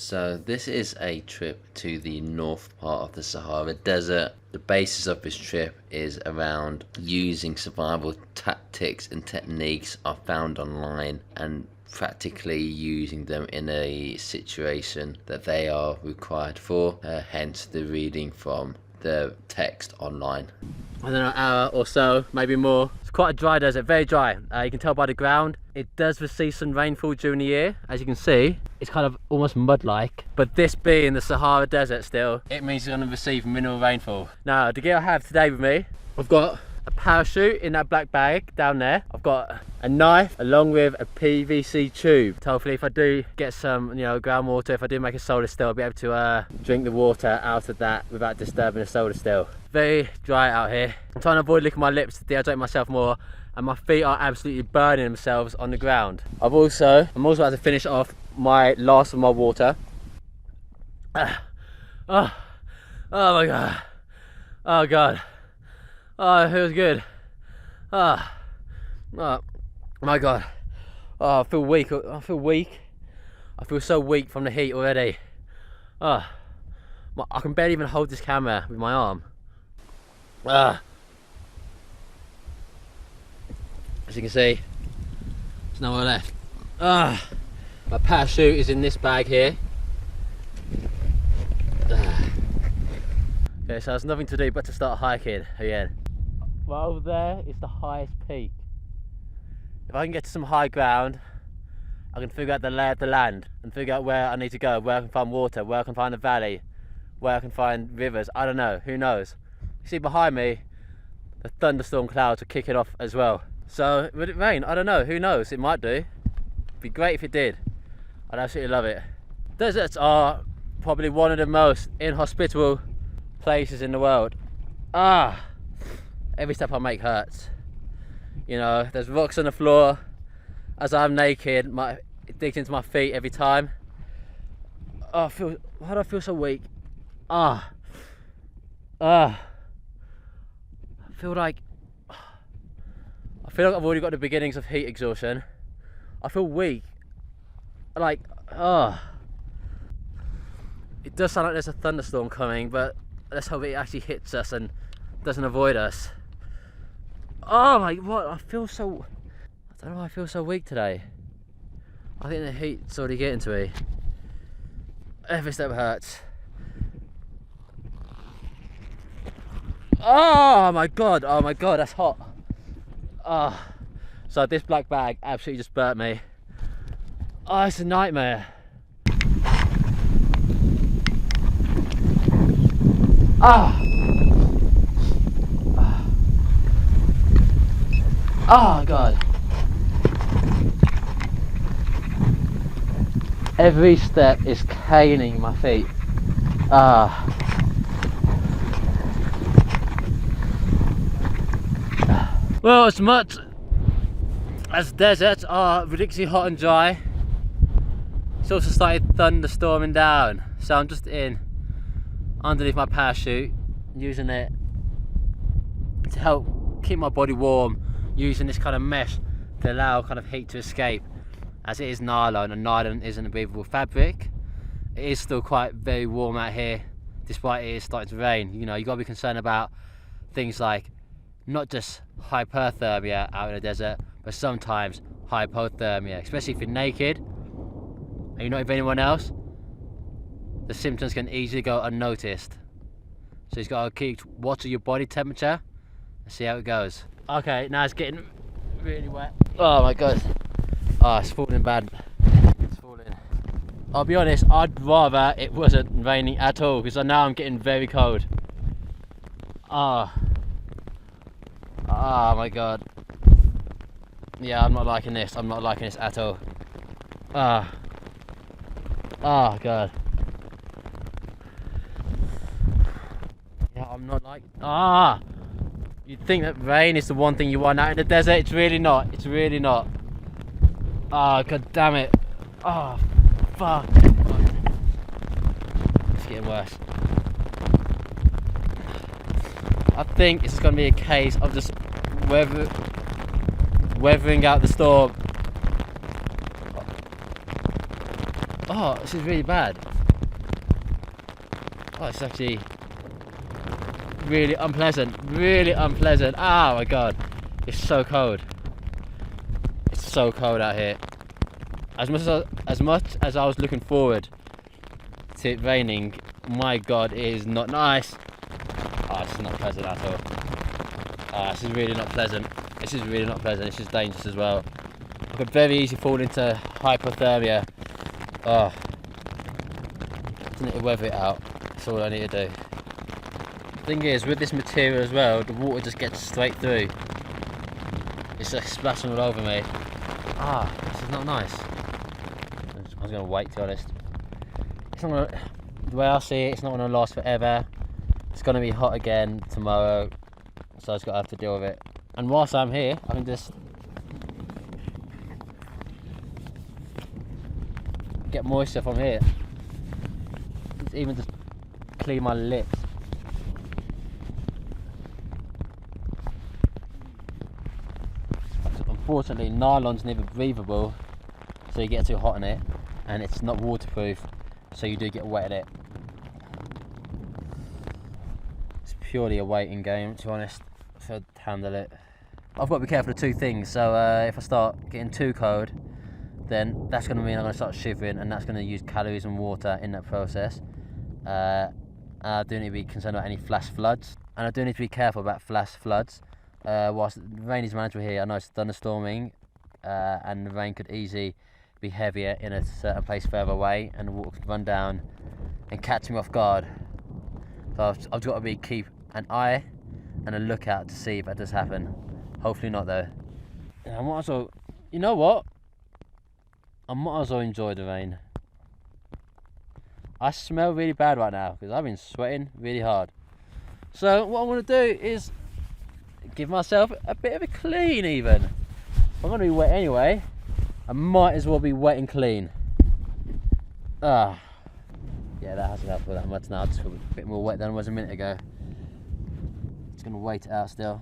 So this is a trip to the north part of the Sahara Desert. The basis of this trip is around using survival tactics and techniques are found online and practically using them in a situation that they are required for, hence the reading from the text online. I don't know, an hour or so, maybe more. It's quite a dry desert, very dry. You can tell by the ground. It does receive some rainfall during the year. As you can see, it's kind of almost mud-like. But this being the Sahara Desert still, it means it's going to receive minimal rainfall. Now, the gear I have today with me, I've got a parachute in that black bag down there. I've got a knife along with a PVC tube. So hopefully if I do get some, groundwater, if I do make a solar still, I'll be able to drink the water out of that without disturbing the solar still. Very dry out here. I'm trying to avoid licking my lips to dehydrate myself more, and my feet are absolutely burning themselves on the ground. I'm also about to finish off my last of my water. Oh my god. Oh god. Oh, it feels good. Oh my god. Oh, I feel weak. I feel so weak from the heat already. I can barely even hold this camera with my arm. As you can see, there's nowhere left. My parachute is in this bag here. Okay, so there's nothing to do but to start hiking again. Right over there is the highest peak. If I can get to some high ground, I can figure out the lay of the land and figure out where I need to go, where I can find water, where I can find a valley, where I can find rivers. I don't know, who knows? You see behind me, the thunderstorm clouds are kicking off as well. So, would it rain? I don't know, who knows? It might do. It'd be great if it did. I'd absolutely love it. Deserts are probably one of the most inhospitable places in the world. Every step I make hurts. There's rocks on the floor. As I'm naked, it digs into my feet every time. Why do I feel so weak? I feel like I've already got the beginnings of heat exhaustion. I feel weak. It does sound like there's a thunderstorm coming, but let's hope it actually hits us and doesn't avoid us. Oh my god, I don't know why I feel so weak today. I think the heat's already getting to me. Every step hurts. Oh my god, that's hot. So this black bag absolutely just burnt me. It's a nightmare. Oh god. Every step is caning my feet. Well, as much as deserts are ridiculously hot and dry, it's also started thunderstorming down. So I'm just underneath my parachute, using it to help keep my body warm, using this kind of mesh to allow kind of heat to escape, as it is nylon, and nylon isn't a breathable fabric. It is still quite very warm out here, despite it is starting to rain. You got to be concerned about things like not just hyperthermia out in the desert, but sometimes hypothermia, especially if you're naked and you're not with anyone else. The symptoms can easily go unnoticed, so you've got to keep watch your body temperature and see how it goes. Okay, now it's getting really wet. Oh my god. It's falling bad. It's falling. I'll be honest, I'd rather it wasn't raining at all, because now I'm getting very cold. Oh my god. Yeah, I'm not liking this. I'm not liking this at all. Oh god. Yeah, I'm not like. You'd think that rain is the one thing you want out in the desert. It's really not. It's really not. God damn it. Fuck. It's getting worse. I think it's going to be a case of just weathering out the storm. Oh, this is really bad. Oh, it's actually really unpleasant. Really unpleasant. Oh my god. It's so cold. It's so cold out here. As much as I was looking forward to it raining, my god, it is not nice. Oh, this is not pleasant at all. Oh, this is really not pleasant. This is really not pleasant. This is dangerous as well. I could very easily fall into hypothermia. Oh, just need to weather it out. That's all I need to do. The thing is, with this material as well, the water just gets straight through. It's like splashing all over me. Ah, this is not nice. I was going to wait, to be honest. It's not gonna, the way I see it, it's not going to last forever. It's going to be hot again tomorrow, so I just got to have to deal with it. And whilst I'm here, I can just get moisture from here. It's even just clean my lips. Unfortunately, nylon's never breathable, so you get too hot in it, and it's not waterproof, so you do get wet in it. It's purely a waiting game, to be honest, to handle it. I've got to be careful of two things. So if I start getting too cold, then that's going to mean I'm going to start shivering, and that's going to use calories and water in that process. I do need to be concerned about any flash floods, and I do need to be careful about flash floods. Whilst the rain is manageable here, I know it's thunderstorming, and the rain could easily be heavier in a certain place further away, and the water could run down and catch me off guard. So I've got to keep an eye and a lookout to see if that does happen. Hopefully not though. And I might as well, you know what? I might as well enjoy the rain. I smell really bad right now because I've been sweating really hard. So what I want to do is give myself a bit of a clean even. If I'm going to be wet anyway, I might as well be wet and clean. Yeah, that hasn't helped that much now. I just feel a bit more wet than I was a minute ago. Just going to wait it out still.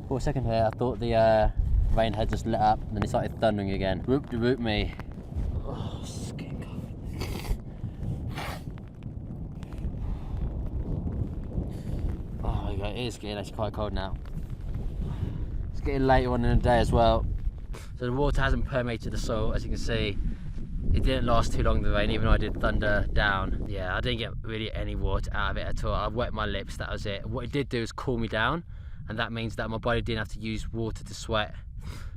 For a second here, I thought the rain had just let up, and then it started thundering again. Whoop me. Oh, it's getting cold. Oh my god, it is getting actually quite cold now. It's getting later on in the day as well. So the water hasn't permeated the soil, as you can see. It didn't last too long, the rain, even though I did thunder down. Yeah, I didn't get really any water out of it at all. I wet my lips, that was it. What it did do is cool me down, and that means that my body didn't have to use water to sweat.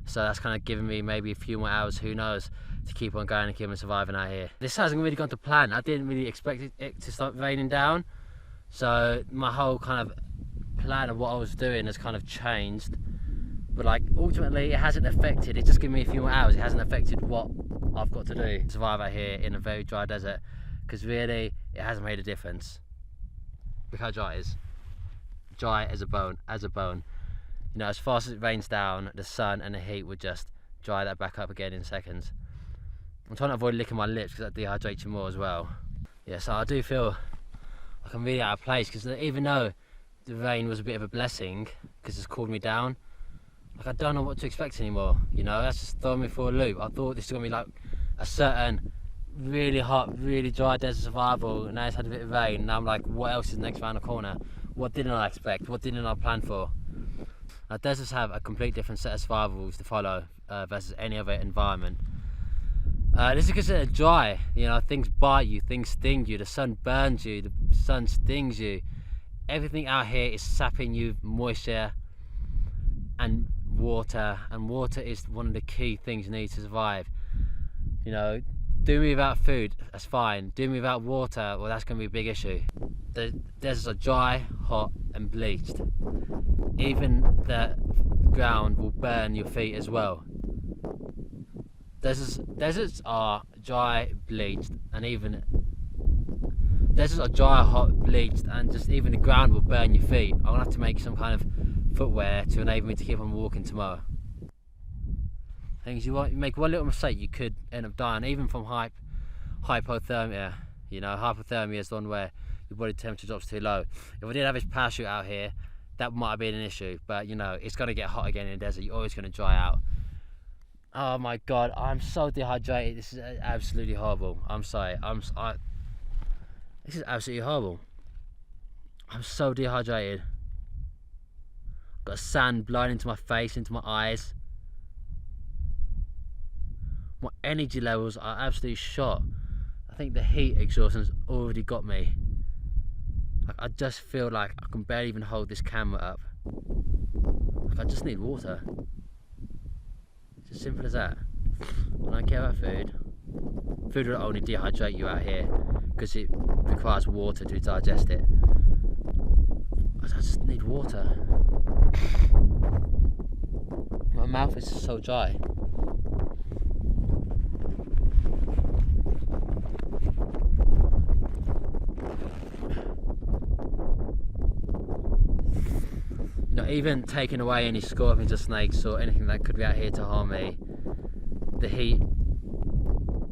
So that's kind of giving me maybe a few more hours, who knows, to keep on going and keep on surviving out here. This hasn't really gone to plan. I didn't really expect it to start raining down. So my whole kind of plan of what I was doing has kind of changed. But like, ultimately it hasn't affected, it's just given me a few more hours. It hasn't affected what I've got to do to survive out here in a very dry desert. Because really, it hasn't made a difference. Look how dry it is. Dry as a bone, You know, as fast as it rains down, the sun and the heat would just dry that back up again in seconds. I'm trying to avoid licking my lips because that dehydrates you more as well. Yeah, so I do feel like I'm really out of place, because even though the rain was a bit of a blessing because it's cooled me down, like I don't know what to expect anymore, you know. That's just throwing me for a loop. I thought this was gonna be like a certain really hot, really dry desert survival, and now it's had a bit of rain, and now I'm like, what else is next round the corner? What didn't I expect? What didn't I plan for? Now, deserts have a complete different set of survival rules to follow versus any other environment. This is considered dry, you know. Things bite you, things sting you, the sun burns you, the sun stings you. Everything out here is sapping you moisture and water is one of the key things you need to survive. You know, do me without food, that's fine. Do me without water, well, that's going to be a big issue. The deserts are dry, hot and bleached. Even the ground will burn your feet as well. Deserts are dry, bleached, and even deserts are dry, hot, bleached, and just even the ground will burn your feet. I'm gonna have to make some kind of footwear to enable me to keep on walking tomorrow. Things you make one little mistake, you could end up dying, even from hypothermia. You know, hypothermia is the one where your body temperature drops too low. If I did have this parachute out here, that might have been an issue, but you know, it's gonna get hot again in the desert. You're always gonna dry out. Oh my god, I'm so dehydrated. This is absolutely horrible. I'm sorry. This is absolutely horrible. I'm so dehydrated. Got sand blowing into my face, into my eyes. My energy levels are absolutely shot. I think the heat exhaustion's already got me. Like, I just feel like I can barely even hold this camera up. Like, I just need water. It's as simple as that. I don't care about food. Food will only dehydrate you out here because it requires water to digest it. I just need water. My mouth is so dry. You know, even taking away any scorpions or snakes or anything that could be out here to harm me, the heat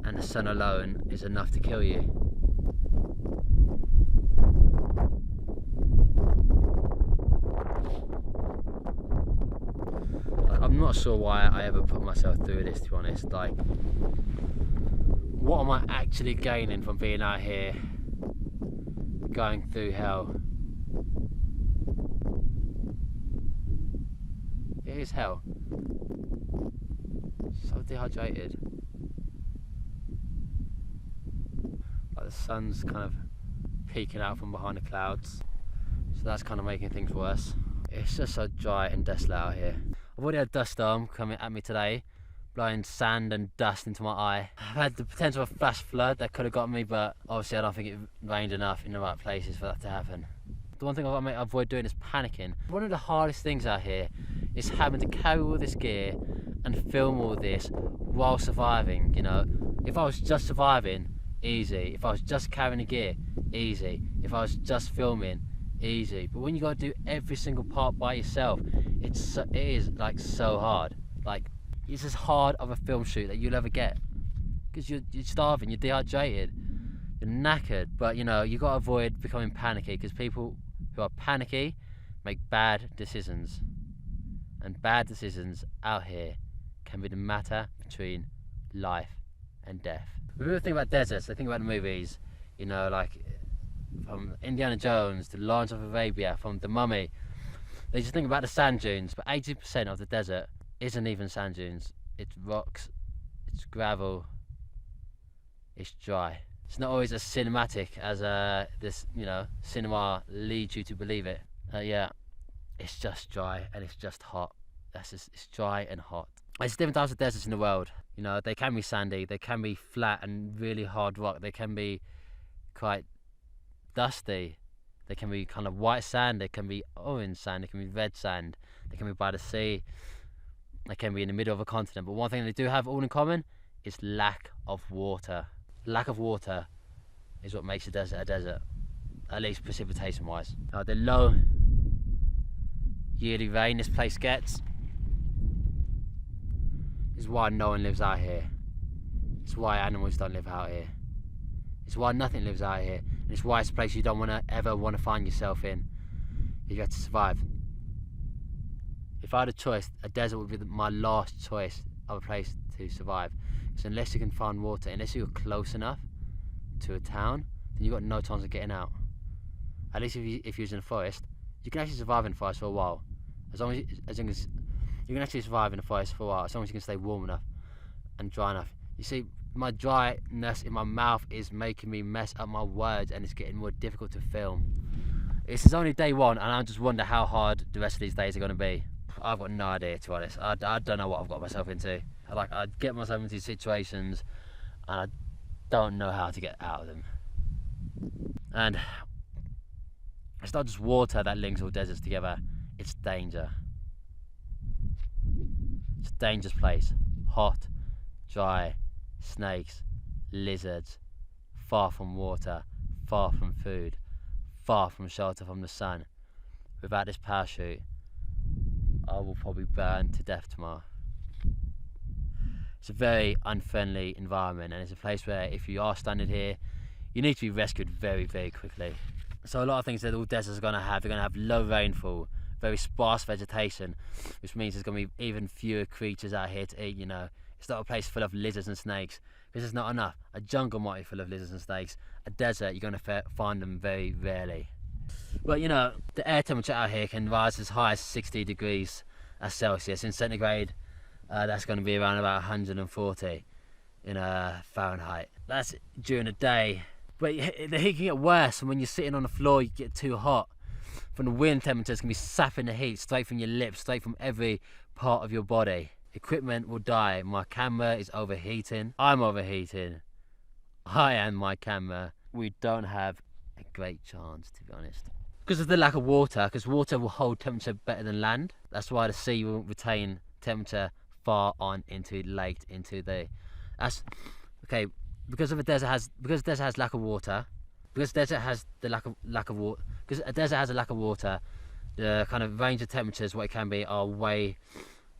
and the sun alone is enough to kill you. I'm not sure why I ever put myself through this, to be honest. Like, what am I actually gaining from being out here going through hell? It is hell. So dehydrated. Like, the sun's kind of peeking out from behind the clouds, so that's kind of making things worse. It's just so dry and desolate out here. I've already had a dust storm coming at me today, blowing sand and dust into my eye. I've had the potential of a flash flood that could have got me, but obviously I don't think it rained enough in the right places for that to happen. The one thing I've got to avoid doing is panicking. One of the hardest things out here is having to carry all this gear and film all this while surviving, you know. If I was just surviving, easy. If I was just carrying the gear, easy. If I was just filming, easy. But when you got to do every single part by yourself, it is like so hard. Like, it's as hard of a film shoot that you'll ever get, because you're starving, you're dehydrated, you're knackered. But you know, you got to avoid becoming panicky, because people who are panicky make bad decisions, and bad decisions out here can be the matter between life and death. When people think about deserts, they think about the movies, you know, like from Indiana Jones to Lawrence of Arabia, from The Mummy. They just think about the sand dunes, but 80% of the desert isn't even sand dunes. It's rocks, it's gravel, it's dry. It's not always as cinematic as this, you know, cinema leads you to believe it. Yeah, it's just dry and it's just hot. It's dry and hot. There's different types of deserts in the world. You know, they can be sandy, they can be flat and really hard rock, they can be quite dusty, they can be kind of white sand, they can be orange sand, they can be red sand, they can be by the sea, they can be in the middle of a continent. But one thing they do have all in common is lack of water. Lack of water is what makes a desert, at least precipitation wise. The low yearly rain this place gets is why no one lives out here. It's why animals don't live out here. It's why nothing lives out here. And it's why it's a place you don't ever want to find yourself in if you have to survive. If I had a choice, a desert would be my last choice of a place to survive. So unless you can find water, unless you're close enough to a town, then you've got no chance of getting out. At least if you're in a forest, you can actually survive in the forest for a while. As long as you can actually survive in the forest for a while, as long as you can stay warm enough and dry enough. You see, my dryness in my mouth is making me mess up my words, and it's getting more difficult to film. This is only day one, and I just wonder how hard the rest of these days are going to be. I've got no idea, to be honest. I don't know what I've got myself into. I get myself into situations and I don't know how to get out of them. And it's not just water that links all deserts together, it's danger. It's a dangerous place. Hot, dry, snakes, lizards, far from water, far from food, far from shelter from the sun. Without this parachute, I will probably burn to death tomorrow. It's a very unfriendly environment, and it's a place where if you are stranded here, you need to be rescued very, very quickly. So a lot of things that all deserts are going to have, they're going to have low rainfall, very sparse vegetation, which means there's going to be even fewer creatures out here to eat, you know. It's not a place full of lizards and snakes, because it's not enough. A jungle might be full of lizards and snakes. A desert, you're going to find them very rarely. But you know, the air temperature out here can rise as high as 60 degrees Celsius. In centigrade, that's going to be around about 140 in Fahrenheit. That's during the day. But the heat can get worse, and when you're sitting on the floor, you get too hot. From the wind, temperatures can be sapping the heat straight from your lips, straight from every part of your body. Equipment will die. My camera is overheating. I'm overheating. I and my camera. We don't have a great chance, to be honest. Because of the lack of water, because water will hold temperature better than land. That's why the sea will retain temperature far on into late into the. That's okay. Because the desert has lack of water. Because desert has the lack of water. Because a desert has a lack of water. The kind of range of temperatures, what it can be, are way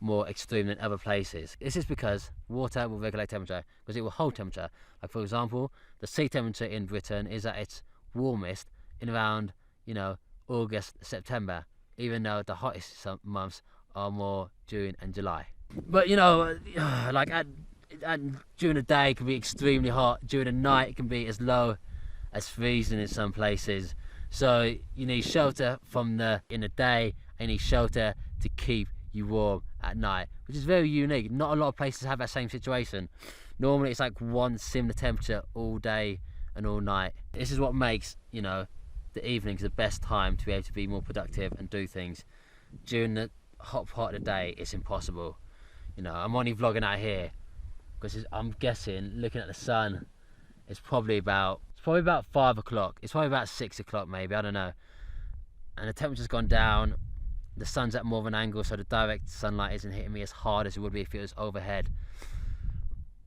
more extreme than other places. This is because water will regulate temperature, because it will hold temperature. Like for example, the sea temperature in Britain is at its warmest in around, you know, August, September, even though the hottest months are more June and July. But you know, like during the day it can be extremely hot. During the night it can be as low as freezing in some places. So you need shelter in the day, and you need shelter to keep you warm at night, which is very unique. Not a lot of places have that same situation. Normally it's like one similar temperature all day and all night. This is what makes, you know, the evenings the best time to be able to be more productive and do things. During the hot part of the day, it's impossible. You know, I'm only vlogging out here because I'm guessing, looking at the sun, it's probably about 5 o'clock. It's probably about 6 o'clock maybe, I don't know. And the temperature's gone down. The sun's at more of an angle, so the direct sunlight isn't hitting me as hard as it would be if it was overhead.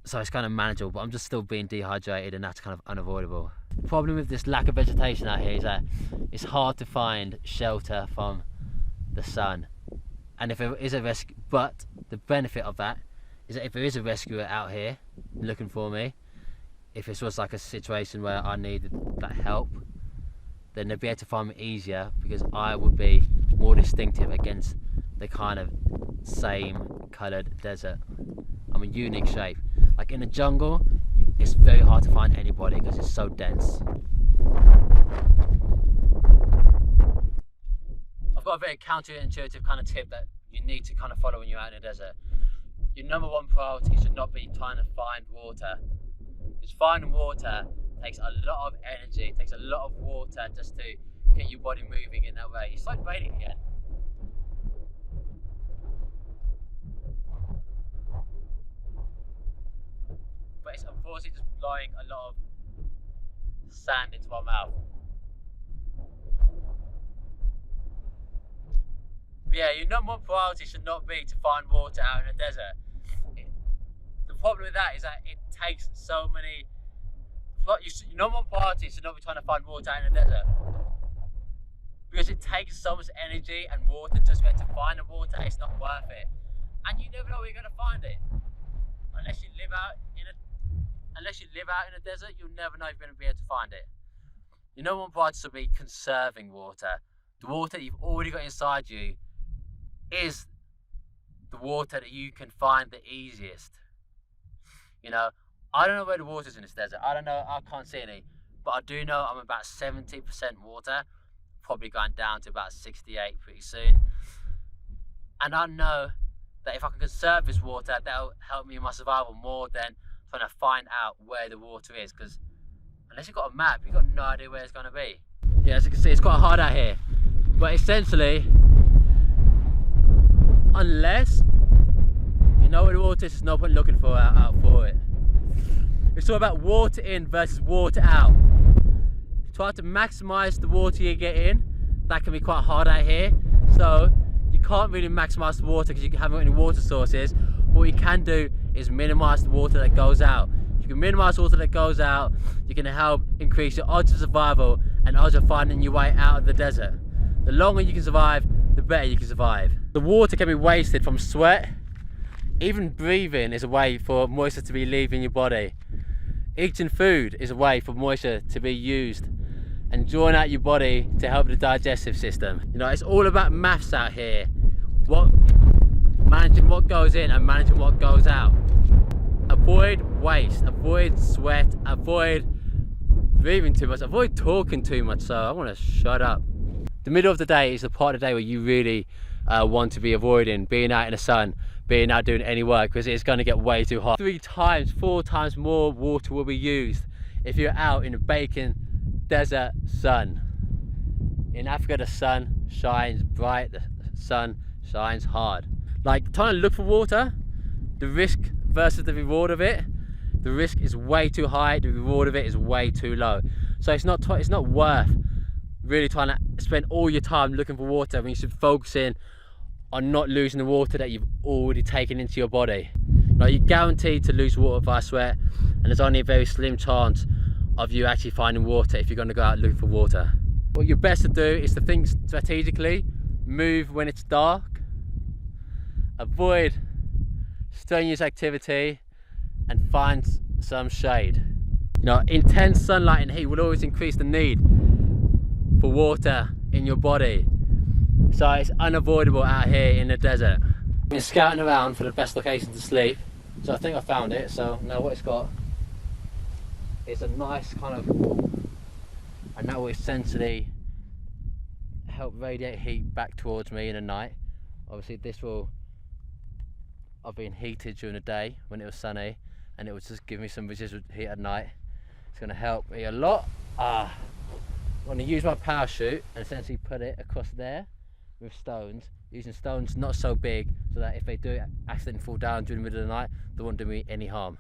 So it's kind of manageable, but I'm just still being dehydrated, and that's kind of unavoidable. The problem with this lack of vegetation out here is that it's hard to find shelter from the sun. And if there is a rescue, but the benefit of that is that if there is a rescuer out here looking for me, if this was like a situation where I needed that help, then they'd be able to find me easier, because I would be more distinctive against the kind of same coloured desert. I'm a unique shape. Like in the jungle, it's very hard to find anybody because it's so dense. I've got a very counterintuitive kind of tip that you need to kind of follow when you're out in the desert. Your number one priority should not be trying to find water. Because finding water takes a lot of energy, it takes a lot of water just to get your body moving in that way. It's like raining again. But it's unfortunately just blowing a lot of sand into my mouth. But yeah, your number one priority should not be to find water out in the desert. The problem with that is that it takes so many. Your number one priority should not be trying to find water out in the desert, because it takes so much energy and water just to find the water. It's not worth it, and you never know where you're going to find it unless you live out in a desert. You'll never know if you're going to be able to find it. Your number one priority should be conserving water. The water that you've already got inside you is the water that you can find the easiest. You know, I don't know where the water is in this desert. I don't know, I can't see any, but I do know I'm about 70% water, probably going down to about 68 pretty soon. And I know that if I can conserve this water, that'll help me in my survival more than trying to find out where the water is, because unless you've got a map, you've got no idea where it's going to be. Yeah, as you can see, it's quite hard out here, but essentially, unless you know where the water is, there's no point looking for out for it. It's all about water in versus water out. Try to maximize the water you get in. That can be quite hard out here, so you can't really maximize the water because you haven't got any water sources. What you can do is minimize the water that goes out. If you can minimize the water that goes out, you can help increase your odds of survival and odds of finding your way out of the desert. The longer you can survive, the better you can survive. The water can be wasted from sweat. Even breathing is a way for moisture to be leaving your body. Eating food is a way for moisture to be used and drawn out your body to help the digestive system. You know, it's all about maths out here. Managing what goes in and managing what goes out. avoid waste, avoid sweat, avoid breathing too much, avoid talking too much. So I want to shut up. The middle of the day is the part of the day where you really want to be avoiding being out in the sun, being out doing any work, because it's going to get way too hot. 3 times, 4 times more water will be used if you're out in the baking desert sun. In Africa, the sun shines bright, the sun shines hard. Like, trying to look for water, the risk versus the reward of it, the risk is way too high, the reward of it is way too low. So it's not worth really trying to spend all your time looking for water when you should focus in on not losing the water that you've already taken into your body. Like, you're guaranteed to lose water via sweat, and there's only a very slim chance of you actually finding water if you're going to go out looking for water. What you're best to do is to think strategically, move when it's dark, avoid strenuous activity, and find some shade. You know, intense sunlight and heat will always increase the need for water in your body. So it's unavoidable out here in the desert. I've been scouting around for the best location to sleep, so I think I found it. So now what it's got is a nice kind of wall, and that will essentially help radiate heat back towards me in the night. Obviously this will, I've been heated during the day when it was sunny, and it will just give me some residual heat at night. It's going to help me a lot. I'm going to use my parachute and essentially put it across there with stones, using stones not so big so that if they do accidentally fall down during the middle of the night, they won't do me any harm.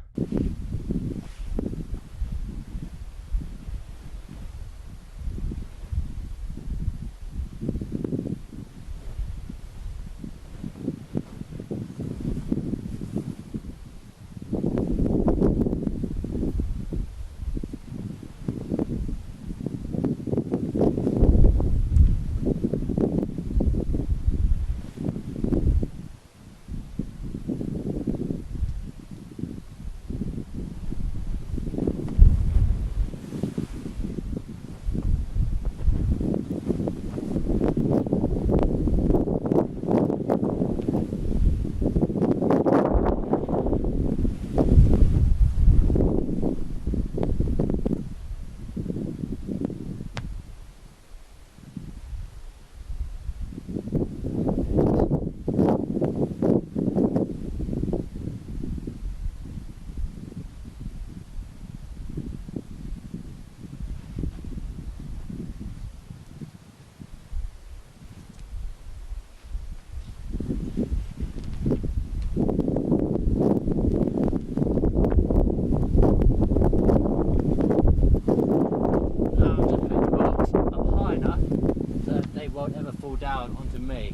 Down onto me.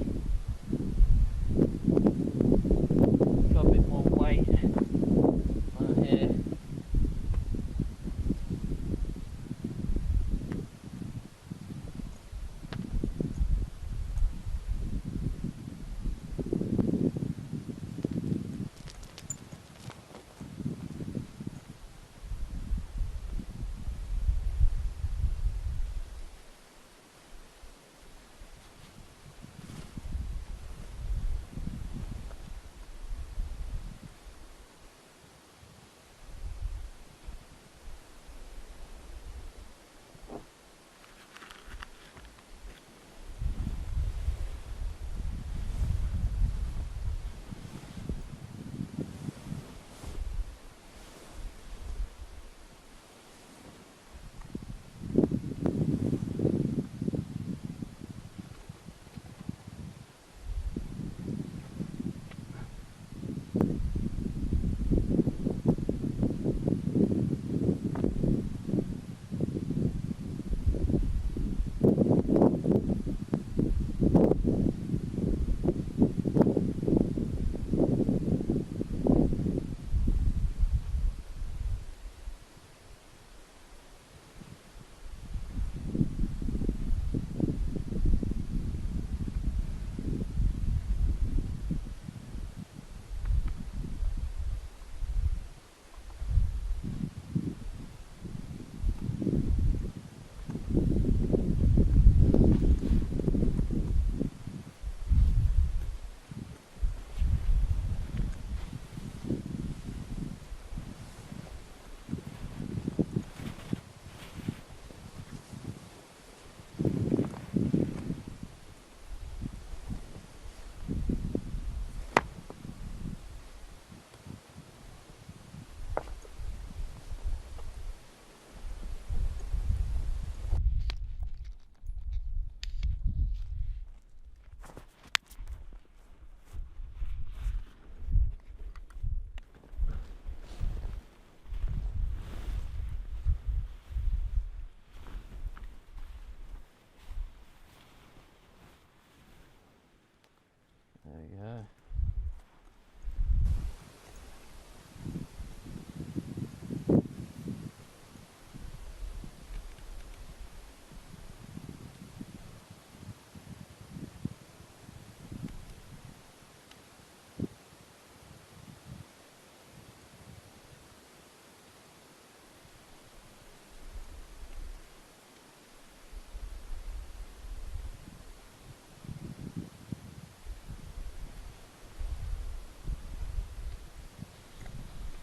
Got a bit more weight on here.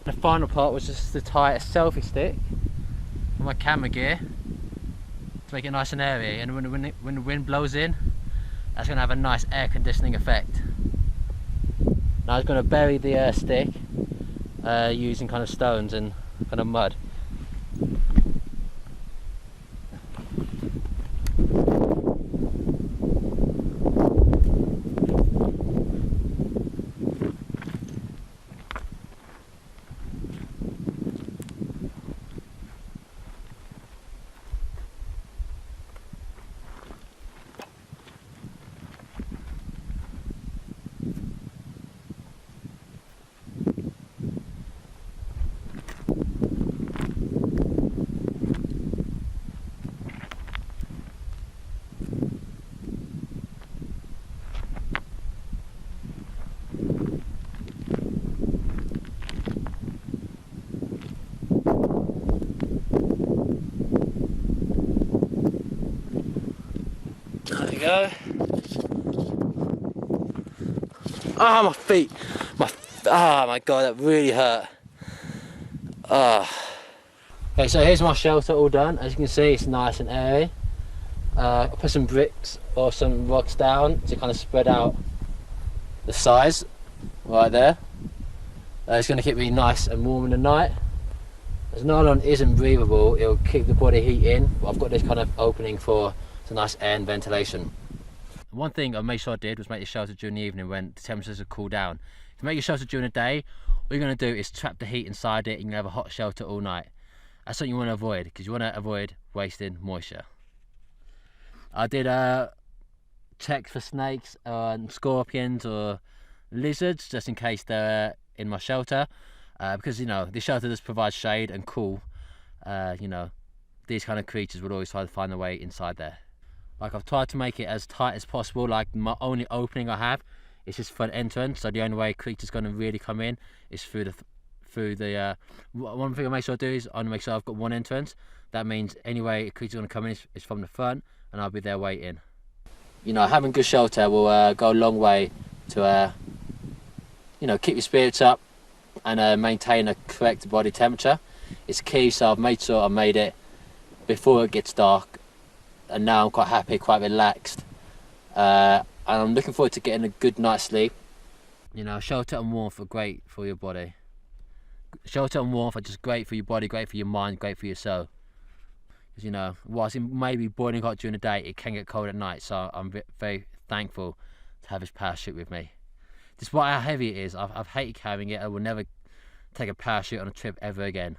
The final part was just to tie a selfie stick on my camera gear to make it nice and airy, and when the wind blows in, that's going to have a nice air conditioning effect. Now I was going to bury the stick using kind of stones and kind of mud. There we go. Ah, my feet. Oh my god, that really hurt. Okay, so here's my shelter all done. As you can see, it's nice and airy. I put some bricks or some rocks down to kind of spread out the size right there. It's going to keep me nice and warm in the night. As nylon isn't breathable, it'll keep the body heat in, but I've got this kind of opening for some nice air and ventilation. One thing I made sure I did was make the shelter during the evening when the temperatures have cooled down. To make your shelter during the day, all you're going to do is trap the heat inside it and you have a hot shelter all night. That's something you want to avoid, because you want to avoid wasting moisture. I did check for snakes and scorpions or lizards just in case they're in my shelter, because you know the shelter does provide shade and cool. You know, these kind of creatures would always try to find their way inside there. Like, I've tried to make it as tight as possible. Like, my only opening I have is just front entrance, so the only way creatures going to really come in is through the one thing I make sure I do is I make sure I've got one entrance. That means any way a creature's going to come in is from the front, and I'll be there waiting. You know, having good shelter will go a long way to you know, keep your spirits up and maintain a correct body temperature. It's key, so I've made sure I made it before it gets dark, and now I'm quite happy, quite relaxed, and I'm looking forward to getting a good night's sleep. You know, shelter and warmth are great for your body. Shelter and warmth are just great for your body, great for your mind, great for your soul. Because, you know, whilst it may be boiling hot during the day, it can get cold at night, so I'm very thankful to have this parachute with me. Despite how heavy it is, I've hated carrying it. I will never take a parachute on a trip ever again.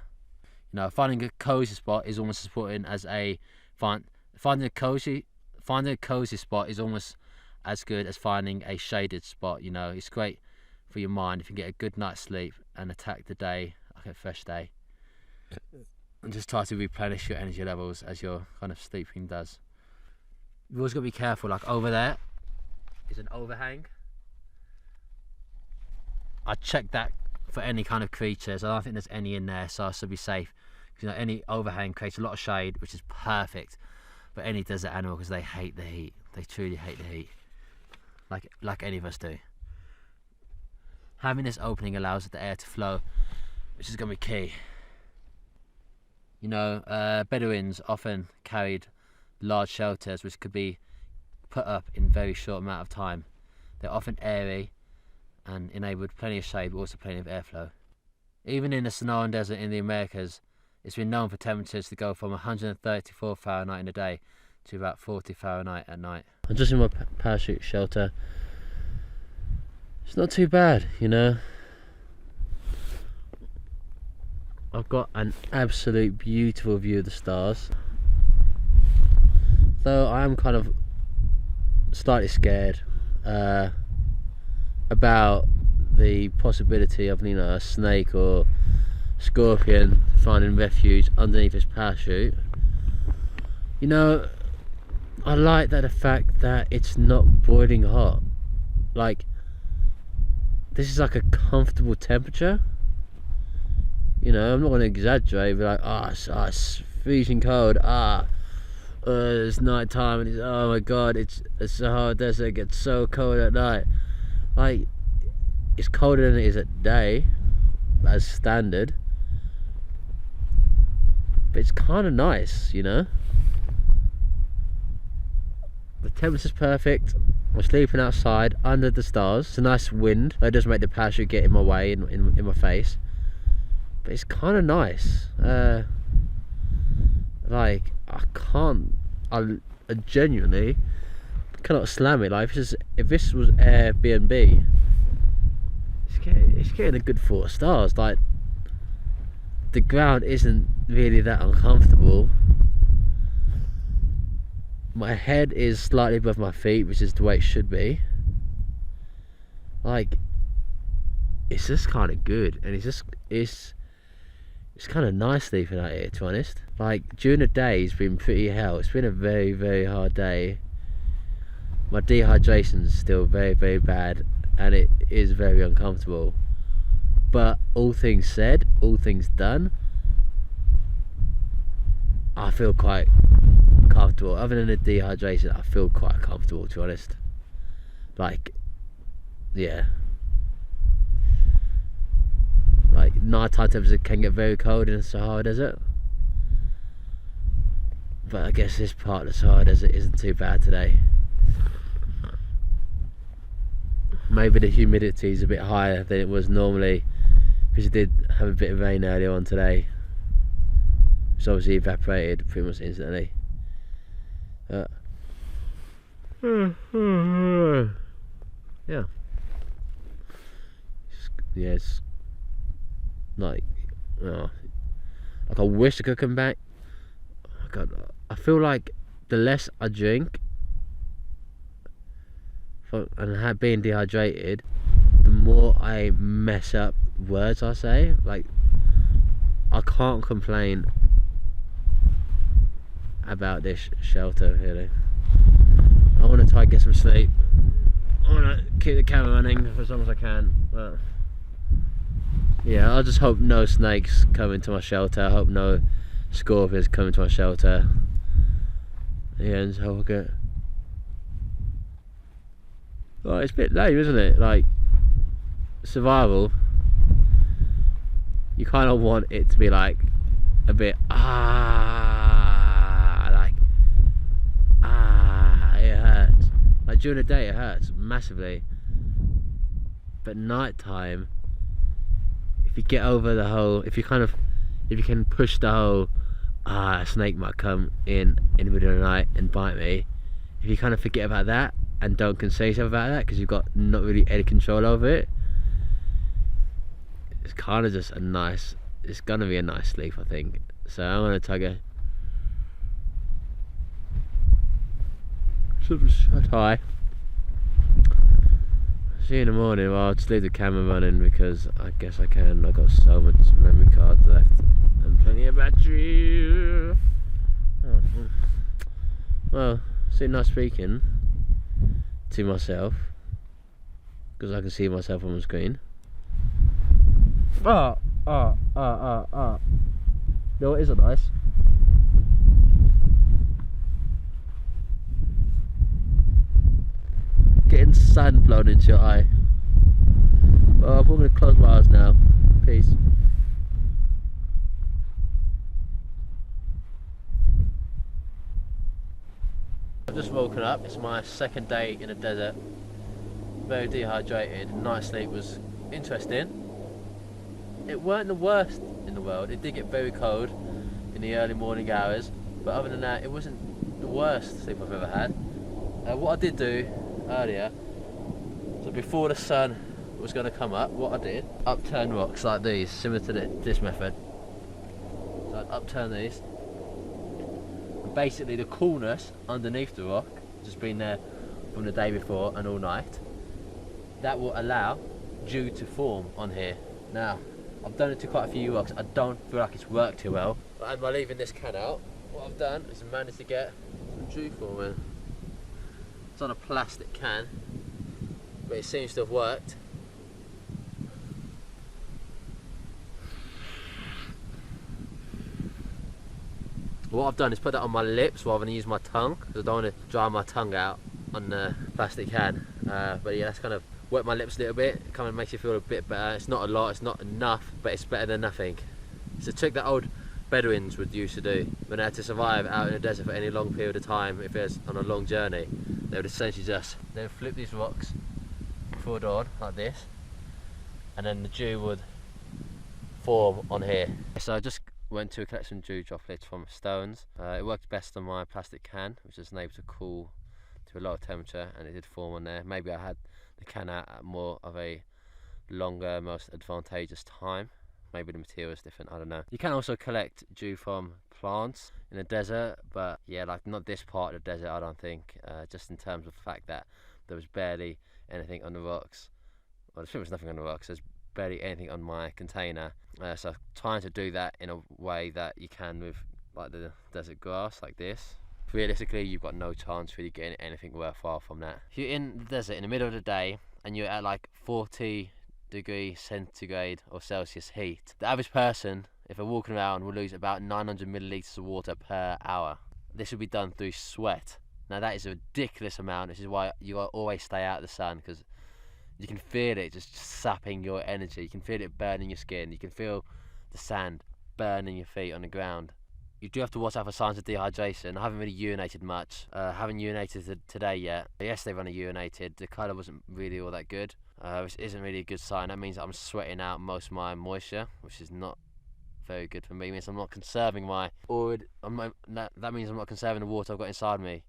You know, finding a cozy spot is almost as important as finding a cozy spot is almost as good as finding a shaded spot. You know, it's great for your mind if you get a good night's sleep and attack the day like a fresh day, and just try to replenish your energy levels as your kind of sleeping does. You've always got to be careful. Like, over there is an overhang. I checked that for any kind of creatures. I don't think there's any in there, so I should be safe. You know, any overhang creates a lot of shade, which is perfect for any desert animal, because they hate the heat. They truly hate the heat, like any of us do. Having this opening allows the air to flow, which is going to be key. You know, Bedouins often carried large shelters which could be put up in a very short amount of time. They're often airy and enabled plenty of shade, but also plenty of airflow. Even in the Saharan desert in the Americas, it's been known for temperatures to go from 134 Fahrenheit in the day to about 40 Fahrenheit at night. I'm just in my parachute shelter. It's not too bad, you know. I've got an absolute beautiful view of the stars. Though I am kind of slightly scared about the possibility of, you know, a snake or scorpion finding refuge underneath his parachute. You know, I like that the fact that it's not boiling hot. Like, this is like a comfortable temperature. You know, I'm not going to exaggerate, but like, it's freezing cold. It's night time, and it's, oh my god, it's the Sahara Desert. It gets so cold at night. Like, it's colder than it is at day, as standard, but it's kind of nice, you know. The temperature's perfect. I'm sleeping outside under the stars. It's a nice wind. That does make the parachute get in my way, in my face. But it's kind of nice. Like, I genuinely cannot slam it. Like, if this was Airbnb, it's getting a good 4 stars. Like, the ground isn't really that uncomfortable. My head is slightly above my feet, which is the way it should be. Like, it's just kind of good, and it's kind of nice sleeping out here, to be honest. Like, during the day it's been pretty hell. It's been a very, very hard day. My dehydration's still very, very bad, and it is very uncomfortable. But all things said, all things done, I feel quite comfortable. Other than the dehydration, I feel quite comfortable, to be honest. Like, yeah. Like, nighttime temperature can get very cold in the Sahara Desert, but I guess this part of the Sahara Desert isn't too bad today. Maybe the humidity is a bit higher than it was normally, because it did have a bit of rain earlier on today, which obviously evaporated pretty much instantly. Yeah. Yeah, it's like, like I wish I could come back. God, I feel like the less I drink and being dehydrated, the more I mess up words I say. Like, I can't complain about this shelter, really. I want to try and get some sleep. I want to keep the camera running for as long as I can, but yeah, I just hope no snakes come into my shelter. I hope no scorpions come into my shelter. Yeah, and so I'll get... Well, it's a bit lame, isn't it? Like, survival, you kind of want it to be like a bit it hurts. Like, during the day it hurts massively, but nighttime, if you get over the whole, if you can push the whole a snake might come in the middle of the night and bite me, if you kind of forget about that and don't concern yourself about that because you've got not really any control over it, it's kind of just it's gonna be a nice sleep, I think. So I'm gonna try to shut high. See you in the morning. Well, I'll just leave the camera running because I guess I can. I've got so much memory cards left and plenty of battery. Well, it's nice speaking to myself because I can see myself on the screen. No, it isn't nice. Getting sand blown into your eye. Well, I'm going to close my eyes now. Peace. I've just woken up. It's my second day in the desert. Very dehydrated. Night sleep was interesting. It weren't the worst in the world. It did get very cold in the early morning hours, but other than that, it wasn't the worst sleep I've ever had. What I did do earlier, so before the sun was going to come up, what I did, upturn rocks like these, similar to this method. So I'd upturn these, and basically the coolness underneath the rock, just been there from the day before and all night, that will allow dew to form on here. Now, I've done it to quite a few rocks. I don't feel like it's worked too well, but by leaving this can out, what I've done is managed to get some dew forming. It's on a plastic can, but it seems to have worked. What I've done is put that on my lips rather than use my tongue, because I don't want to dry my tongue out on the plastic can. But yeah, that's kind of wet my lips a little bit. It kind of makes you feel a bit better. It's not a lot, it's not enough, but it's better than nothing. It's a trick that old Bedouins would used to do when they had to survive out in the desert for any long period of time. If it was on a long journey, they would essentially just flip these rocks before dawn like this, and then the dew would form on here. So I just went to collect some dew droplets from stones. It worked best on my plastic can, which is able to cool to a lower temperature, and it did form on there. Maybe I had the can out at more of a longer, most advantageous time. Maybe the material is different, I don't know. You can also collect dew from plants in the desert, but yeah, like not this part of the desert, I don't think. Just in terms of the fact that there was barely anything on the rocks. Well, there's pretty much nothing on the rocks. There's barely anything on my container. So trying to do that in a way that you can with like the desert grass like this. Realistically, you've got no chance really getting anything worthwhile from that. If you're in the desert in the middle of the day and you're at like 40° centigrade or Celsius heat, the average person, if they're walking around, will lose about 900 millilitres of water per hour. This will be done through sweat. Now that is a ridiculous amount. This is why you gotta always stay out of the sun, because you can feel it just sapping your energy. You can feel it burning your skin. You can feel the sand burning your feet on the ground. You do have to watch out for signs of dehydration. I haven't really urinated much. Haven't urinated today yet. Yesterday when I urinated, the colour wasn't really all that good, which isn't really a good sign. That means I'm sweating out most of my moisture, which is not very good for me. It means I'm not conserving that means I'm not conserving the water I've got inside me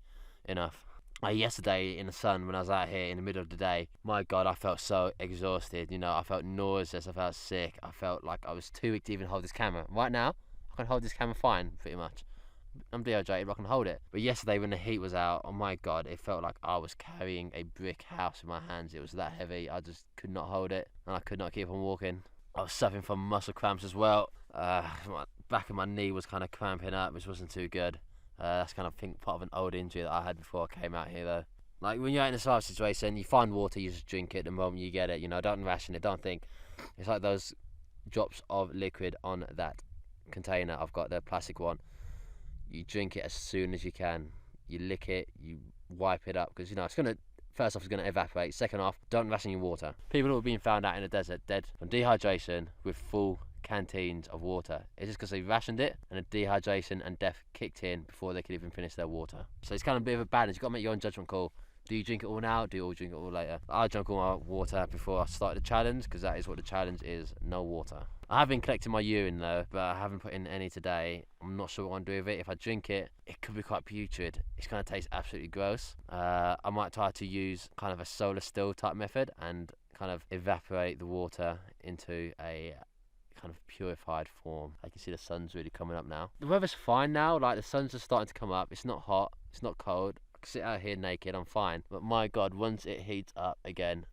enough. Yesterday in the sun, when I was out here in the middle of the day, my God, I felt so exhausted. You know, I felt nauseous, I felt sick, I felt like I was too weak to even hold this camera. Right now, I can hold this camera fine, pretty much. I'm dehydrated, but I can hold it. But yesterday when the heat was out, oh my God, it felt like I was carrying a brick house in my hands. It was that heavy, I just could not hold it, and I could not keep on walking. I was suffering from muscle cramps as well. My back of my knee was kind of cramping up, which wasn't too good. That's kind of, I think, part of an old injury that I had before I came out here though. Like when you're in a survival situation, you find water, you just drink it the moment you get it, you know, don't ration it, don't think. It's like those drops of liquid on that container. I've got the plastic one. You drink it as soon as you can. You lick it, you wipe it up, because you know it's gonna, first off, it's gonna evaporate. Second off, don't ration your water. People who are being found out in the desert dead from dehydration with full canteens of water. It's just because they rationed it and the dehydration and death kicked in before they could even finish their water. So it's kind of a bit of a balance. You've got to make your own judgment call. Do you drink it all now? Do you all drink it all later? I drank all my water before I started the challenge, because that is what the challenge is, no water. I have been collecting my urine though, but I haven't put in any today. I'm not sure what I'm going to do with it. If I drink it, it could be quite putrid. It's going to taste absolutely gross. I might try to use kind of a solar still type method and kind of evaporate the water into a kind of purified form. I can see the sun's really coming up now. The weather's fine now, like the sun's just starting to come up. It's not hot, it's not cold. I can sit out here naked, I'm fine. But my God, once it heats up again,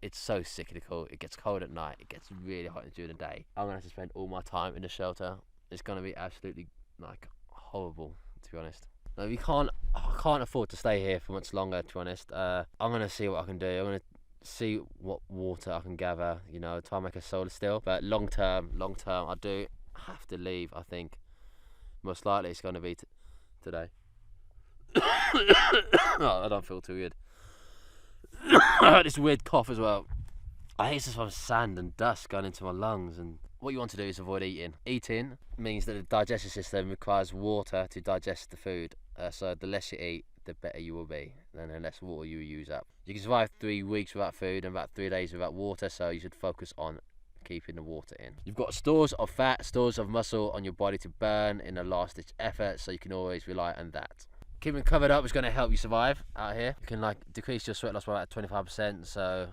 it's so cyclical. It gets cold at night, it gets really hot during the day. I'm gonna have to spend all my time in the shelter. It's gonna be absolutely like horrible, to be honest. No, I can't afford to stay here for much longer, to be honest. I'm gonna see what I can do. I'm gonna see what water I can gather, you know, try and make a solar still. But long term, I do have to leave, I think. Most likely it's going to be today. Oh, I don't feel too good. I had this weird cough as well. I think it's just from sand and dust going into my lungs. And what you want to do is avoid eating. Eating means that the digestive system requires water to digest the food. So the less you eat, the better you will be, then the less water you use up. You can survive 3 weeks without food and about 3 days without water, so you should focus on keeping the water in. You've got stores of fat, stores of muscle on your body to burn in a last-ditch effort, so you can always rely on that. Keeping covered up is going to help you survive out here. You can like decrease your sweat loss by about 25%, so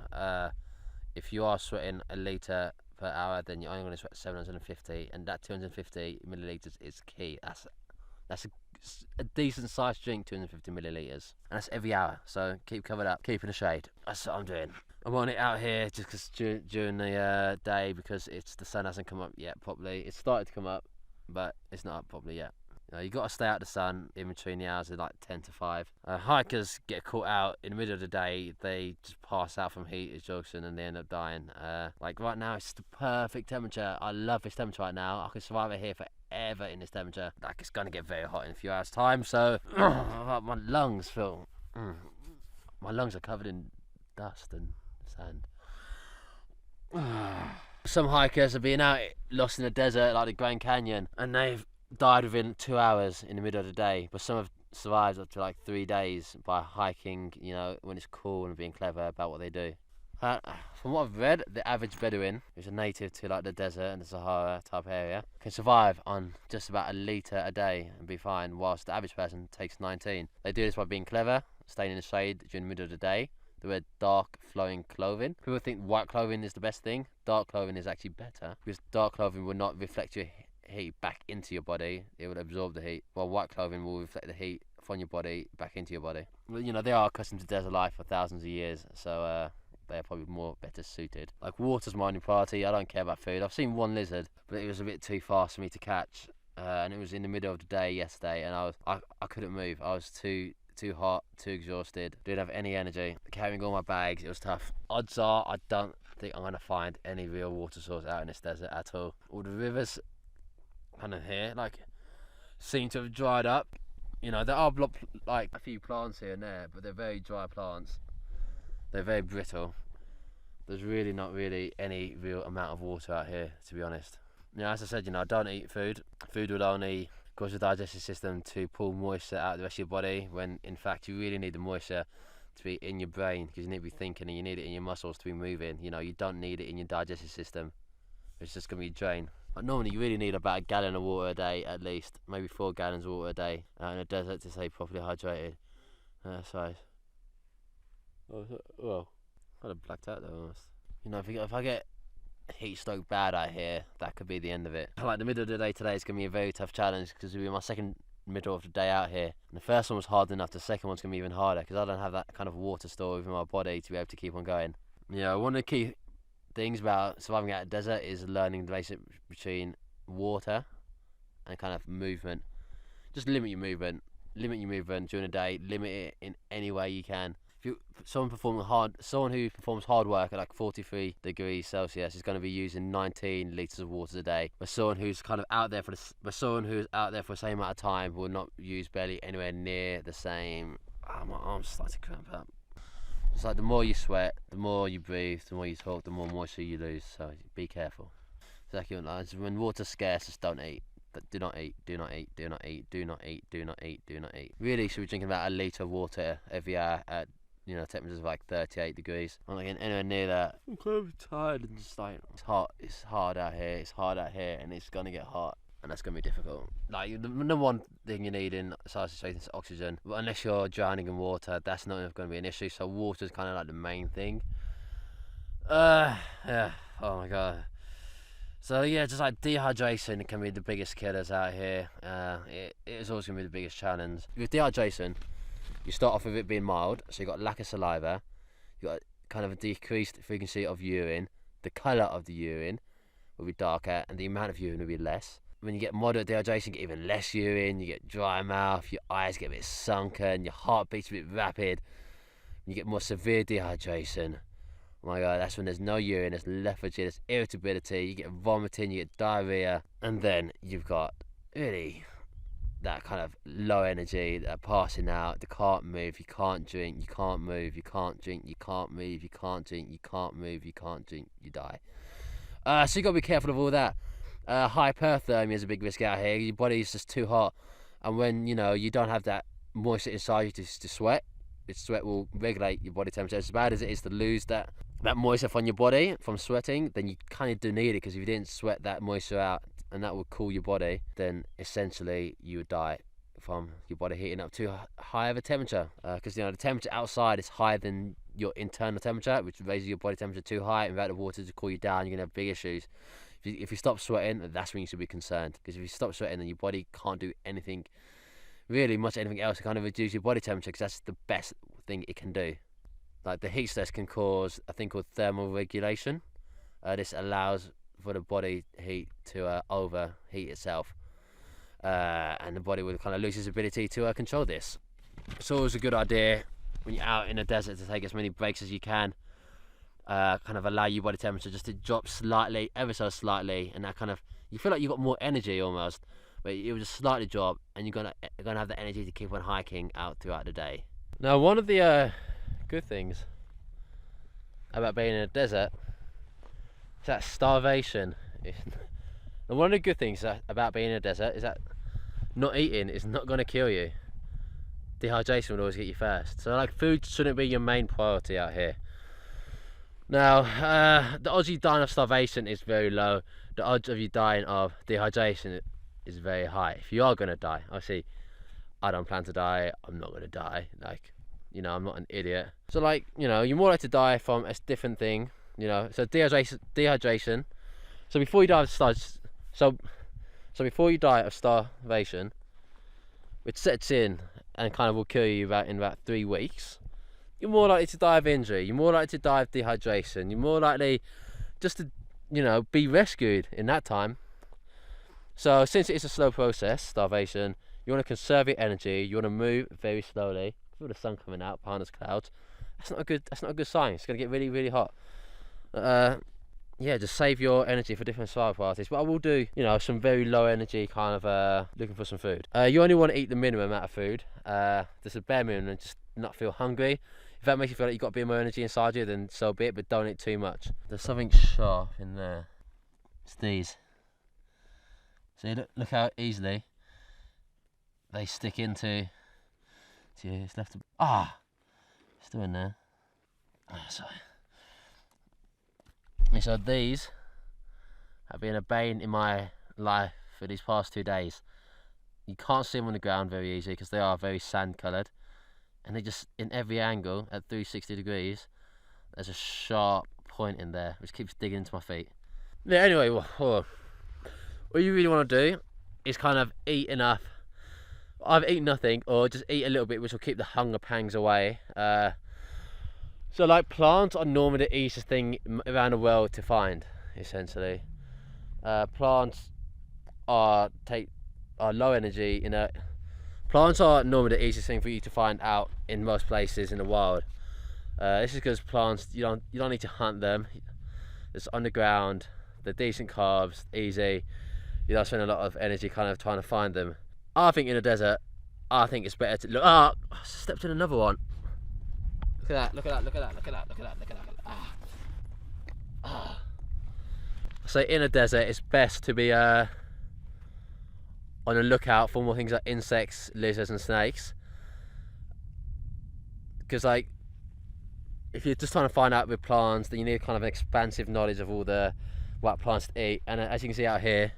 if you are sweating a litre per hour, then you're only going to sweat 750, and that 250 millilitres is key. That's a decent sized drink, 250 millilitres, and that's every hour. So keep covered up, keep in the shade. That's what I'm doing. I'm on it out here just because during the day, because the sun hasn't come up yet properly. It's started to come up, but it's not up properly yet. You got to stay out of the sun in between the hours of like 10 to 5. Hikers get caught out in the middle of the day. They just pass out from heat exhaustion and they end up dying. Like right now, it's the perfect temperature. I love this temperature right now. I can survive it here forever in this temperature. Like it's gonna get very hot in a few hours time. So my lungs feel, my lungs are covered in dust and sand. Some hikers have been out lost in the desert like the Grand Canyon and they've died within 2 hours in the middle of the day, but some have survived up to like 3 days by hiking, you know, when it's cool and being clever about what they do. From what I've read, the average Bedouin, who's a native to like the desert and the Sahara type area, can survive on just about a litre a day and be fine, whilst the average person takes 19. They do this by being clever, staying in the shade during the middle of the day. They wear dark flowing clothing. People think white clothing is the best thing. Dark clothing is actually better because dark clothing will not reflect your heat back into your body. It will absorb the heat, while white clothing will reflect the heat from your body back into your body. Well, you know, they are accustomed to desert life for thousands of years, so they're probably better suited. Like, water's my only priority. I don't care about food. I've seen one lizard, but it was a bit too fast for me to catch, and it was in the middle of the day yesterday, and I couldn't move. I was too hot, too exhausted, didn't have any energy. Carrying all my bags, it was tough. Odds are I don't think I'm gonna find any real water source out in this desert at all. All the rivers kind of here like seem to have dried up. You know, there are like a few plants here and there, but they're very dry plants. They're very brittle. There's really not really any real amount of water out here, to be honest. You know, as I said, you know, I don't eat food. Food would only cause your digestive system to pull moisture out of the rest of your body, when in fact you really need the moisture to be in your brain, because you need to be thinking and you need it in your muscles to be moving. You know, you don't need it in your digestive system. It's just going to be drained. Like, normally you really need about 1 gallon of water a day at least, maybe 4 gallons of water a day out in a desert to stay properly hydrated. So, well, kind of blacked out there almost. You know, if I get heat stroke bad out here, that could be the end of it. Like, the middle of the day today is going to be a very tough challenge because it'll be my second middle of the day out here. And the first one was hard enough, the second one's going to be even harder because I don't have that kind of water store within my body to be able to keep on going. You know, one of the key things about surviving out in the desert is learning the basic between water and kind of movement. Just limit your movement during the day, limit it in any way you can. If someone who performs hard work at like 43 degrees Celsius is going to be using 19 litres of water a day, but someone who's kind of out there for the same amount of time will not use barely anywhere near the same. My arms start to cramp up. It's like the more you sweat, the more you breathe, the more you talk, the more moisture you lose, so be careful. Exactly. When water's scarce, just don't eat. But do not eat, do not eat, do not eat, do not eat, do not eat, do not eat. Really should be drinking about 1 litre of water every hour at, you know, temperatures of like 38 degrees. I'm not getting anywhere near that. I'm kind of tired and just like, it's hard out here, and it's gonna get hot. And that's going to be difficult. Like, the number one thing you need in such a situation is oxygen. But unless you're drowning in water, that's not going to be an issue. So water's kind of like the main thing. Yeah. Oh my god. So yeah, just like dehydration can be the biggest killers out here. It is always going to be the biggest challenge. With dehydration, you start off with it being mild. So you've got lack of saliva. You've got kind of a decreased frequency of urine. The colour of the urine will be darker and the amount of urine will be less. When you get moderate dehydration, you get even less urine, you get dry mouth, your eyes get a bit sunken, your heart beats a bit rapid. When you get more severe dehydration, oh my god, that's when there's no urine, there's lethargy, there's irritability, you get vomiting, you get diarrhea, and then you've got really that kind of low energy, that passing out, you can't move, you can't drink, you can't move, you can't drink, you can't move, you can't drink, you can't move, you can't drink, you die. So you've got to be careful of all that. Hyperthermia is a big risk out here. Your body's just too hot, and when you know you don't have that moisture inside you to sweat, sweat will regulate your body temperature. As bad as it is to lose that moisture from your body from sweating, then you kind of do need it, because if you didn't sweat that moisture out and that would cool your body, then essentially you would die from your body heating up too high of a temperature, because you know the temperature outside is higher than your internal temperature, which raises your body temperature too high, and without the water to cool you down, you're gonna have big issues. If you stop sweating, that's when you should be concerned, because if you stop sweating, then your body can't do anything else to kind of reduce your body temperature, because that's the best thing it can do. Like, the heat stress can cause a thing called thermal regulation. This allows for the body heat to overheat itself, and the body will kind of lose its ability to control this. It's always a good idea when you're out in the desert to take as many breaks as you can. Kind of allow your body temperature just to drop slightly, ever so slightly, and that kind of, you feel like you've got more energy almost, but it will just slightly drop, and you're gonna have the energy to keep on hiking out throughout the day. Now, one of the good things about being in a desert is that starvation. And one of the good things about being in a desert is that not eating is not going to kill you. Dehydration will always get you first. So like, food shouldn't be your main priority out here. Now, the odds of you dying of starvation is very low. The odds of you dying of dehydration is very high. If you are going to die, obviously, I don't plan to die. I'm not going to die. Like, you know, I'm not an idiot. So like, you know, you're more likely to die from a different thing. You know, so dehydration. So before you die of before you die of starvation, which sets in and kind of will kill you in about 3 weeks, you're more likely to die of injury, you're more likely to die of dehydration, you're more likely just to, you know, be rescued in that time. So since it is a slow process, starvation, you want to conserve your energy, you want to move very slowly. Feel the sun coming out behind us clouds. That's not a good sign. It's going to get really, really hot. Yeah, just save your energy for different survival parties. But I will do, you know, some very low energy kind of looking for some food. You only want to eat the minimum amount of food. Just a bare minimum, and just not feel hungry. If that makes you feel like you've got a bit more energy inside you, then so be it, but don't eat too much. There's something sharp in there. It's these. See, look how easily they stick into you. It's left to, still in there. Sorry. And so these have been a bane in my life for these past 2 days. You can't see them on the ground very easily because they are very sand coloured, and they just, in every angle at 360 degrees, there's a sharp point in there which keeps digging into my feet. Yeah, anyway, what you really want to do is kind of eat enough, either eat nothing or just eat a little bit, which will keep the hunger pangs away. So like, plants are normally the easiest thing around the world to find, essentially. Plants are low energy, you know. Plants are normally the easiest thing for you to find out in most places in the wild. This is because plants, you don't need to hunt them. It's on the ground, they're decent carbs, easy. You don't spend a lot of energy kind of trying to find them. I think in a desert, I think it's better to look. I stepped in another one. Look at that, look at that, look at that, look at that, look at that, look at that. So in a desert, it's best to be on the lookout for more things like insects, lizards and snakes. Because like, if you're just trying to find out with plants, then you need kind of an expansive knowledge of all the what plants to eat. And as you can see out here,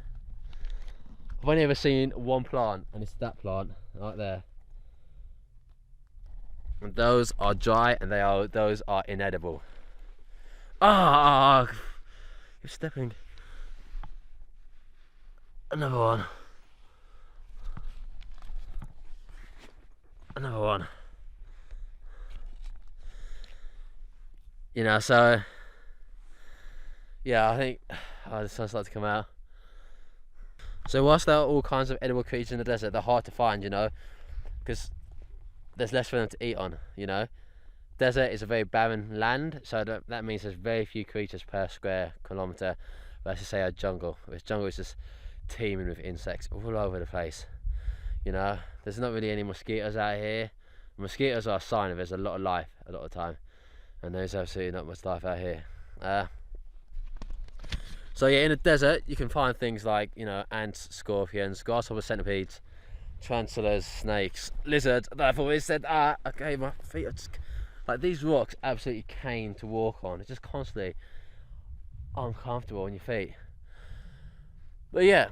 I've only ever seen one plant, and it's that plant right there. And those are dry, and those are inedible. You're stepping. Another one. Another one. You know, so yeah, I think the sun's starting to come out. So whilst there are all kinds of edible creatures in the desert, they're hard to find, you know, because there's less for them to eat on, you know. Desert is a very barren land, so that means there's very few creatures per square kilometre versus, say, a jungle. Whereas jungle is just teeming with insects all over the place, you know. There's not really any mosquitoes out here. Mosquitoes are a sign of there's a lot of life a lot of time, and there's absolutely not much life out here. So yeah, in the desert you can find things like, you know, ants, scorpions, grasshoppers, centipedes, tarantulas, snakes, lizards. And I've always said, okay, my feet are just like, these rocks absolutely cane to walk on. It's just constantly uncomfortable on your feet. But yeah,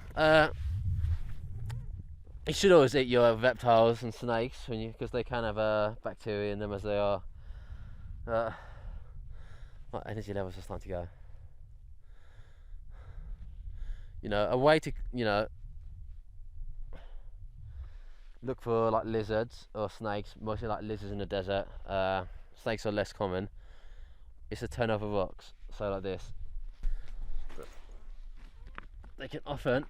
you should always eat your reptiles and snakes because they can have bacteria in them, as they are. My energy levels are starting to go. You know, a way to, you know, look for like lizards or snakes, mostly like lizards in the desert. Snakes are less common. It's to turn over rocks, so like this. They can often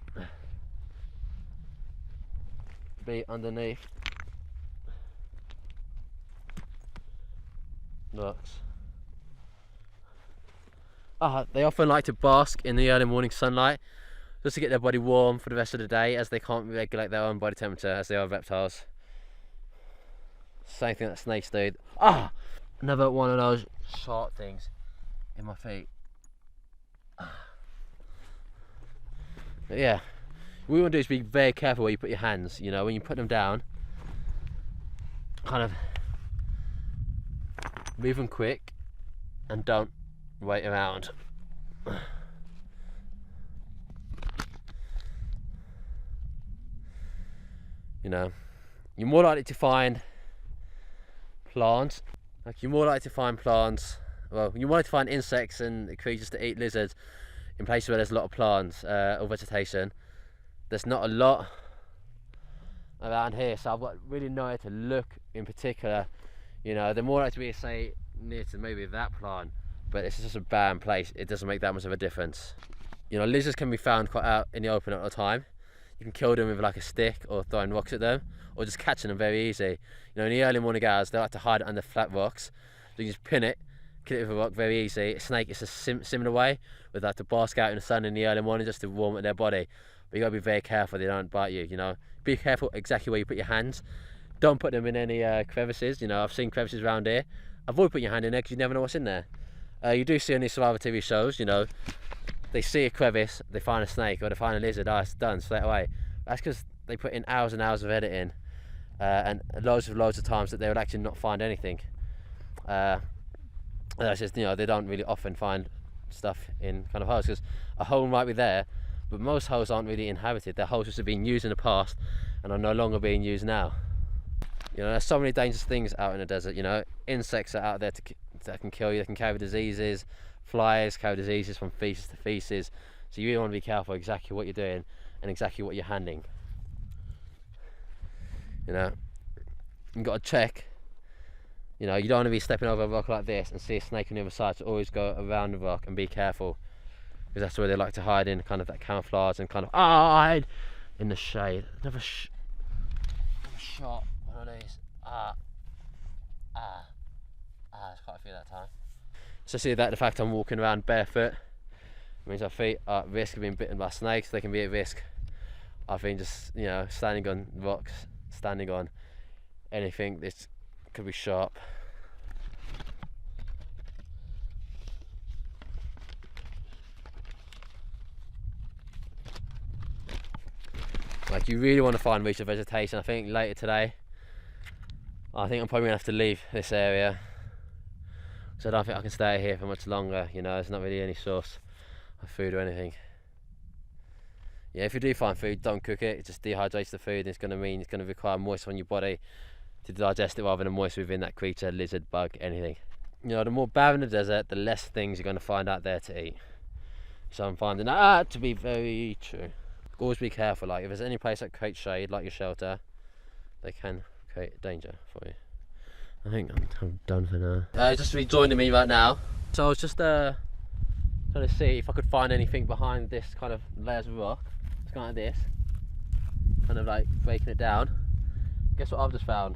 be underneath rocks. They often like to bask in the early morning sunlight, just to get their body warm for the rest of the day, as they can't regulate their own body temperature as they are reptiles. Same thing that snakes do. Another one of those sharp things. in my feet. But yeah, what you want to do is be very careful where you put your hands. You know, when you put them down, kind of move them quick and don't wait around. You know, you're more likely to find plants. Like you're more likely to find plants. Well, you're more likely to find insects and creatures that eat lizards in places where there's a lot of plants or vegetation. There's not a lot around here, so I've got really nowhere to look in particular. You know, they're more likely to be, say, near to maybe that plant, but it's just a barren place. It doesn't make that much of a difference. You know, lizards can be found quite out in the open at the time. You can kill them with like a stick or throwing rocks at them, or just catching them very easy. You know, in the early morning hours, they like to hide under flat rocks. So you just pin it, kill it with a rock very easy. A snake is a similar way, with like to bask out in the sun in the early morning just to warm up their body. But you gotta be very careful they don't bite you. You know, be careful exactly where you put your hands. Don't put them in any crevices. You know, I've seen crevices around here. Avoid putting your hand in there because you never know what's in there. You do see on these survival TV shows, you know, they see a crevice, they find a snake or they find a lizard, it's done straight away. That's because they put in hours and hours of editing and loads of times that they would actually not find anything. That's just, you know, they don't really often find stuff in kind of holes, because a hole might be there, but most holes aren't really inhabited. They're holes which have been used in the past and are no longer being used now. You know, there's so many dangerous things out in the desert. You know, insects are out there that can kill you. They can carry diseases. Flies carry diseases from feces to feces. So you really want to be careful exactly what you're doing and exactly what you're handling. You know, you've got to check. You know, you don't want to be stepping over a rock like this and see a snake on the other side, so always go around the rock and be careful, because that's where they like to hide in, kind of that camouflage and kind of hide in the shade. Never shot one of these. There's quite a few that time. So see that the fact I'm walking around barefoot means our feet are at risk of being bitten by snakes. They can be at risk of being just, you know, standing on rocks, standing on anything that could be sharp. Like, you really want to find reach of vegetation. I think later today, I think I'm probably gonna have to leave this area, so I don't think I can stay here for much longer. You know, there's not really any source of food or anything. Yeah, if you do find food, don't cook it. It just dehydrates the food, and it's going to mean it's going to require moisture on your body to digest it, rather than moisture within that creature, lizard, bug, anything. You know, the more barren the desert, the less things you're going to find out there to eat. So I'm finding that to be very true. Always be careful. Like, if there's any place that creates shade, like your shelter, they can create danger for you. I think I'm done for now. Just rejoining me right now. So I was just trying to see if I could find anything behind this kind of layers of rock. It's kind of like this, kind of like breaking it down. Guess what I've just found?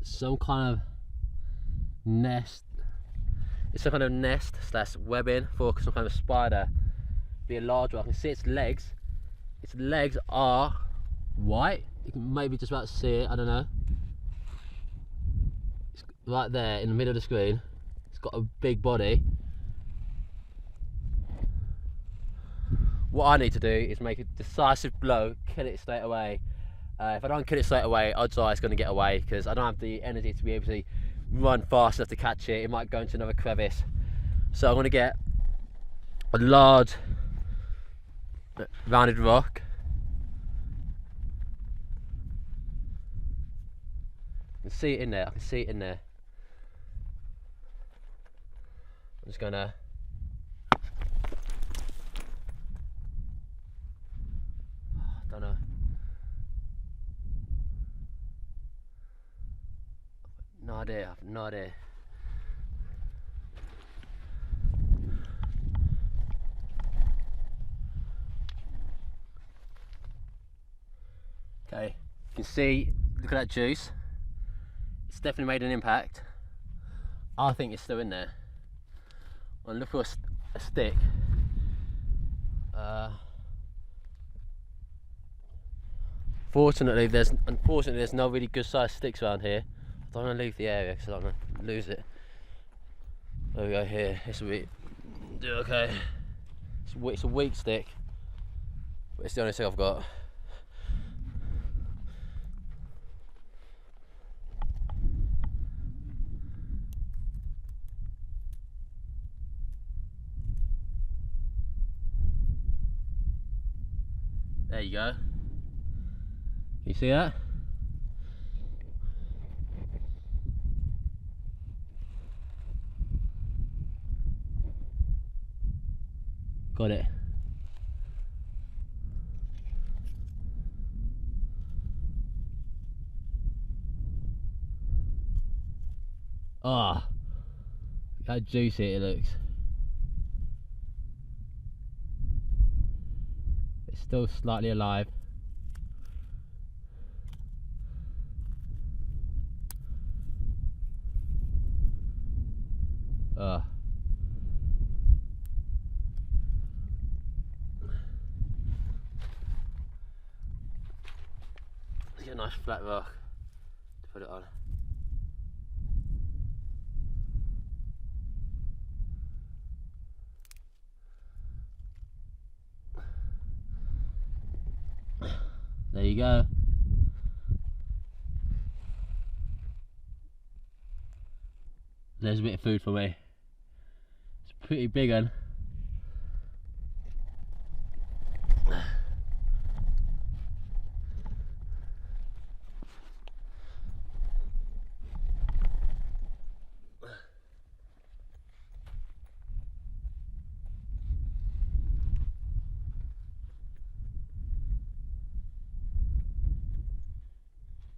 Some kind of nest. It's some kind of nest slash webbing for some kind of spider. Be a large one. I can see its legs. Its legs are white. You can maybe just about see it. I don't know. It's right there in the middle of the screen. It's got a big body. What I need to do is make a decisive blow, kill it straight away. If I don't kill it straight away, odds are it's going to get away, because I don't have the energy to be able to run fast enough to catch it. It might go into another crevice. So I'm going to get a large rounded rock. I can see it in there. I can see it in there. I'm just going to don't know. No idea. I have no idea. Okay, you can see, look at that juice. It's definitely made an impact. I think it's still in there. I'll look for a stick. Unfortunately, there's no really good sized sticks around here. I don't want to leave the area because I don't want to lose it. There we go, here. This will be do okay. It's a weak stick, but it's the only stick I've got. There you go. Can you see that? Got it. Ah, oh, how juicy it looks. It's still slightly alive. Ah. Let's get a nice flat rock to put it on. There you go. There's a bit of food for me. It's a pretty big one.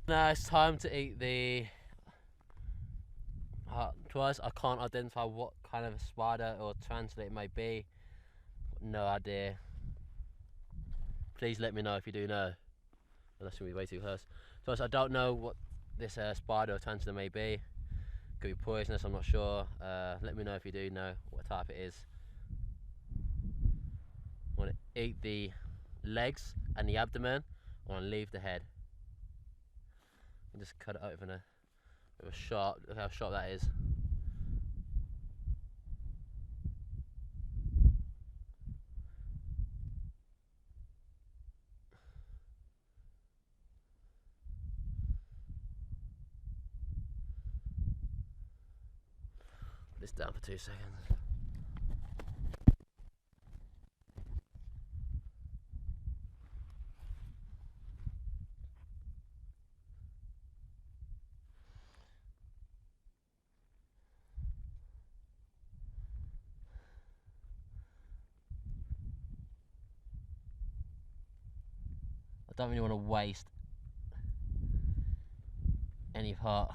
Now it's time to eat the twice. I can't identify what kind of spider or tarantula it may be. No idea. Please let me know if you do know. Unless we'll be way too close. Twice, I don't know what this spider or tarantula may be. Could be poisonous, I'm not sure. Let me know if you do know what type it is. I want to eat the legs and the abdomen. I want to leave the head. And just cut it open with a sharp. Look how sharp that is. Put this down for 2 seconds. I don't really want to waste any part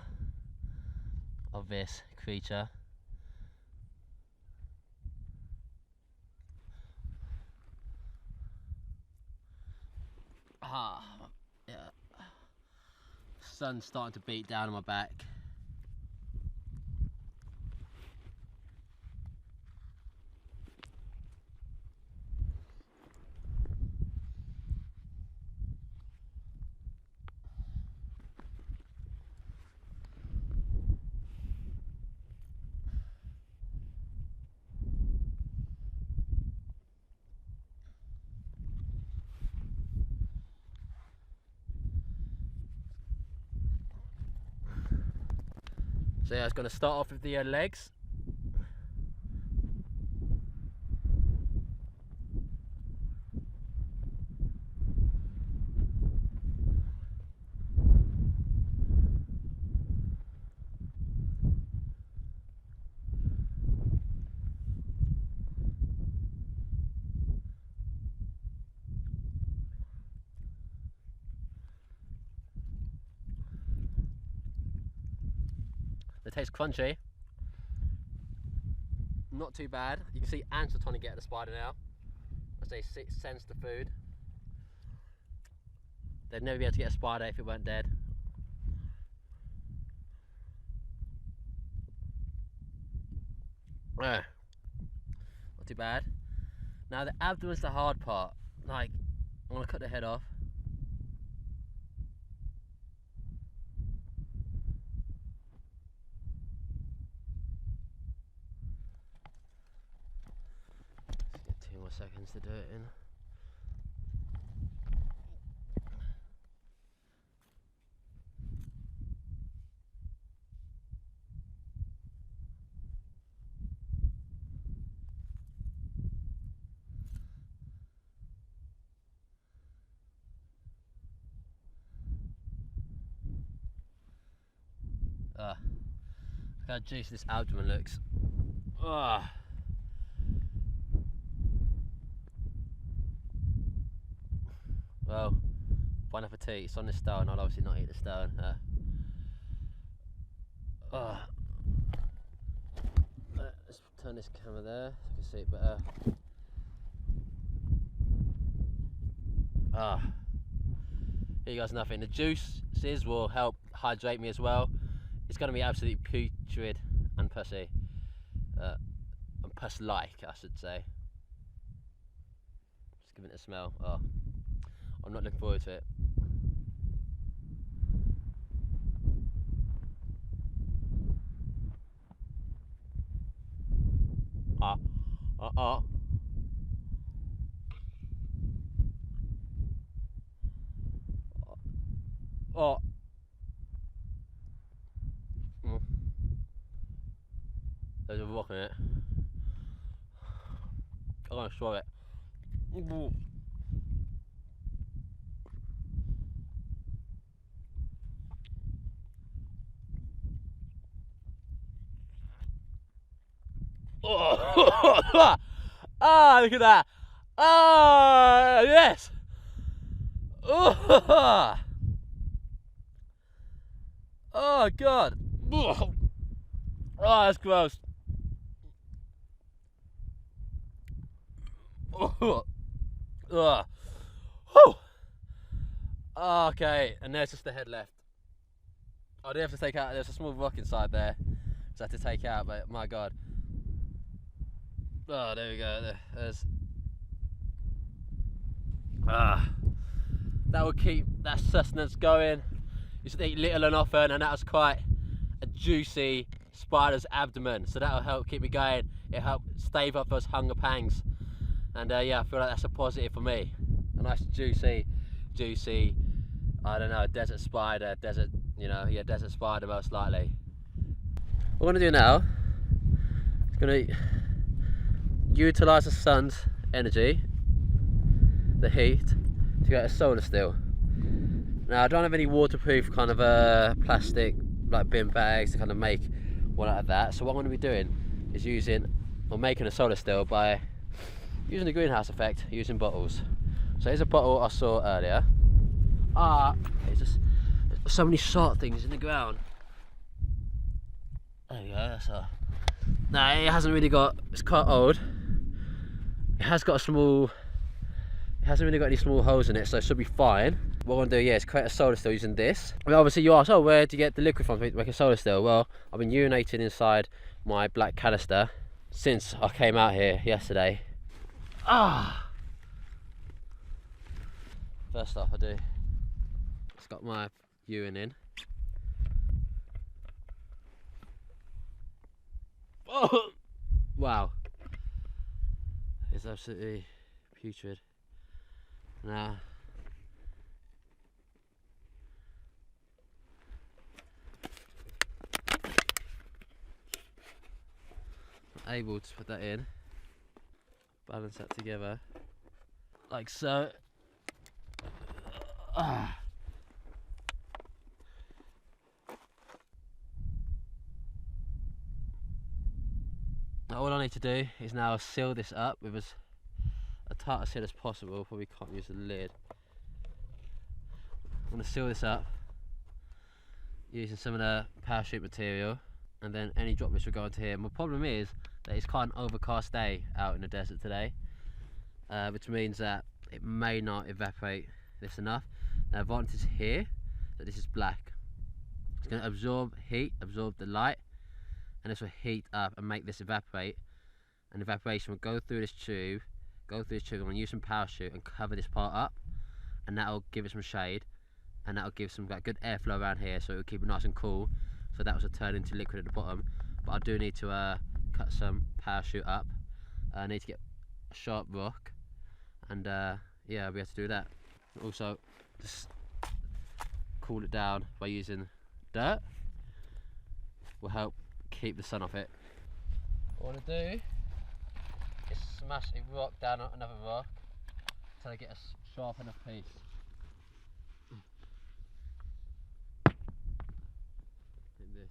of this creature. Yeah. Sun's starting to beat down on my back. So yeah, I was going to start off with the legs. It tastes crunchy. Not too bad. You can see ants are trying to get at the spider now. As they sense the food. They'd never be able to get a spider if it weren't dead. Not too bad. Now the abdomen's the hard part. Like, I'm gonna cut the head off. more seconds to do it in. Look how juicy this abdomen looks. Well, bon appetit. It's on the stone. I'll obviously not eat the stone. Let's turn this camera there so you can see it better. Here you guys, nothing. The juices will help hydrate me as well. It's going to be absolutely putrid and pussy. And puss-like, I should say. Just giving it a smell. I'm not looking forward to it. There's a rock in it. I'm gonna swallow it. Look at that. Yes. Oh God. That's gross. Okay, and there's just the head left. I do have to take out, there's a small rock inside there, so I have to take out, but my God. There we go, there's... that will keep that sustenance going. You should eat little and often, and that was quite a juicy spider's abdomen, so that'll help keep me going. It'll help stave up those hunger pangs. And yeah, I feel like that's a positive for me. A nice juicy, I don't know, desert spider, desert spider most likely. What I'm gonna do now is gonna utilise the sun's energy, the heat, to get a solar steel. Now I don't have any waterproof kind of plastic like bin bags to kind of make one out of that. So what I'm gonna be doing is making a solar steel by using the greenhouse effect, using bottles. So here's a bottle I saw earlier. It's just so many short things in the ground. There you go, that's a... Nah, it hasn't really got, it's quite old. It hasn't really got any small holes in it, so it should be fine. What I'm gonna do, is create a solar steel using this. I mean, obviously you ask, where do you get the liquid from to make a solar steel? Well, I've been urinating inside my black canister since I came out here yesterday. First off, it's got my urine in. Wow, it's absolutely putrid. Now, I'm able to put that in. Balance that together like so. Now all I need to do is now seal this up with as tight a seal as possible. Probably can't use the lid. I'm going to seal this up using some of the parachute material, and then any droplets will go into here. My problem is that it's quite an overcast day out in the desert today, which means that it may not evaporate this enough. The advantage here that this is black. It's going to absorb heat, absorb the light, and this will heat up and make this evaporate. And evaporation will go through this tube. I'm going to use some parachute and cover this part up, and that'll give it some shade, and that'll give some good airflow around here, so it'll keep it nice and cool. So that will turn into liquid at the bottom. But I do need to cut some parachute up. I need to get sharp rock, and yeah, I'll be able to do that. Also, just cool it down by using dirt. Will help keep the sun off it. What I want to do is smash a rock down on another rock until I get a sharp enough piece. Like this.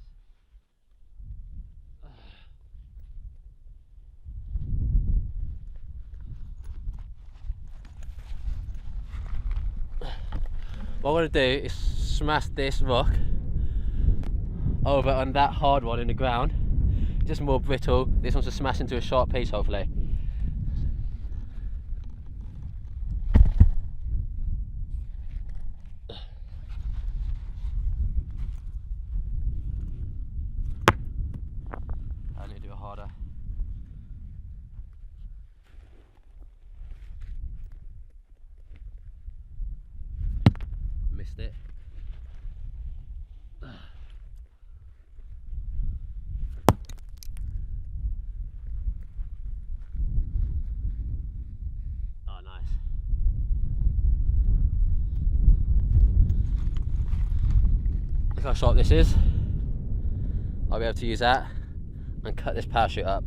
What I want to do is smash this rock over on that hard one in the ground. Just more brittle. This one's to smash into a sharp piece, hopefully. I need to do it harder. Missed it. Oh, nice. Look how sharp this is. I'll be able to use that and cut this parachute up.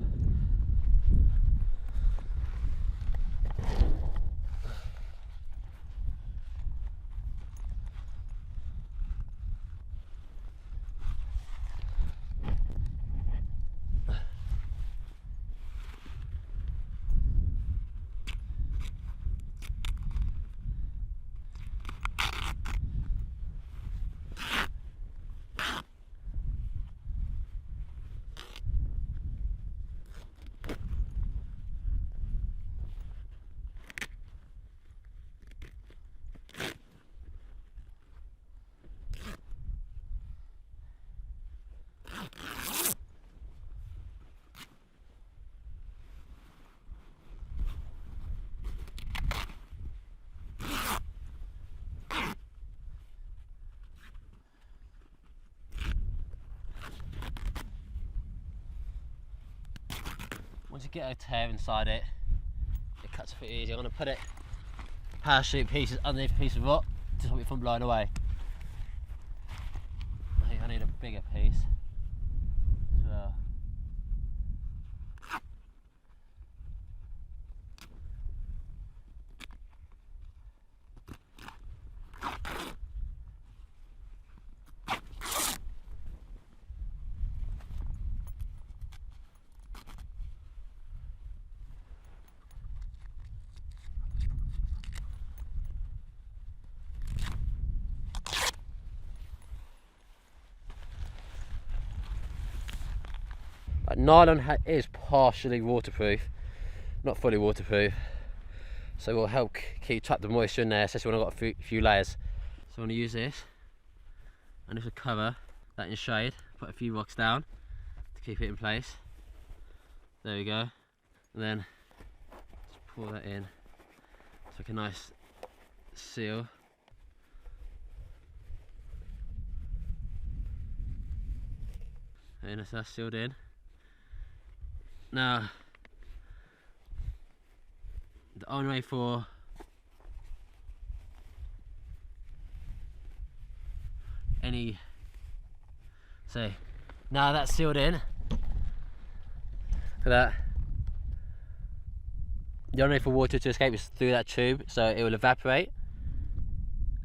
Once you get a tear inside it, it cuts a bit easy. I'm going to put it parachute pieces underneath a piece of rock to stop it from blowing away. I think I need a bigger piece as well. Nylon is partially waterproof, not fully waterproof, so it will help trap the moisture in there, especially when I've got a few layers. So I'm going to use this, and this will cover that in shade. Put a few rocks down to keep it in place. There we go, and then just pour that in. It's like a nice seal. And that's sealed in. Now, the only way for any, say, now that's sealed in, for that, the only way for water to escape is through that tube, so it will evaporate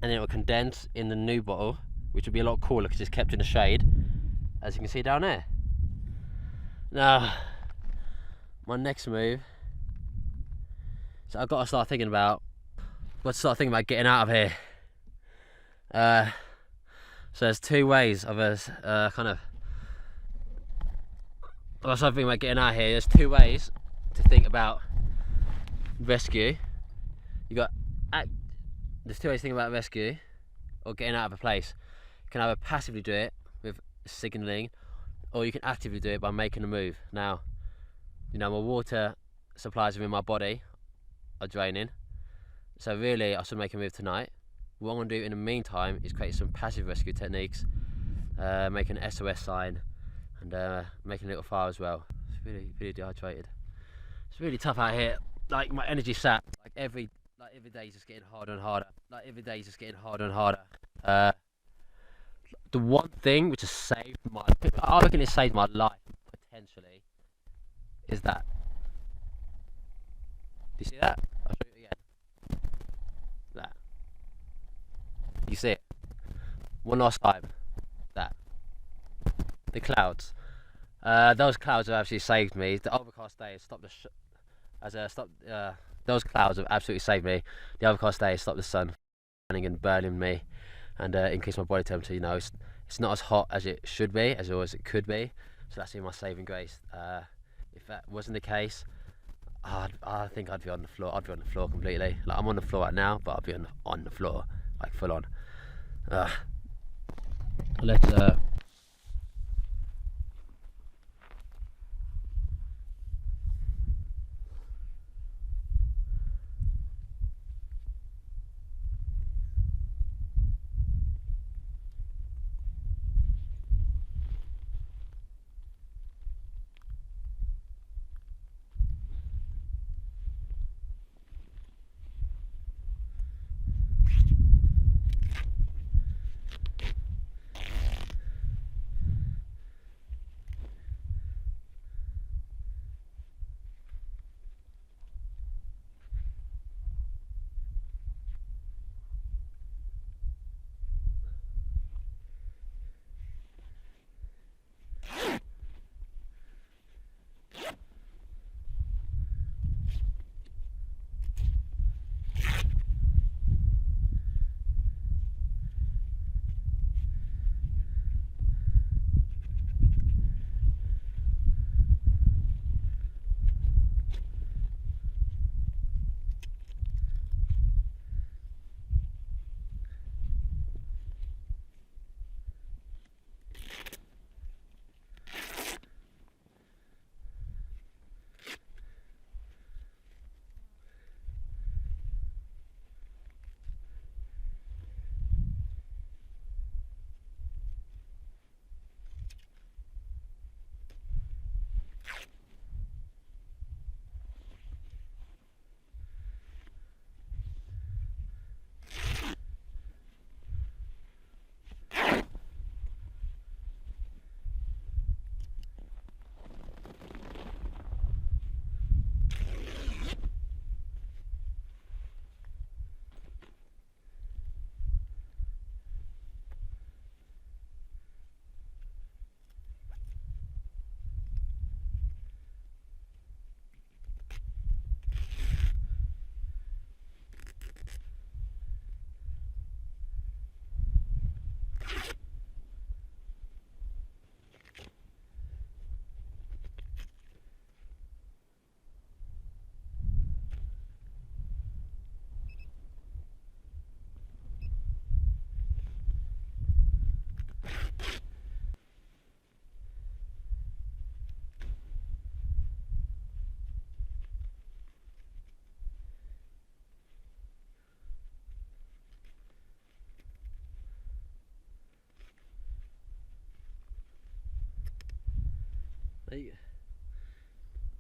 and then it will condense in the new bottle, which will be a lot cooler because it's kept in the shade, as you can see down there. Now, my next move, so I've got to start thinking about getting out of here. So there's two ways of us I've got to start thinking about getting out of here. There's two ways to think about rescue. There's two ways to think about rescue or getting out of a place. You can either passively do it with signalling, or you can actively do it by making a move. Now, you know, my water supplies within my body are draining, so really I should make a move tonight. What I'm going to do in the meantime is create some passive rescue techniques, make an SOS sign, and making a little fire as well. It's really dehydrated. It's really tough out here. like my energy sap. Like every day is just getting harder and harder. The one thing which has saved I reckon it saved my life potentially, is that. Do you see that? I'll show you again. That. You see it? One last time. That. The clouds. Those clouds have actually saved me. The overcast day has stopped those clouds have absolutely saved me. The overcast day has stopped the sun burning and burning me, and increased my body temperature. You know, it's not as hot as it should be, as it could be. So that's been my saving grace. If that wasn't the case, I think I'd be on the floor. I'd be on the floor completely. Like, I'm on the floor right now, but I'd be on the floor, like full on. Let's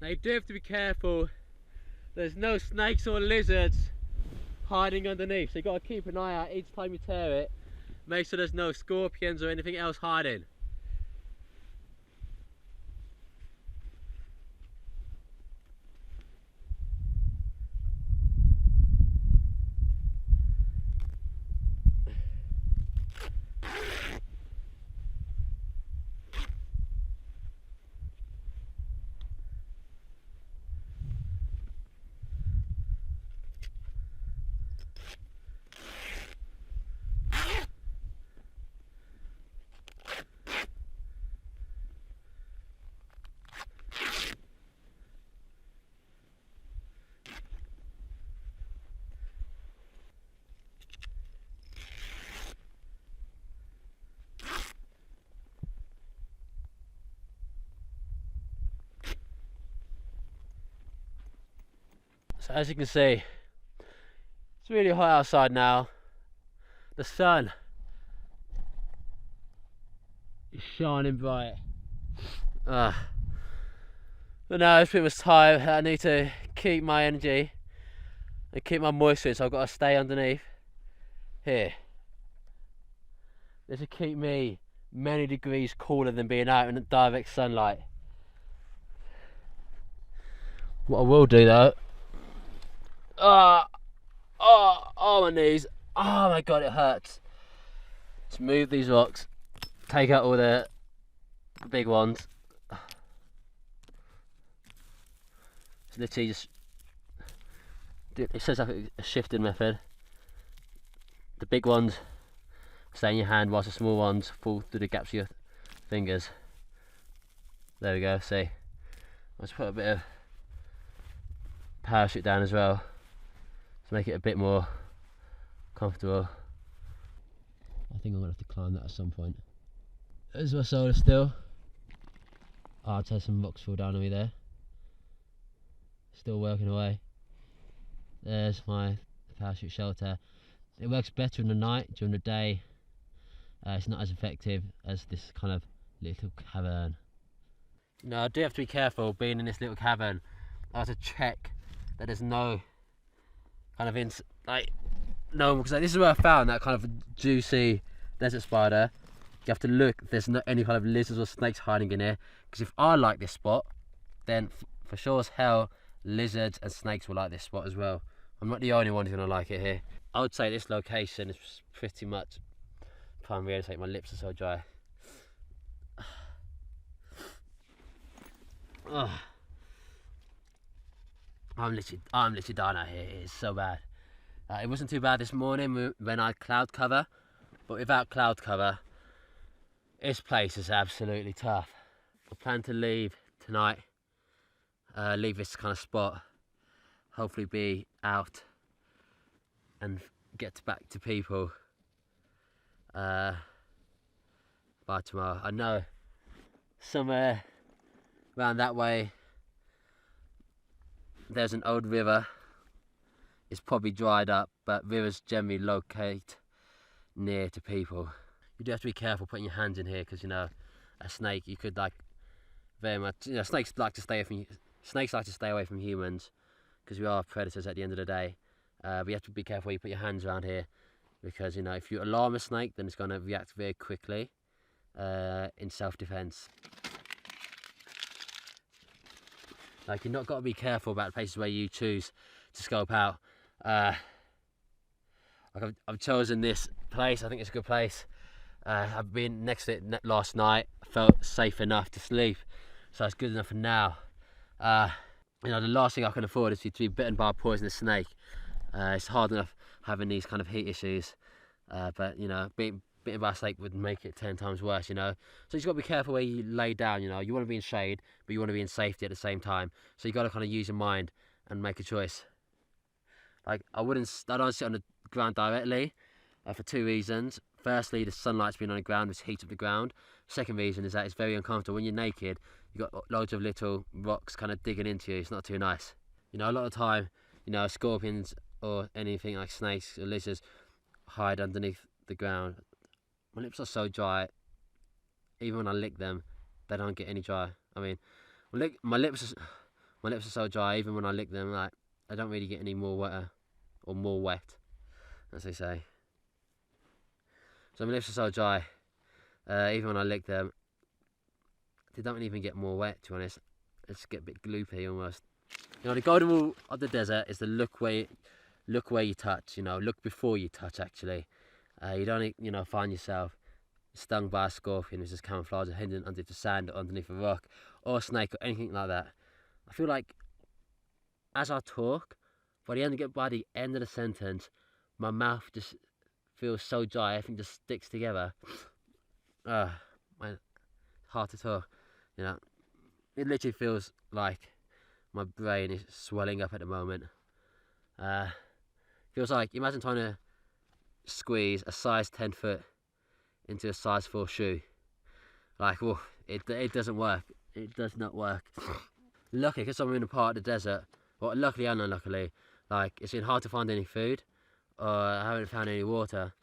Now you do have to be careful. There's no snakes or lizards hiding underneath, so you got to keep an eye out each time you tear it. Make sure there's no scorpions or anything else hiding. So as you can see, it's really hot outside now. The sun is shining bright. But now it's pretty much time. I need to keep my energy and keep my moisture in, so I've got to stay underneath here. This will keep me many degrees cooler than being out in the direct sunlight. What I will do though, oh my knees, oh my god, it hurts. Let's move these rocks, take out all the big ones. It's literally just, it says like a shifting method. The big ones stay in your hand whilst the small ones fall through the gaps of your fingers. There we go, see. Let's put a bit of parachute down as well to make it a bit more comfortable. I think I'm gonna have to climb that at some point. There's my solar still. Oh, I'd say some rocks fall down on me there. Still working away. There's my parachute shelter. It works better in the night. During the day it's not as effective as this kind of little cavern. Now I do have to be careful being in this little cavern. I have to check that there's no kind of because this is where I found that kind of juicy desert spider. You have to look if there's not any kind of lizards or snakes hiding in here, because if I like this spot, then for sure as hell lizards and snakes will like this spot as well. I'm not the only one who's gonna like it here. I would say this location is pretty much prime real estate. My lips are so dry. I'm literally dying out here. It is so bad. It wasn't too bad this morning when I had cloud cover, but without cloud cover, this place is absolutely tough. I plan to leave tonight, leave this kind of spot, hopefully be out and get back to people by tomorrow. I know somewhere around that way there's an old river. It's probably dried up, but rivers generally locate near to people. You do have to be careful putting your hands in here, because you know, a snake, you could like very much, you know, snakes like to stay away from humans, because we are predators at the end of the day. But you have to be careful where you put your hands around here, because you know, if you alarm a snake, then it's going to react very quickly in self-defense. Like, you've not got to be careful about the places where you choose to scope out. Like I've chosen this place. I think it's a good place. I've been next to it last night. I felt safe enough to sleep, so it's good enough for now. You know, the last thing I can afford is to be bitten by a poisonous snake. It's hard enough having these kind of heat issues, but you know, being bitten by a snake would make it 10 times worse, you know. So you just got to be careful where you lay down, you know. You want to be in shade, but you want to be in safety at the same time. So you got to kind of use your mind and make a choice. Like, I don't sit on the ground directly for 2 reasons. Firstly, the sunlight's been on the ground, which heats up the ground. Second reason is that it's very uncomfortable. When you're naked, you've got loads of little rocks kind of digging into you. It's not too nice. You know, a lot of time, you know, scorpions or anything like snakes or lizards hide underneath the ground. My lips are so dry, even when I lick them, they don't get any dry. I mean, my lips are so dry, even when I lick them, like, they don't really get any more wetter, or more wet, as they say. So my lips are so dry, even when I lick them, they don't even get more wet, to be honest. They just get a bit gloopy almost. You know, the golden rule of the desert is to look where you touch, you know, look before you touch, actually. You don't, you know, find yourself stung by a scorpion who's just camouflaged or hidden underneath the sand or underneath a rock, or a snake or anything like that. I feel like as I talk, by the end of the sentence, my mouth just feels so dry, everything just sticks together. Hard to talk, you know. It literally feels like my brain is swelling up at the moment. Feels like, imagine trying to squeeze a size 10 foot into a size 4 shoe. Like, whoa, it doesn't work. It does not work. Luckily, because I'm in a part of the desert, well, luckily and unluckily, like, it's been hard to find any food, or I haven't found any water.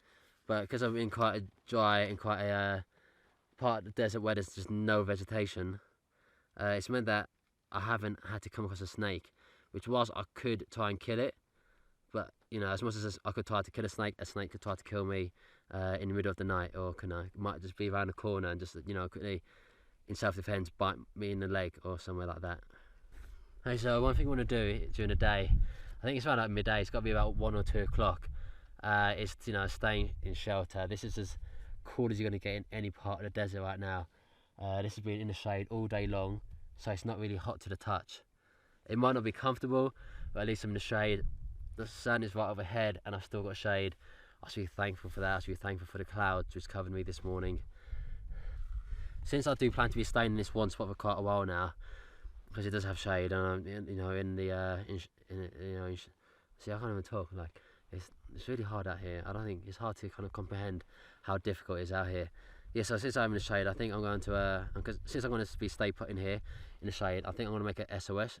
But because I'm in quite a dry and quite a part of the desert where there's just no vegetation, it's meant that I haven't had to come across a snake. which was I could try and kill it, but you know, as much as I could try to kill a snake could try to kill me in the middle of the night, or might just be around the corner and just, you know, quickly in self-defense bite me in the leg or somewhere like that. Okay, so one thing I want to do during the day, I think it's around like midday, it's got to be about 1 or 2 o'clock, is, you know, staying in shelter. This is as cool as you're going to get in any part of the desert right now. This has been in the shade all day long, so it's not really hot to the touch. It might not be comfortable, but at least I'm in the shade. The sun is right overhead and I've still got shade. I should be thankful for that. I should be thankful for the clouds which covered me this morning. Since I do plan to be staying in this one spot for quite a while now, because it does have shade, and you know, see, I can't even talk. Like, it's really hard out here. I don't think it's hard to kind of comprehend how difficult it is out here. Yeah, so since I'm in the shade, I think I'm going to since I'm going to be stay put in here in the shade, I think I'm going to make an SOS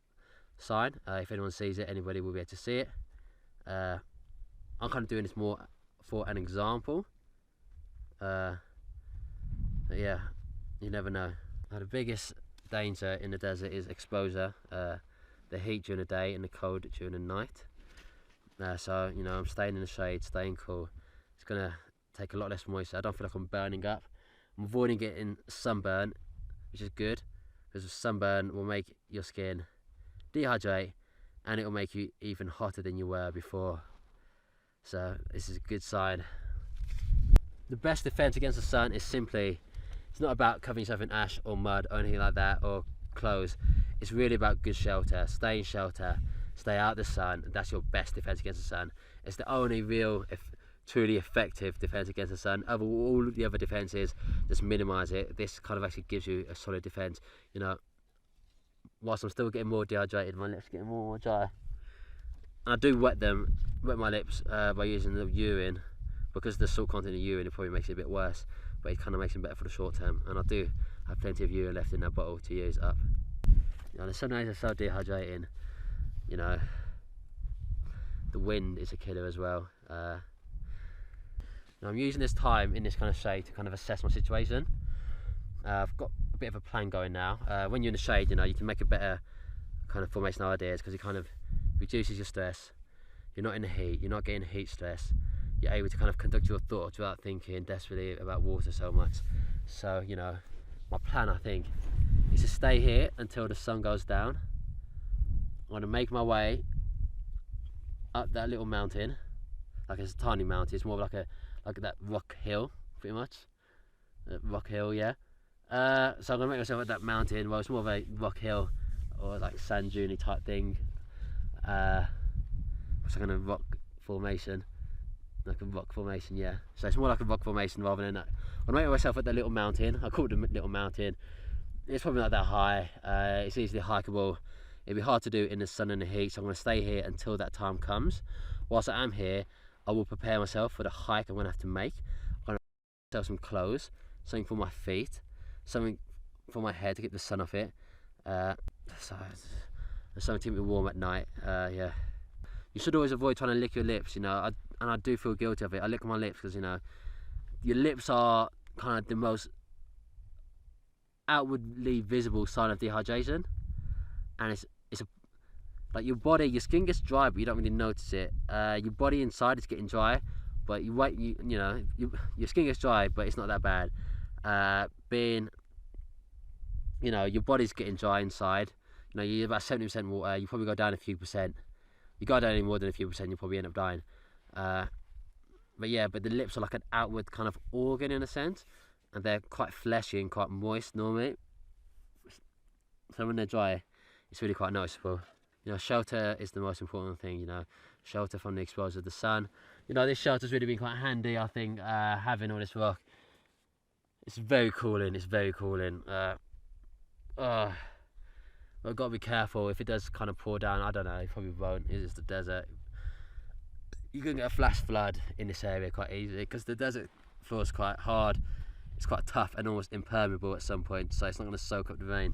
sign. If anyone sees it, anybody will be able to see it. I'm kind of doing this more for an example. But yeah, you never know. Now, the biggest danger in the desert is exposure, the heat during the day and the cold during the night. So, you know, I'm staying in the shade, staying cool. It's gonna take a lot less moisture. I don't feel like I'm burning up. I'm avoiding getting sunburn, which is good, because sunburn will make your skin dehydrate and it will make you even hotter than you were before. So this is a good sign. The best defense against the sun is simply, it's not about covering yourself in ash or mud or anything like that, or clothes. It's really about good shelter. Stay in shelter, stay out of the sun. That's your best defense against the sun. It's the only real, truly effective defense against the sun. All the other defenses just minimize it. This kind of actually gives you a solid defense. You know, whilst I'm still getting more dehydrated, my lips are getting more and more dry. And I do wet my lips by using the urine, because the salt content of urine, it probably makes it a bit worse, but it kind of makes it better for the short term. And I do have plenty of urine left in that bottle to use up. You know, the sun rays are so dehydrating. You know, the wind is a killer as well. Now I'm using this time in this kind of shade to kind of assess my situation. I've got a bit of a plan going now. When you're in the shade, you know, you can make a better kind of formation of ideas, because it kind of reduces your stress. You're not in the heat, you're not getting heat stress. You're able to kind of conduct your thoughts without thinking desperately about water so much. So, you know, my plan, I think, is to stay here until the sun goes down. I'm going to make my way up that little mountain. Like, it's a tiny mountain, it's more like that rock hill, pretty much. Rock hill, yeah. So I'm going to make myself at that mountain. Well, it's more of a rock hill or like sand dune type thing. It's like a rock formation. Like a rock formation, yeah. So it's more like a rock formation rather than that. I'm going to make myself at that little mountain. I call it the little mountain. It's probably not that high. It's easily hikeable. It'd be hard to do in the sun and the heat, so I'm going to stay here until that time comes. Whilst I am here, I will prepare myself for the hike I'm going to have to make. I'm going to make myself some clothes, something for my feet, something for my hair to get the sun off it. So something to keep me warm at night. Yeah. You should always avoid trying to lick your lips, you know. And I do feel guilty of it. I lick my lips because, you know, your lips are kind of the most outwardly visible sign of dehydration. And it's like your body, your skin gets dry, but you don't really notice it. Your body inside is getting dry, but your skin gets dry, but it's not that bad. You know, your body's getting dry inside. You know, you're about 70% water. You probably go down a few percent. You go down any more than a few percent, you'll probably end up dying. But yeah, but the lips are like an outward kind of organ in a sense, and they're quite fleshy and quite moist normally. So when they're dry, it's really quite noticeable. You know, shelter is the most important thing, you know, shelter from the exposure of the sun. You know, this shelter's really been quite handy, I think, having all this rock. It's very cooling, it's very cooling. I've got to be careful if it does kind of pour down. I don't know, it probably won't. It's the desert. You can get a flash flood in this area quite easily, because the desert floor is quite hard. It's quite tough and almost impermeable at some point, so it's not going to soak up the rain.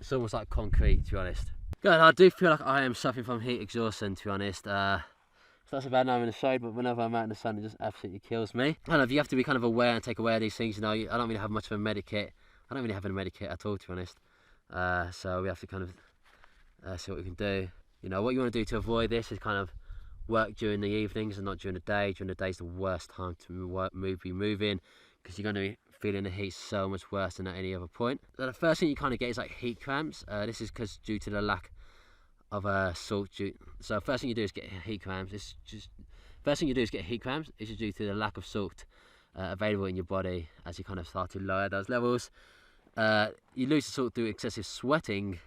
It's almost like concrete, to be honest. God, I do feel like I am suffering from heat exhaustion, to be honest. It's not so bad now I'm in the shade, but whenever I'm out in the sun, it just absolutely kills me. I don't know, if you have to be kind of aware and take aware of these things, you know. I don't really have much of a medikit. I don't really have a medikit at all, to be honest. So we have to kind of see what we can do. You know, what you want to do to avoid this is kind of work during the evenings and not during the day. During the day is the worst time to be moving, because you're going to be feeling the heat so much worse than at any other point. So the first thing you kind of get is like heat cramps. This is because due to the lack of salt. So first thing you do is get heat cramps. This is due to the lack of salt available in your body as you kind of start to lower those levels. You lose the salt through excessive sweating,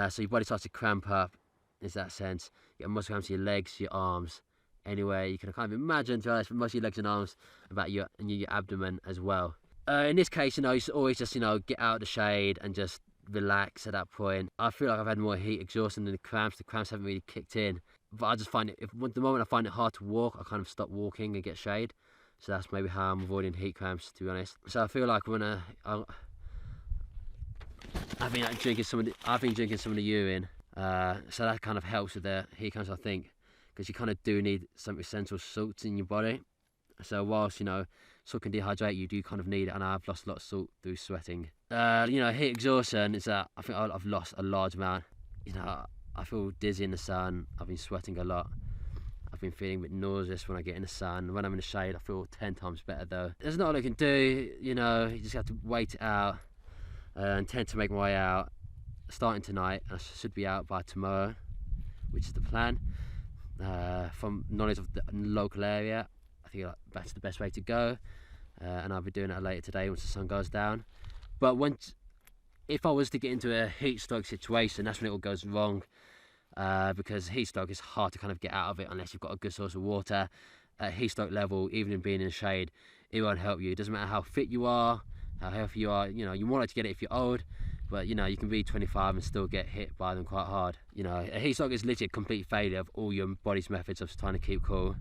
so your body starts to cramp up. Is that sense? You get muscle cramps in your legs, your arms, anywhere you can kind of imagine. To be honest, most of your legs and arms, about your abdomen as well. In this case, you know, you should always just, you know, get out of the shade and just relax at that point. I feel like I've had more heat exhaustion than the cramps. The cramps haven't really kicked in, but I just find it, the moment I find it hard to walk, I kind of stop walking and get shade. So that's maybe how I'm avoiding heat cramps, to be honest. So I feel like when I've been drinking some of the urine, so that kind of helps with the heat cramps, I think, because you kind of do need some essential salts in your body. So whilst, you know, salt can dehydrate, you do kind of need it, and I've lost a lot of salt through sweating. You know, heat exhaustion is that I think I've lost a large amount. You know, I feel dizzy in the sun. I've been sweating a lot. I've been feeling a bit nauseous when I get in the sun. When I'm in the shade, I feel 10 times better though. There's not a lot I can do, you know, you just have to wait it out and tend to make my way out. Starting tonight, I should be out by tomorrow, which is the plan. From knowledge of the local area, I think that's the best way to go. And I'll be doing it later today once the sun goes down. But if I was to get into a heat stroke situation, that's when it all goes wrong. Because heat stroke is hard to kind of get out of it unless you've got a good source of water. At heat stroke level, even in being in the shade, it won't help you. It doesn't matter how fit you are, how healthy you are. You know, you more like to get it if you're old, but you know, you can be 25 and still get hit by them quite hard. You know, a heat stroke is literally a complete failure of all your body's methods of trying to keep cool.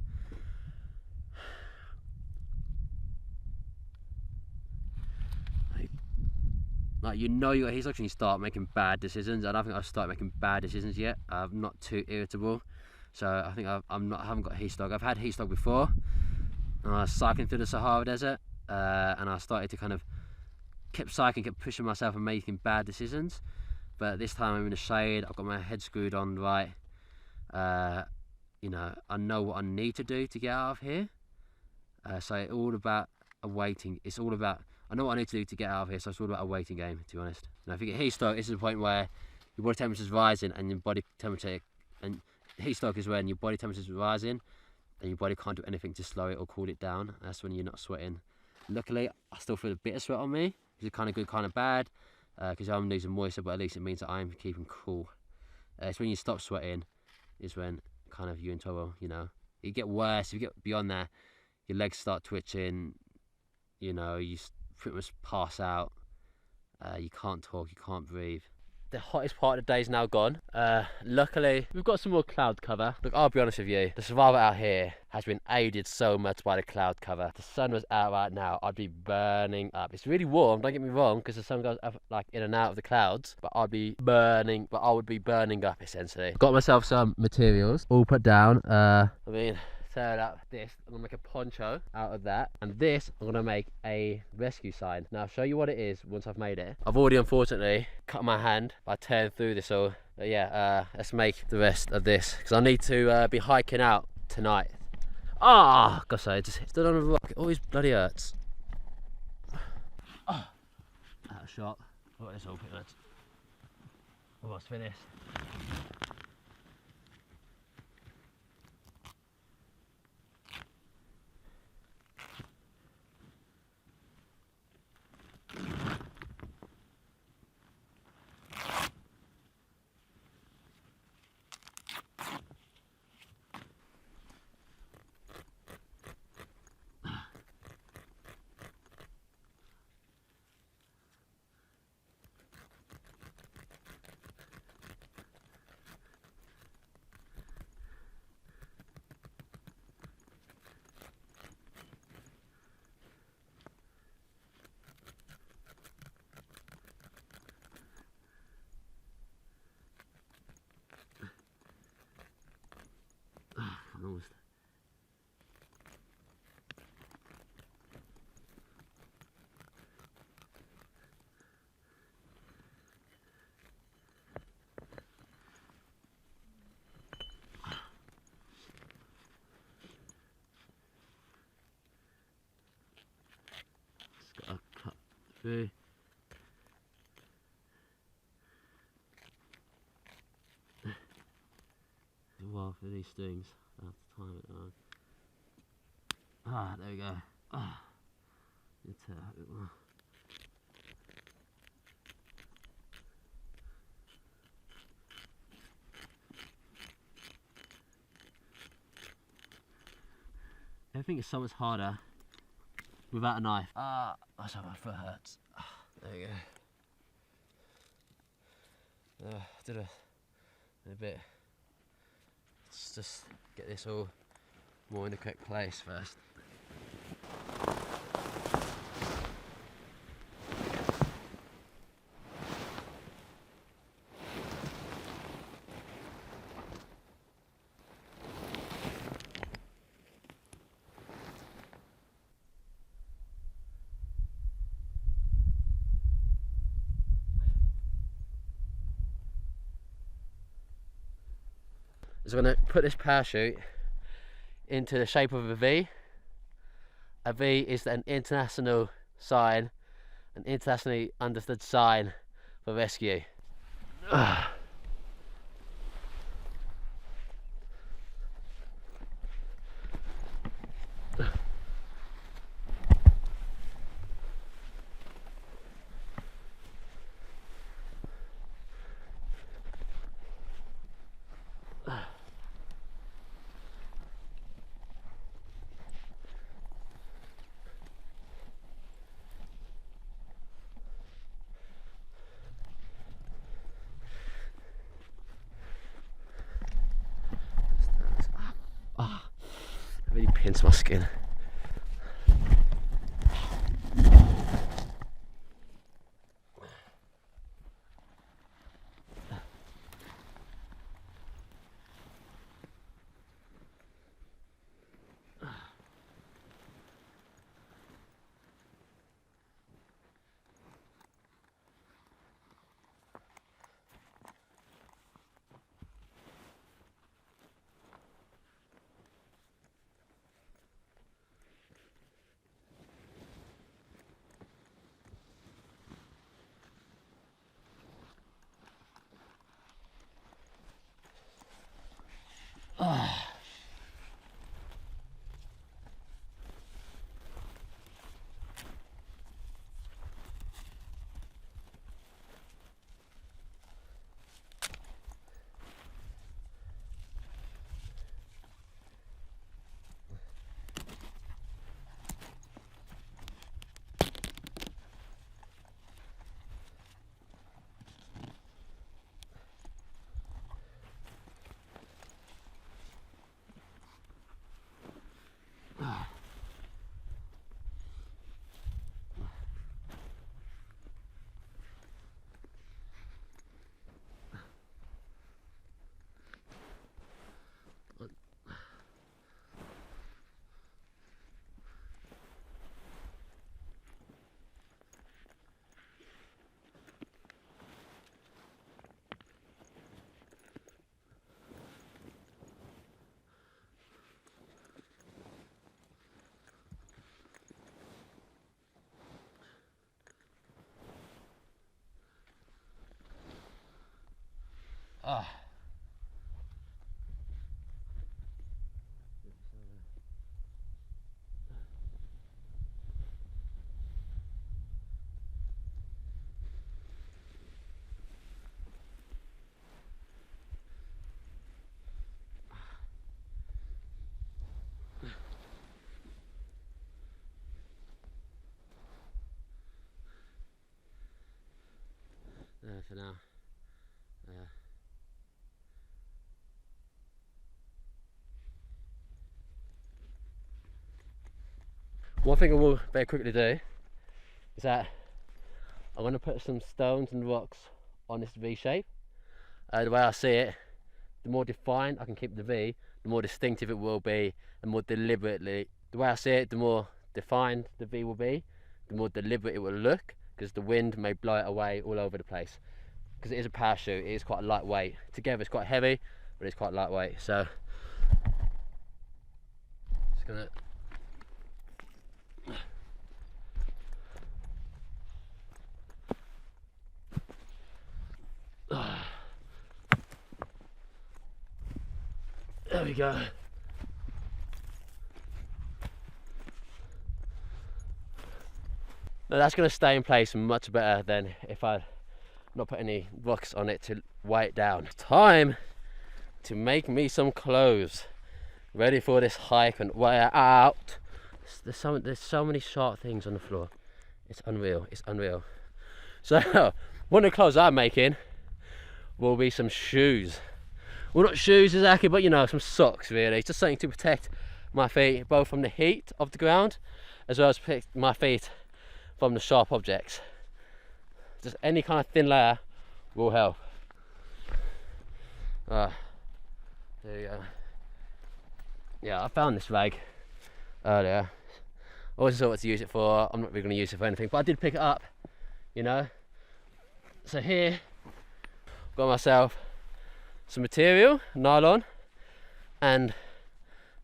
Like, you know, you're heat stroke when you start making bad decisions. I don't think I've started making bad decisions yet. I'm not too irritable, so I think I haven't got heat stroke. I've had heat stroke before. I was cycling through the Sahara Desert, and I started to kind of kept cycling, kept pushing myself and making bad decisions. But this time I'm in the shade. I've got my head screwed on right. You know, I know what I need to do to get out of here. So it's all about awaiting. It's all about, I know what I need to do to get out of here, so it's all about a waiting game, to be honest. Now, if you get heat stroke, this is the point where your body temperature is rising and your body temperature, and heat stroke is when your body temperature is rising and your body can't do anything to slow it or cool it down. That's when you're not sweating. Luckily, I still feel a bit of sweat on me, which is kind of good, kind of bad, because I'm losing moisture, but at least it means that I'm keeping cool. It's when you stop sweating is when kind of you're in trouble, you know. You get worse, if you get beyond that, your legs start twitching, you know, you pretty much pass out, you can't talk, you can't breathe. The hottest part of the day is now gone. Luckily, we've got some more cloud cover. Look, I'll be honest with you, the survival out here has been aided so much by the cloud cover. If the sun was out right now, I'd be burning up. It's really warm, don't get me wrong, because the sun goes up, like, in and out of the clouds, but I would be burning up essentially. Got myself some materials all put down. Turn up this, I'm gonna make a poncho out of that, and this I'm gonna make a rescue sign. Now I'll show you what it is once I've made it. I've already unfortunately cut my hand by tearing through this all, but yeah, let's make the rest of this, because I need to be hiking out tonight. Ah, gosh, I just stood on a rock, it always bloody hurts. Oh, out of shot. Look at this all pretty much. Almost finished. 3. A while for these things. I have to time it on. Ah, there we go. Ah, it's a bit more. Everything is so much harder without a knife. Ah, that's how my foot hurts. Ah, there we go. Did a bit. Let's just get this all more in the correct place first. So I'm going to put this parachute into the shape of a V. A V is an international sign, an internationally understood sign for rescue. It really pins my skin. For now. One thing I will very quickly do is that I'm going to put some stones and rocks on this V shape. The way I see it, the more defined I can keep the V, the more distinctive it will be, and more deliberately. The way I see it, the more defined the V will be, the more deliberate it will look, because the wind may blow it away all over the place. Because it is a parachute, it is quite lightweight. Together it's quite heavy, but it's quite lightweight. So, just gonna There we go. Now that's going to stay in place much better than if I'd not put any rocks on it to weigh it down. Time to make me some clothes. Ready for this hike and wear out. There's so many sharp things on the floor. It's unreal, it's unreal. So, one of the clothes I'm making will be some shoes. Well, not shoes exactly, but you know, some socks really. It's just something to protect my feet, both from the heat of the ground, as well as protect my feet from the sharp objects. Just any kind of thin layer will help. There you go. Yeah, I found this rag earlier. I wasn't sure what to use it for. I'm not really going to use it for anything, but I did pick it up, you know. So here, got myself some material, nylon, and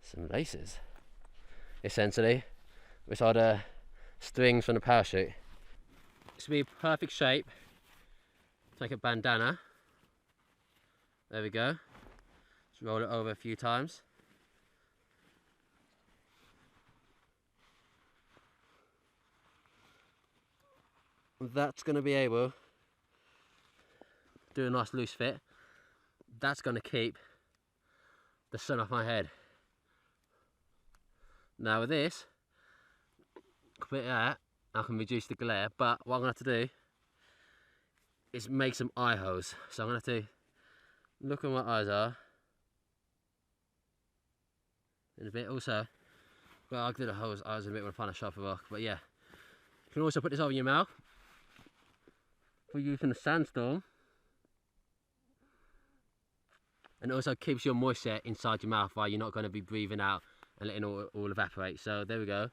some laces, essentially, which are the strings from the parachute. This will be perfect shape to make a bandana. There we go. Just roll it over a few times. That's going to be able to do a nice loose fit. That's going to keep the sun off my head. Now with this, completely out, I can reduce the glare, but what I'm going to have to do is make some eye holes. So I'm going to have to look where my eyes are in a bit. Also, well, I'll do the holes eyes in a bit when I find a sharper rock, but yeah. You can also put this over your mouth for using a sandstorm, and it also keeps your moisture inside your mouth while you're not going to be breathing out and letting all evaporate. So there we go,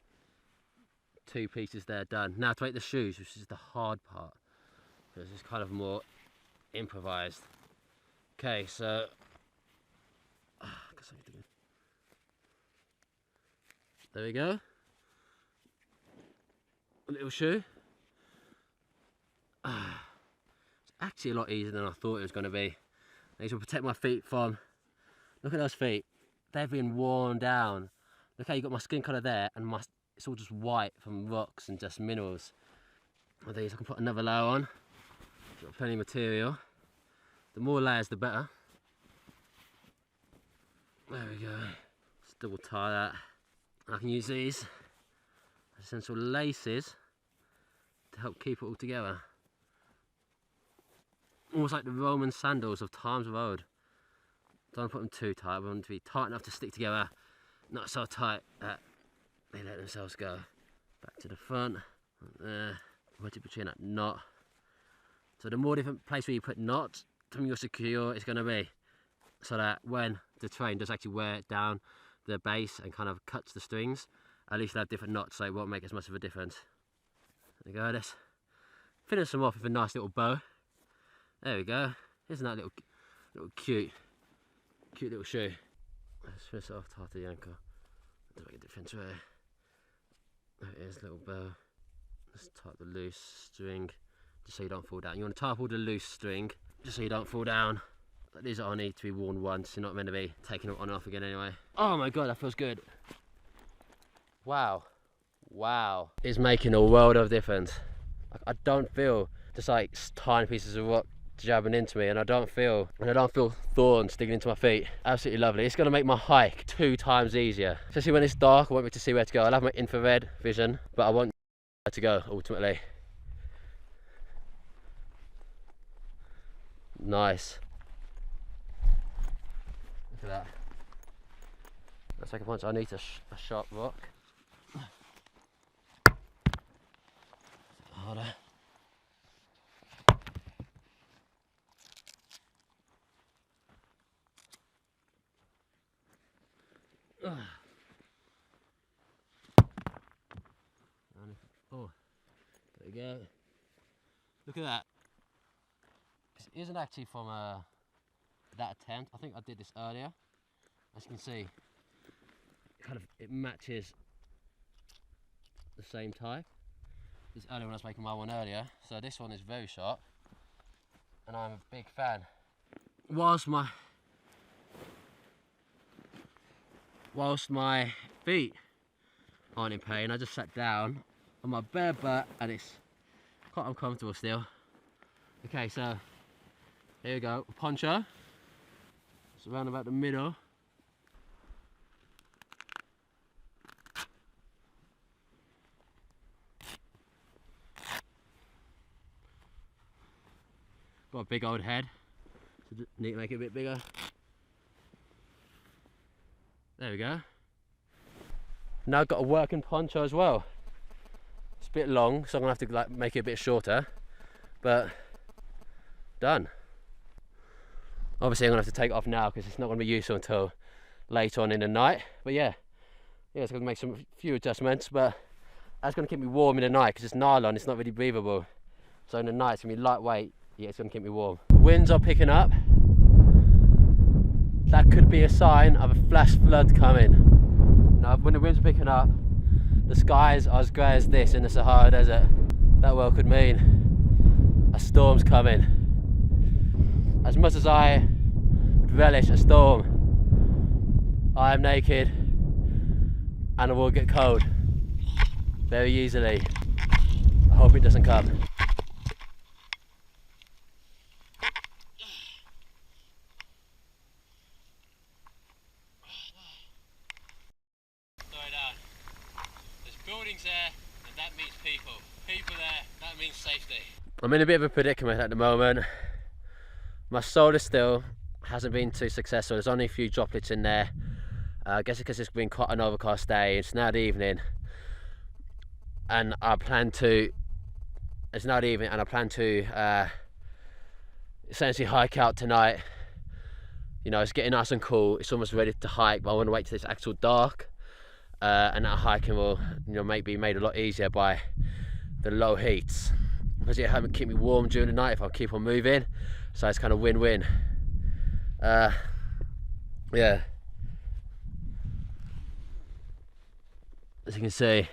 2 pieces there done. Now to make the shoes, which is the hard part, because it's kind of more improvised. Okay, so there we go, a little shoe. It's actually a lot easier than I thought it was going to be. These will protect my feet from, look at those feet, they've been worn down. Look how you got my skin colour there, and it's all just white from rocks and just minerals. With these I can put another layer on. Got plenty of material. The more layers the better. There we go. Just double tie that. I can use these as essential laces to help keep it all together. Almost like the Roman sandals of times of old. Don't put them too tight, I want them to be tight enough to stick together, not so tight that they let themselves go. Back to the front, there, wedge it between that knot. So the more different place where you put knots, the more secure it's going to be, so that when the train does actually wear it down the base and kind of cuts the strings, at least they'll have different knots, so it won't make as much of a difference. There we go, let's finish them off with a nice little bow. There we go. Isn't that little cute little shoe? Let's finish it off tight to the ankle. Doesn't make a difference there. There it is, little bow. Let's tie up the loose string just so you don't fall down. You want to tie up all the loose string just so you don't fall down. These are only to be worn once. You're not meant to be taking them on and off again anyway. Oh my god, that feels good. Wow. Wow. It's making a world of difference. I don't feel just like tiny pieces of rock jabbing into me, and I don't feel thorns digging into my feet. Absolutely lovely. It's going to make my hike 2 times easier, especially when it's dark. I won't be able to see where to go. I'll have my infrared vision, but I want where to go ultimately. Nice. Look at that. Let's take a punch. I need a sharp rock. Harder. Oh, there we go. Look at that. This isn't actually from that attempt. I think I did this earlier. As you can see, it matches the same type. This earlier when I was making my one earlier. So this one is very sharp, and I'm a big fan. Whilst my whilst my feet aren't in pain, I just sat down on my bare butt and it's quite uncomfortable still. Okay, so here we go, poncho. It's around about the middle. Got a big old head, so need to make it a bit bigger. There we go. Now I've got a working poncho as well. It's a bit long, so I'm gonna have to like make it a bit shorter, but done. Obviously I'm gonna have to take it off now because it's not gonna be useful until later on in the night. But yeah, it's gonna make some few adjustments, but that's gonna keep me warm in the night because it's nylon, it's not really breathable. So in the night it's gonna be lightweight. Yeah, it's gonna keep me warm. The winds are picking up. That could be a sign of a flash flood coming. Now, when the winds are picking up, the skies are as grey as this in the Sahara Desert. That well could mean a storm's coming. As much as I would relish a storm, I am naked and I will get cold very easily. I hope it doesn't come. Buildings there, and that means people. People there, that means safety. I'm in a bit of a predicament at the moment. My solar still hasn't been too successful. There's only a few droplets in there. I guess because it's been quite an overcast day. It's now the evening, and I plan to. It's now the evening, and I plan to essentially hike out tonight. You know, it's getting nice and cool. It's almost ready to hike, but I want to wait till it's actual dark. And that hiking will, be made a lot easier by the low heats, because it haven't keep me warm during the night if I keep on moving. So it's kind of win-win. Yeah. As you can see,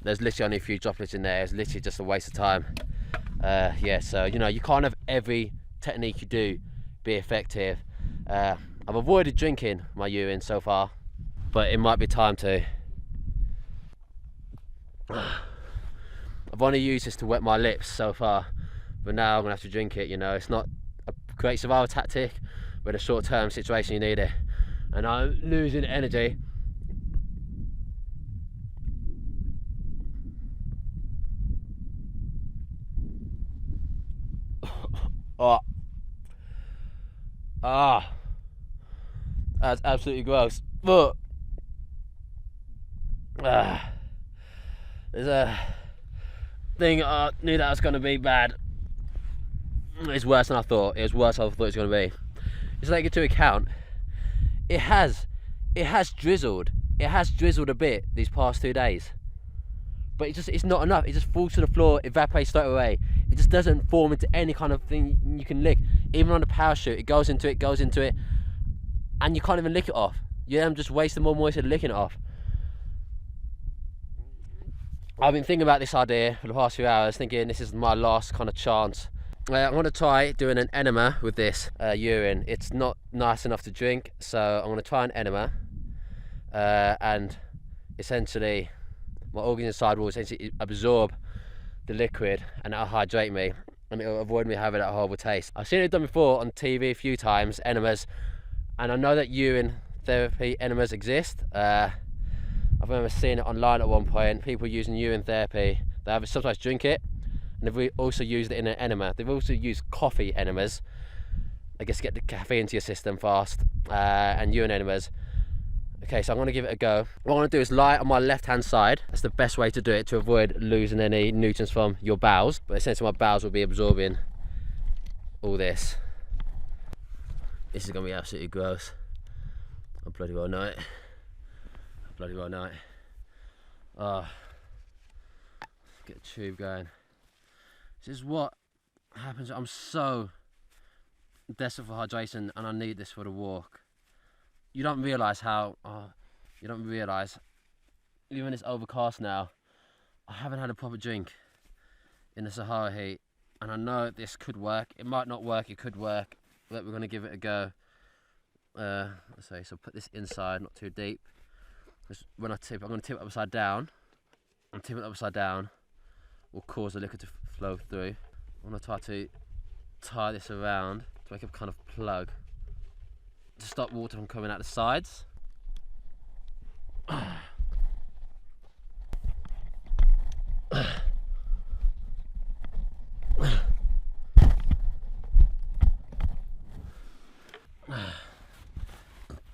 there's literally only a few droplets in there. It's literally just a waste of time. Yeah. So you can't have every technique you do be effective. I've avoided drinking my urine so far, but it might be time to. I've only used this to wet my lips so far, but now I'm gonna have to drink it. It's not a great survival tactic, but a short-term situation you need it, and I'm losing energy. That's absolutely gross. But there's a thing I knew that was going to be bad. It's worse than I thought. It was worse than I thought it was going to be. Just take it into account. It has drizzled. It has drizzled a bit these past 2 days, but it's not enough. It just falls to the floor, evaporates straight away. It just doesn't form into any kind of thing you can lick. Even on the parachute, it goes into it, and you can't even lick it off. I'm just wasting more moisture licking it off. I've been thinking about this idea for the past few hours, thinking this is my last kind of chance. I'm going to try doing an enema with this urine. It's not nice enough to drink, so I'm going to try an enema, and essentially my organs inside will essentially absorb the liquid and it'll hydrate me, and it'll avoid me having that horrible taste. I've seen it done before on TV a few times, enemas, and I know that urine therapy enemas exist. I remember seeing it online at one point, people using urine therapy. They have sometimes drink it, and they've also used it in an enema. They've also used coffee enemas, I guess, to get the caffeine into your system fast, and urine enemas. Okay, so I'm going to give it a go. What I'm going to do is lie on my left hand side. That's the best way to do it, to avoid losing any nutrients from your bowels. But essentially my bowels will be absorbing all this. This is going to be absolutely gross. I bloody well know it. Bloody well night. Get the tube going. This is what happens. I'm so desperate for hydration, and I need this for the walk. You don't realise how. You don't realise. Even when it's overcast now, I haven't had a proper drink in the Sahara heat, and I know this could work. It might not work. It could work, but we're going to give it a go. Let's say, so put this inside, not too deep. Because when I'm going to tip it upside down. And tipping it upside down will cause the liquid to flow through. I'm going to try to tie this around to make a kind of plug to stop water from coming out the sides.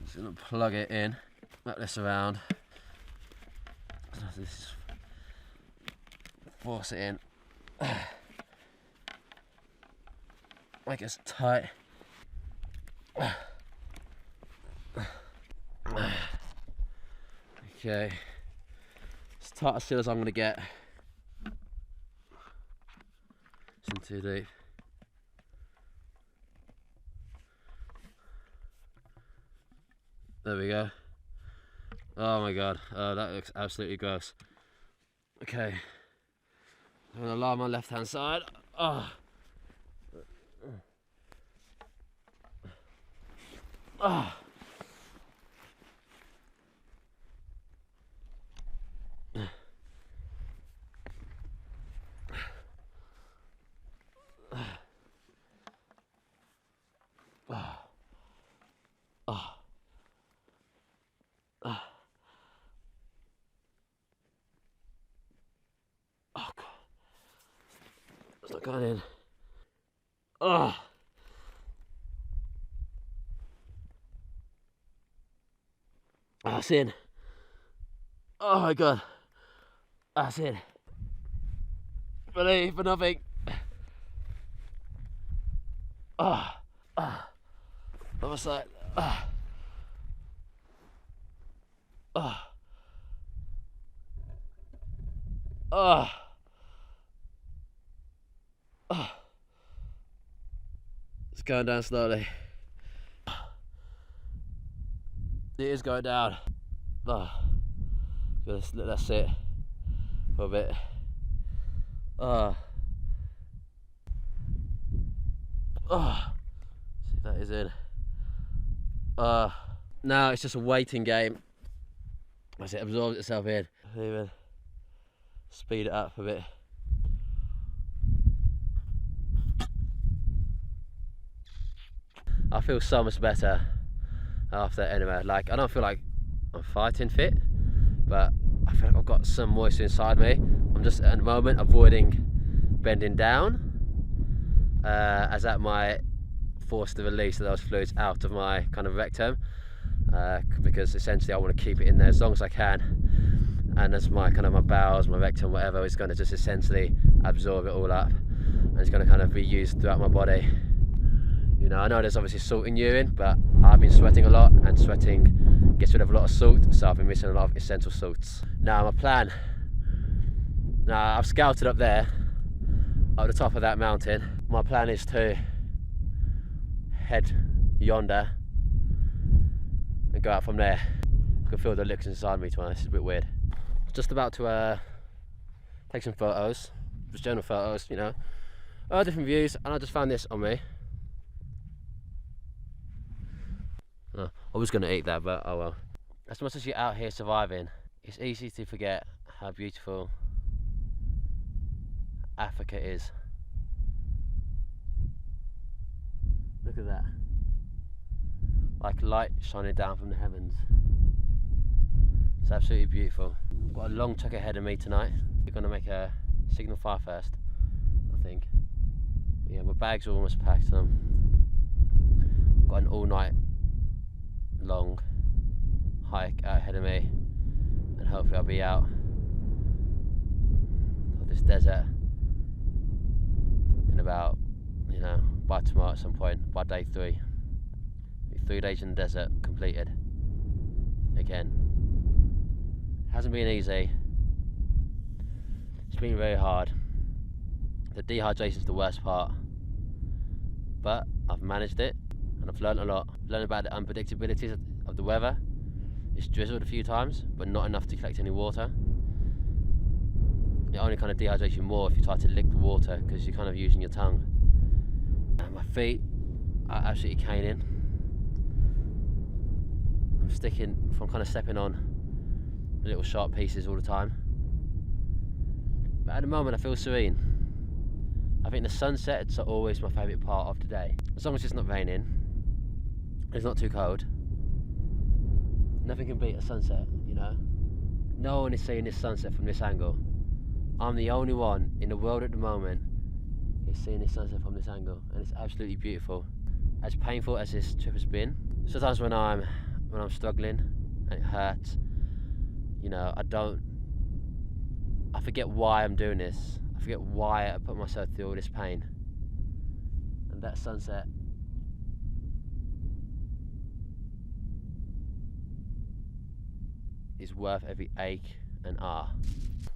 Just going to plug it in, wrap this around. This force it in. Make it tight. Okay, as tight as still as I'm going to get. It's in too deep. There we go. Oh my god, oh, that looks absolutely gross. Okay, I'm going to lie on my left hand side. Oh. Oh. Oh god, it's not going in. Oh. That's in. Oh my god, that's in. Believe for nothing. Other side. It's going down slowly. It is going down. Let's sit for a bit. See, that is in. Now it's just a waiting game as it absorbs itself in. Even speed it up a bit. I feel so much better after anyway. Like, I don't feel like I'm fighting fit, but I feel like I've got some moisture inside me. I'm just at the moment avoiding bending down, as that might force the release of those fluids out of my kind of rectum, because essentially I want to keep it in there as long as I can, and as my bowels, my rectum, whatever, is going to just essentially absorb it all up, and it's going to kind of be used throughout my body. You know, I know there's obviously salt in urine, but I've been sweating a lot, and sweating gets rid of a lot of salt, so I've been missing a lot of essential salts. Now my plan, I've scouted up there, at the top of that mountain. My plan is to head yonder and go out from there. I can feel the liquids inside me, to be honest. It's a bit weird. Just about to take some photos, just general photos, you know, different views, and I just found this on me. I was going to eat that, but oh well. As much as you're out here surviving, it's easy to forget how beautiful Africa is. Look at that. Like light shining down from the heavens. It's absolutely beautiful. I've got a long trek ahead of me tonight. We're going to make a signal fire first, I think. But yeah, my bags are almost packed. Got an all-night long hike out ahead of me, and hopefully I'll be out of this desert in about, you know, by tomorrow at some point, by day 3. 3 days in the desert completed. Again, hasn't been easy. It's been very hard. The dehydration is the worst part, but I've managed it, and I've learned a lot. I've learned about the unpredictabilities of the weather. It's drizzled a few times, but not enough to collect any water. It only kind of dehydrates you more if you try to lick the water, because you're kind of using your tongue. And my feet are absolutely caning. I'm sticking from kind of stepping on little sharp pieces all the time. But at the moment I feel serene. I think the sunsets are always my favourite part of the day. As long as it's not raining, it's not too cold, nothing can beat a sunset, you know. No one is seeing this sunset from this angle. I'm the only one in the world at the moment who's seeing this sunset from this angle, and it's absolutely beautiful. As painful as this trip has been, sometimes when I'm struggling and it hurts, you know, I forget why I'm doing this. I forget why I put myself through all this pain. And that sunset is worth every ache and ah.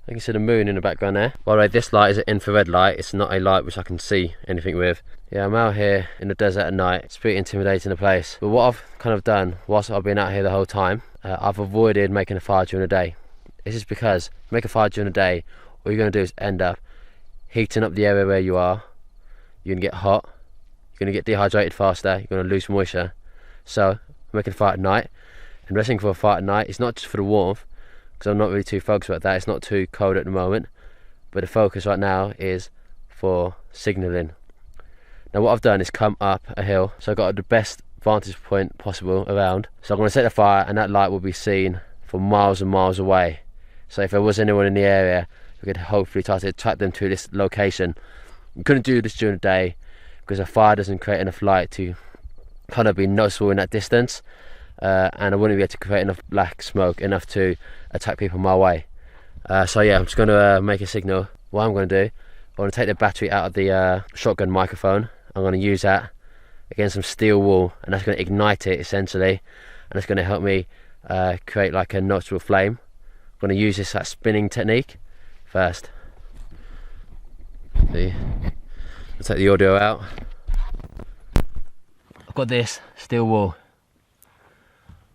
I can see the moon in the background there. By the way, this light is an infrared light. It's not a light which I can see anything with. Yeah, I'm out here in the desert at night. It's pretty intimidating a place. But what I've kind of done whilst I've been out here the whole time, I've avoided making a fire during the day. This is because if you make a fire during the day, all you're going to do is end up heating up the area where you are. You're going to get hot. You're going to get dehydrated faster. You're going to lose moisture. So I'm making a fire at night. And resting for a fire at night is not just for the warmth, because I'm not really too focused about that. It's not too cold at the moment, but the focus right now is for signalling. Now what I've done is come up a hill, so I've got the best vantage point possible around. So I'm going to set the fire, and that light will be seen for miles and miles away. So if there was anyone in the area, we could hopefully try to attract them to this location. We couldn't do this during the day because a fire doesn't create enough light to kind of be noticeable in that distance, and I wouldn't be able to create enough black smoke enough to attack people my way. So yeah, I'm just going to make a signal. What I'm going to do, I'm going to take the battery out of the shotgun microphone. I'm going to use that against some steel wool, and that's going to ignite it essentially, and it's going to help me create like a noticeable flame. I'm going to use this spinning technique first. See, I'll take the audio out. I've got this steel wool.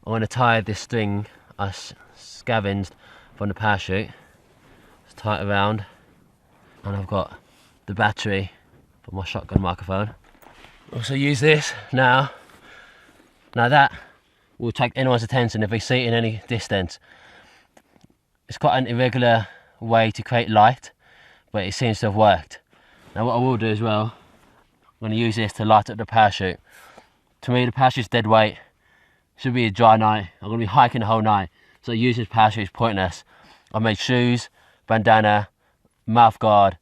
I'm going to tie this string I scavenged from the parachute. Just tie it around, and I've got the battery for my shotgun microphone. Also use this now. Now that will take anyone's attention if they see it in any distance. It's quite an irregular way to create light, but it seems to have worked. Now what I will do as well, I'm going to use this to light up the parachute. To me the parachute's dead weight. Should be a dry night. I'm going to be hiking the whole night, so using this parachute is pointless. I made shoes, bandana, mouth guard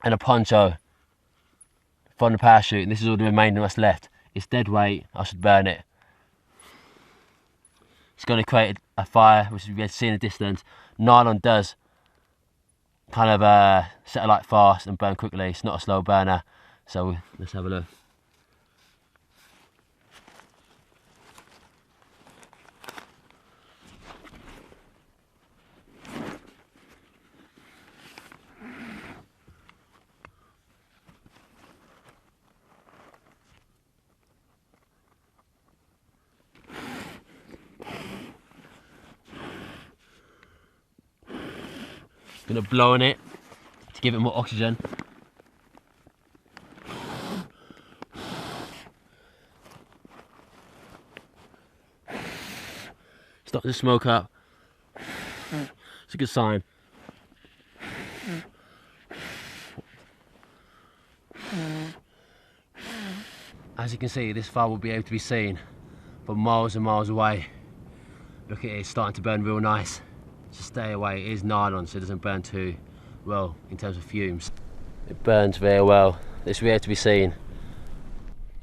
and a poncho from the parachute, and this is all the remainder that's left. It's dead weight, I should burn it. It's going to create a fire which you can see in the distance. Nylon does kind of set a light fast and burn quickly. It's not a slow burner, so let's have a look. Gonna blow on it to give it more oxygen. Start the smoke up. It's a good sign. As you can see, this fire will be able to be seen from miles and miles away. Look at it, it's starting to burn real nice. So stay away. It is nylon, so it doesn't burn too well in terms of fumes. It burns very well. This will be able to be seen.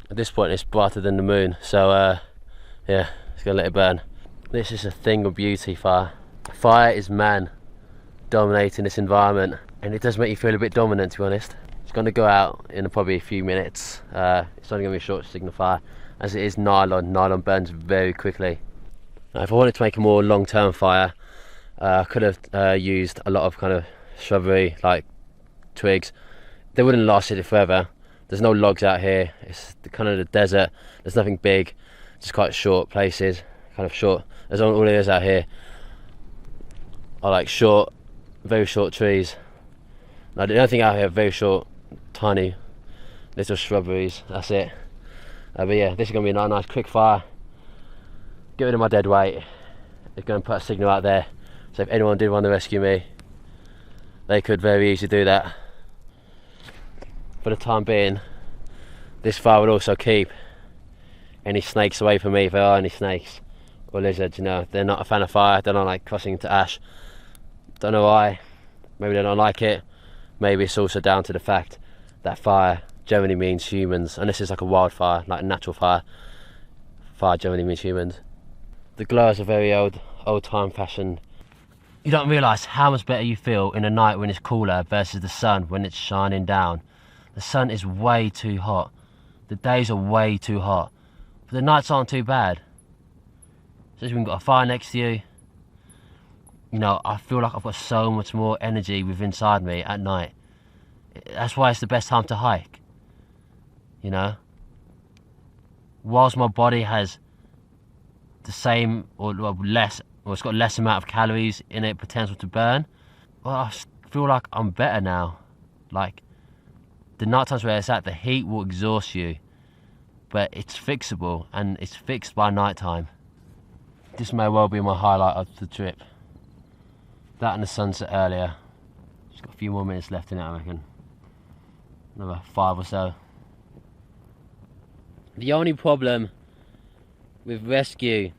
At this point it's brighter than the moon, so yeah, it's gonna let it burn. This is a thing of beauty, fire. Fire is man dominating this environment, and it does make you feel a bit dominant, to be honest. It's gonna go out in probably a few minutes. It's only gonna be a short signal fire. As it is nylon, nylon burns very quickly. Now, if I wanted to make a more long-term fire, I could have used a lot of kind of shrubbery, like twigs. They wouldn't last it forever. There's no logs out here. It's kind of the desert. There's nothing big, just quite short places, kind of short. There's all there is out here are like short, very short trees. Now the only thing out here are very short, tiny little shrubberies. That's it. But yeah, this is gonna be a nice quick fire. Get rid of my dead weight, is going to put a signal out there. So if anyone did want to rescue me, they could very easily do that. For the time being, this fire will also keep any snakes away from me, if there are any snakes or lizards. You know, they're not a fan of fire, they don't like crossing into ash. Don't know why, maybe they don't like it. Maybe it's also down to the fact that fire generally means humans, and this is like a wildfire, like a natural fire. Fire generally means humans. The glow is a very old time fashioned. You don't realise how much better you feel in the night when it's cooler versus the sun when it's shining down. The sun is way too hot. The days are way too hot. But the nights aren't too bad. Especially when you've got a fire next to you. You know, I feel like I've got so much more energy within inside me at night. That's why it's the best time to hike. You know? Whilst my body has the same or less, or it's got less amount of calories in it, potential to burn, well, I feel like I'm better now. Like, the night times where it's at, the heat will exhaust you, but it's fixable, and it's fixed by night time. This may well be my highlight of the trip. That and the sunset earlier. Just got a few more minutes left in it, I reckon. Another 5 or so. The only problem with rescue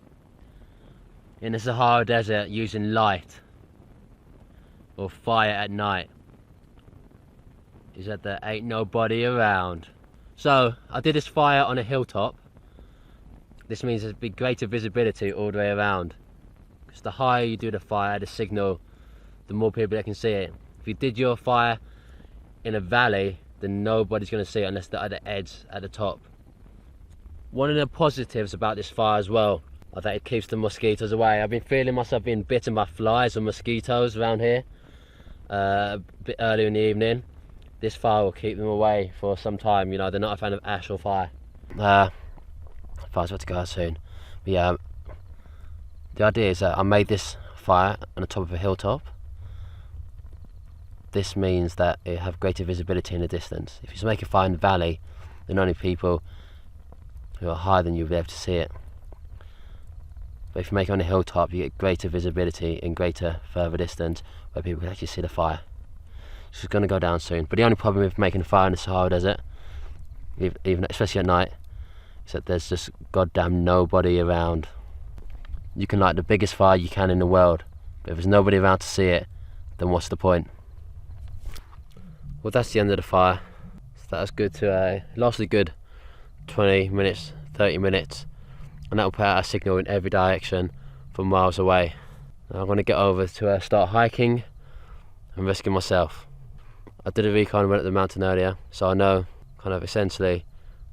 in the Sahara Desert using light or fire at night is that there ain't nobody around. So I did this fire on a hilltop. This means there's big greater visibility all the way around, because the higher you do the fire, the signal, the more people that can see it. If you did your fire in a valley, then nobody's going to see it unless they're at the edge at the top. One of the positives about this fire as well are that it keeps the mosquitoes away. I've been feeling myself being bitten by flies and mosquitoes around here a bit earlier in the evening. This fire will keep them away for some time. You know, they're not a fan of ash or fire. Fire's about to go out soon. But yeah, the idea is that I made this fire on the top of a hilltop. This means that it have greater visibility in the distance. If you make a fire in the valley, then only people who are higher than you will be able to see it. But if you make it on a hilltop, you get greater visibility in greater further distance where people can actually see the fire. It's going to go down soon. But the only problem with making a fire in the Sahara Desert, even especially at night, is that there's just goddamn nobody around. You can light the biggest fire you can in the world, but if there's nobody around to see it, then what's the point? Well, that's the end of the fire. So that was good to lasted good 20 minutes, 30 minutes, and that will put out a signal in every direction from miles away. Now I'm going to get over to start hiking and rescue myself. I did a recon run at the mountain earlier, so I know kind of essentially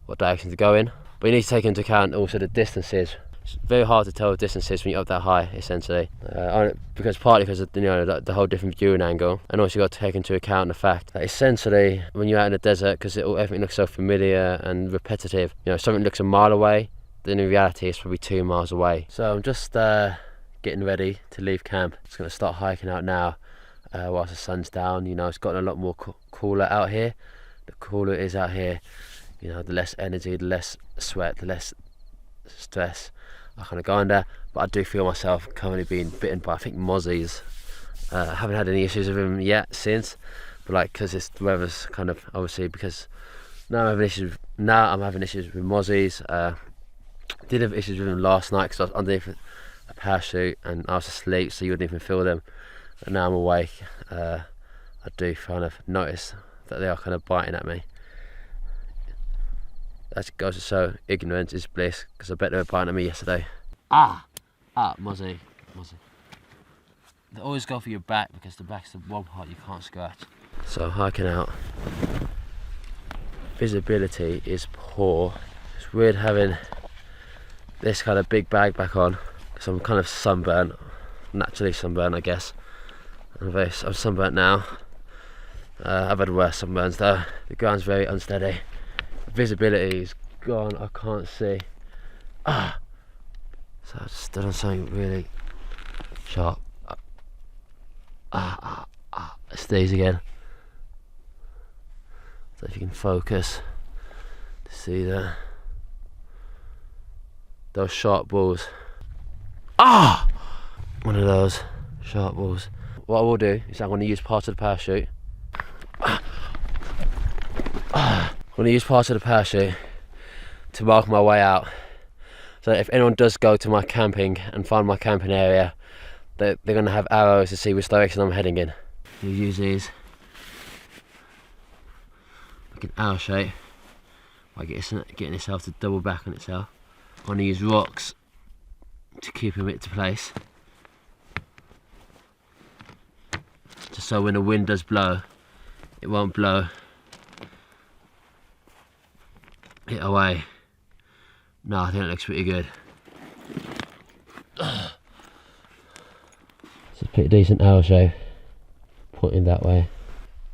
what direction to go in, but you need to take into account also the distances. It's very hard to tell the distances when you're up that high, essentially, partly because of, you know, the whole different viewing angle, and also you've got to take into account the fact that essentially when you're out in the desert, because everything looks so familiar and repetitive, you know, if something looks a mile away, then in reality it's probably 2 miles away. So I'm just getting ready to leave camp. Just going to start hiking out now whilst the sun's down. You know, it's gotten a lot more cooler out here. The cooler it is out here, you know, the less energy, the less sweat, the less stress I kind of go under. But I do feel myself currently being bitten by, I think, mozzies. I haven't had any issues with them yet since, but like, because the weather's kind of, obviously, because now I'm having issues with mozzies. Did have issues with them last night because I was underneath a parachute and I was asleep, so you wouldn't even feel them. And now I'm awake, I do kind of notice that they are kind of biting at me. That goes to show ignorance is bliss, because I bet they were biting at me yesterday. Mozzie. They always go for your back, because the back's the one part you can't scratch. So hiking out, visibility is poor. It's weird having this kind of big bag back on, because I'm kind of sunburnt, naturally sunburnt, I guess. I'm sunburnt now. I've had worse sunburns though. The ground's very unsteady. Visibility is gone, I can't see. So I just stood on something really sharp. It's these again. So if you can focus to see that. Those sharp balls. one of those sharp walls. What I will do is I'm going to use part of the parachute. I'm going to use part of the parachute to mark my way out. So if anyone does go to my camping and find my camping area, they're going to have arrows to see which direction I'm heading in. You use these like an arrow shape by getting itself to double back on itself. I'm going to use rocks to keep it to place, just so when the wind does blow, it won't blow it away. No, I think it looks pretty good. It's a pretty decent arrow shape, pointing that way.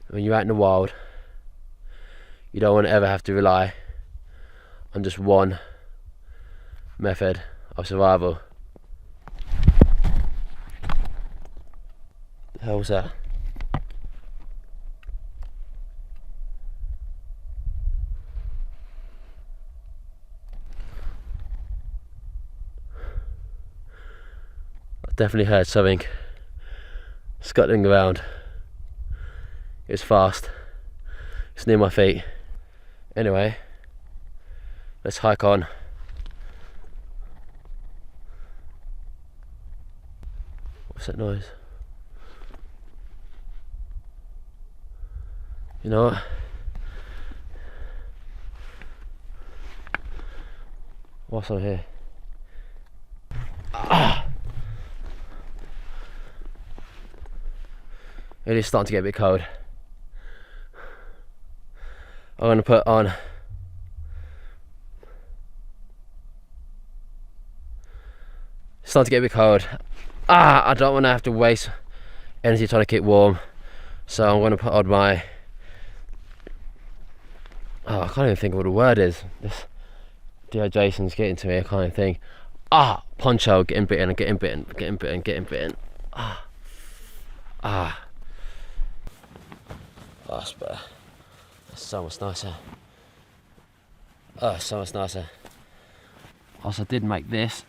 When you're out in the wild, you don't want to ever have to rely on just one method of survival. The hell was that? I definitely heard something scuttling around. It's fast. It's near my feet. Anyway, let's hike on. What's that noise? You know what? What's on here? It is starting to get a bit cold. I'm going to put on it's starting to get a bit cold. I don't want to have to waste energy trying to keep warm, so I'm going to put on my I can't even think of what the word is. This dehydration's getting to me. I can't even think. Poncho, getting bitten. That's better. That's so much nicer. Oh, so much nicer. Also, I did make this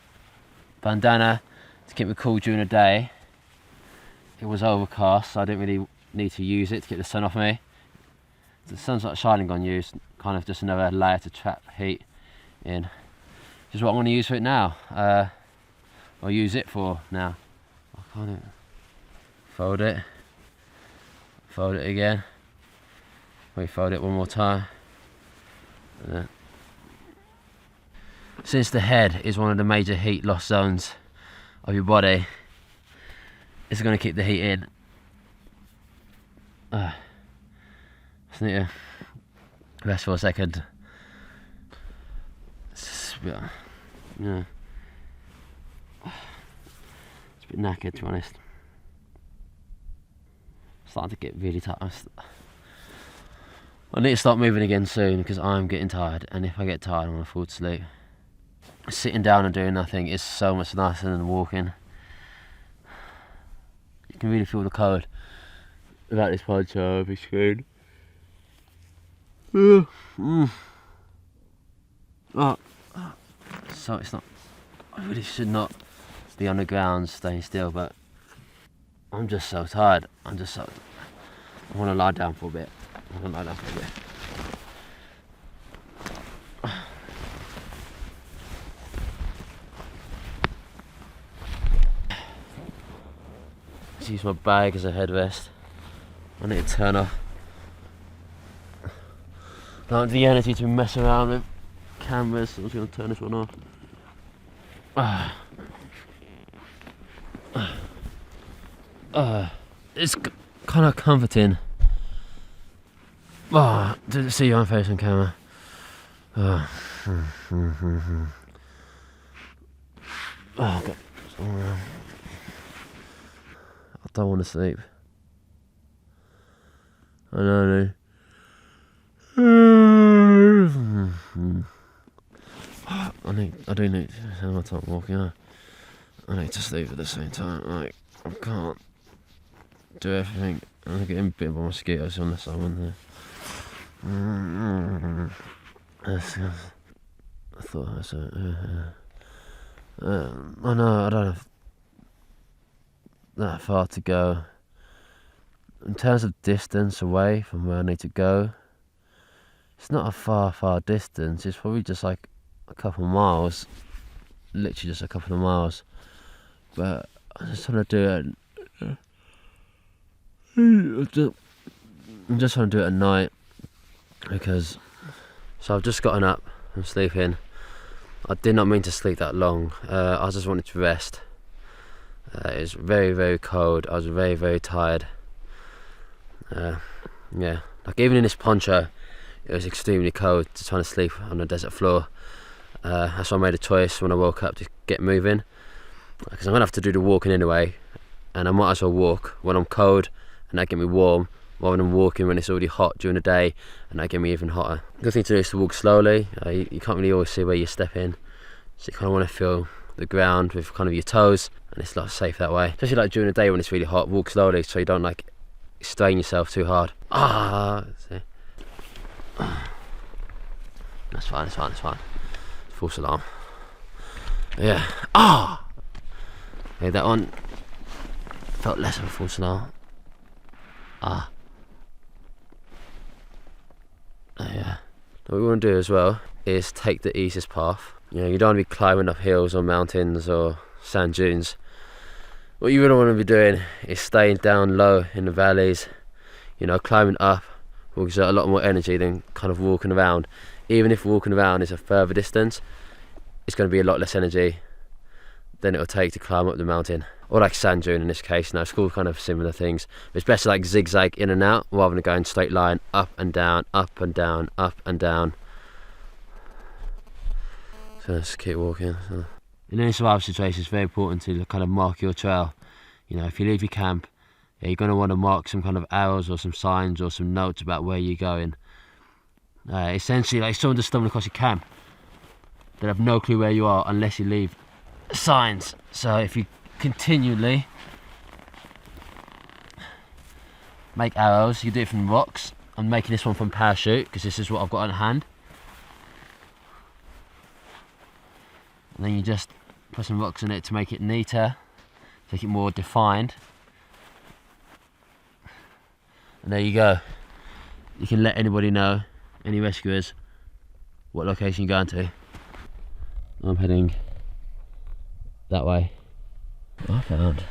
bandana to keep me cool during the day. It was overcast, so I didn't really need to use it to get the sun off me. The sun's not shining on you, it's kind of just another layer to trap heat in. Which is what I'm going to use for it now. I'll use it for now. I can't fold it again. We fold it one more time. Since the head is one of the major heat loss zones of your body, it's going to keep the heat in. Just need to rest for a second. It's a bit knackered, to be honest. Starting to get really tired. I need to start moving again soon because I'm getting tired, and if I get tired I'm going to fall asleep. Sitting down and doing nothing is so much nicer than walking. You can really feel the cold without this poncho over screen. So it's not, I really should not be on the ground staying still, but I'm just so tired. I want to lie down for a bit. Just use my bag as a headrest. I need to turn off. I don't have the energy to mess around with cameras, so I'm just going to turn this one off. It's kind of comforting. To see your own face on camera. Oh, God. I don't want to sleep. I know. I do need to have my time walking. I need to sleep at the same time. Like, I can't do everything. I'm getting bitten by mosquitoes unless I'm in there. I thought I said, I know, I don't have that far to go. In terms of distance away from where I need to go, it's not a far distance. It's probably just like a couple of miles, literally just a couple of miles. But I just want to do it. I'm just trying to do it at night because. So I've just gotten up. I'm sleeping. I did not mean to sleep that long. I just wanted to rest. It was very cold. I was very tired. Yeah, like even in this poncho, it was extremely cold to trying to sleep on the desert floor. That's why I made a choice when I woke up to get moving, because I'm gonna have to do the walking anyway, and I might as well walk when I'm cold and that get me warm, rather than walking when it's already hot during the day and that get me even hotter. The good thing to do is to walk slowly. You can't really always see where you step in, so you kind of want to feel the ground with kind of your toes, and it's a lot safe that way. Especially like during the day when it's really hot, walk slowly so you don't like strain yourself too hard. See. That's fine. False alarm. Yeah. Okay, that one felt less of a false alarm. Yeah. What we want to do as well is take the easiest path. You know, you don't want to be climbing up hills or mountains or sand dunes. What you really want to be doing is staying down low in the valleys. You know, climbing up will exert a lot more energy than kind of walking around. Even if walking around is a further distance, it's going to be a lot less energy than it'll take to climb up the mountain. Or like sand dune in this case. Now, it's all kind of similar things. It's better to like zigzag in and out rather than going straight line, up and down, up and down, up and down. So let's keep walking. In any survival situation, it's very important to kind of mark your trail. You know, if you leave your camp, you're going to want to mark some kind of arrows or some signs or some notes about where you're going. Essentially, like if someone just stumbled across your camp, they'll have no clue where you are unless you leave signs. So if you continually make arrows, you do it from rocks. I'm making this one from parachute because this is what I've got on hand. And then you just put some rocks in it to make it neater, make it more defined. And there you go. You can let anybody know, any rescuers, what location you're going to. I'm heading that way. I found.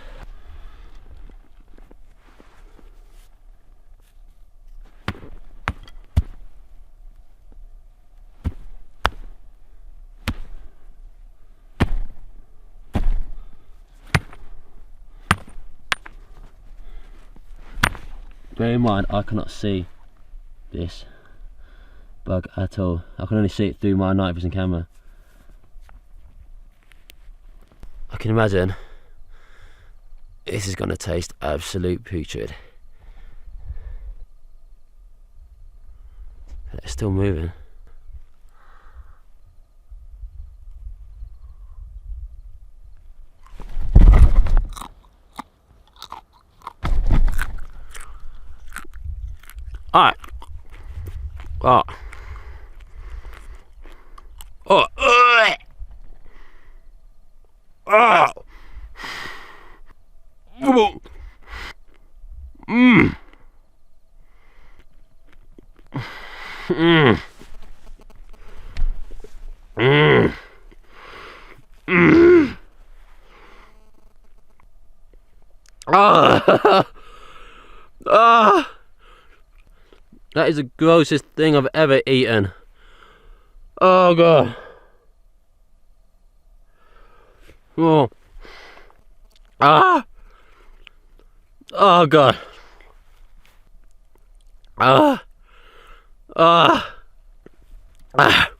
Bear in mind, I cannot see this bug at all. I can only see it through my night vision camera. I can imagine this is going to taste absolute putrid. It's still moving. Alright. Oh. Oh. Oh. Mmm. Mmm. Mmm. Mmm. Ah. Ah. That is the grossest thing I've ever eaten. Oh god. Oh. Ah. Oh god. Ah. Ah. Ah.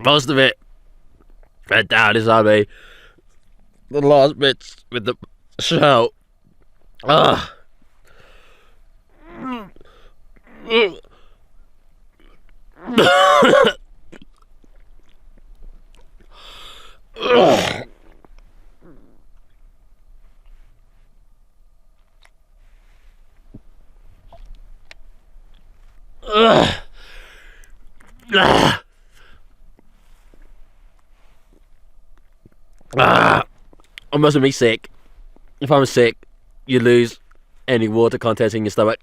Most of it went down inside me. The last bits with the shell Ah. I mustn't be sick. If I'm sick, you lose any water content in your stomach.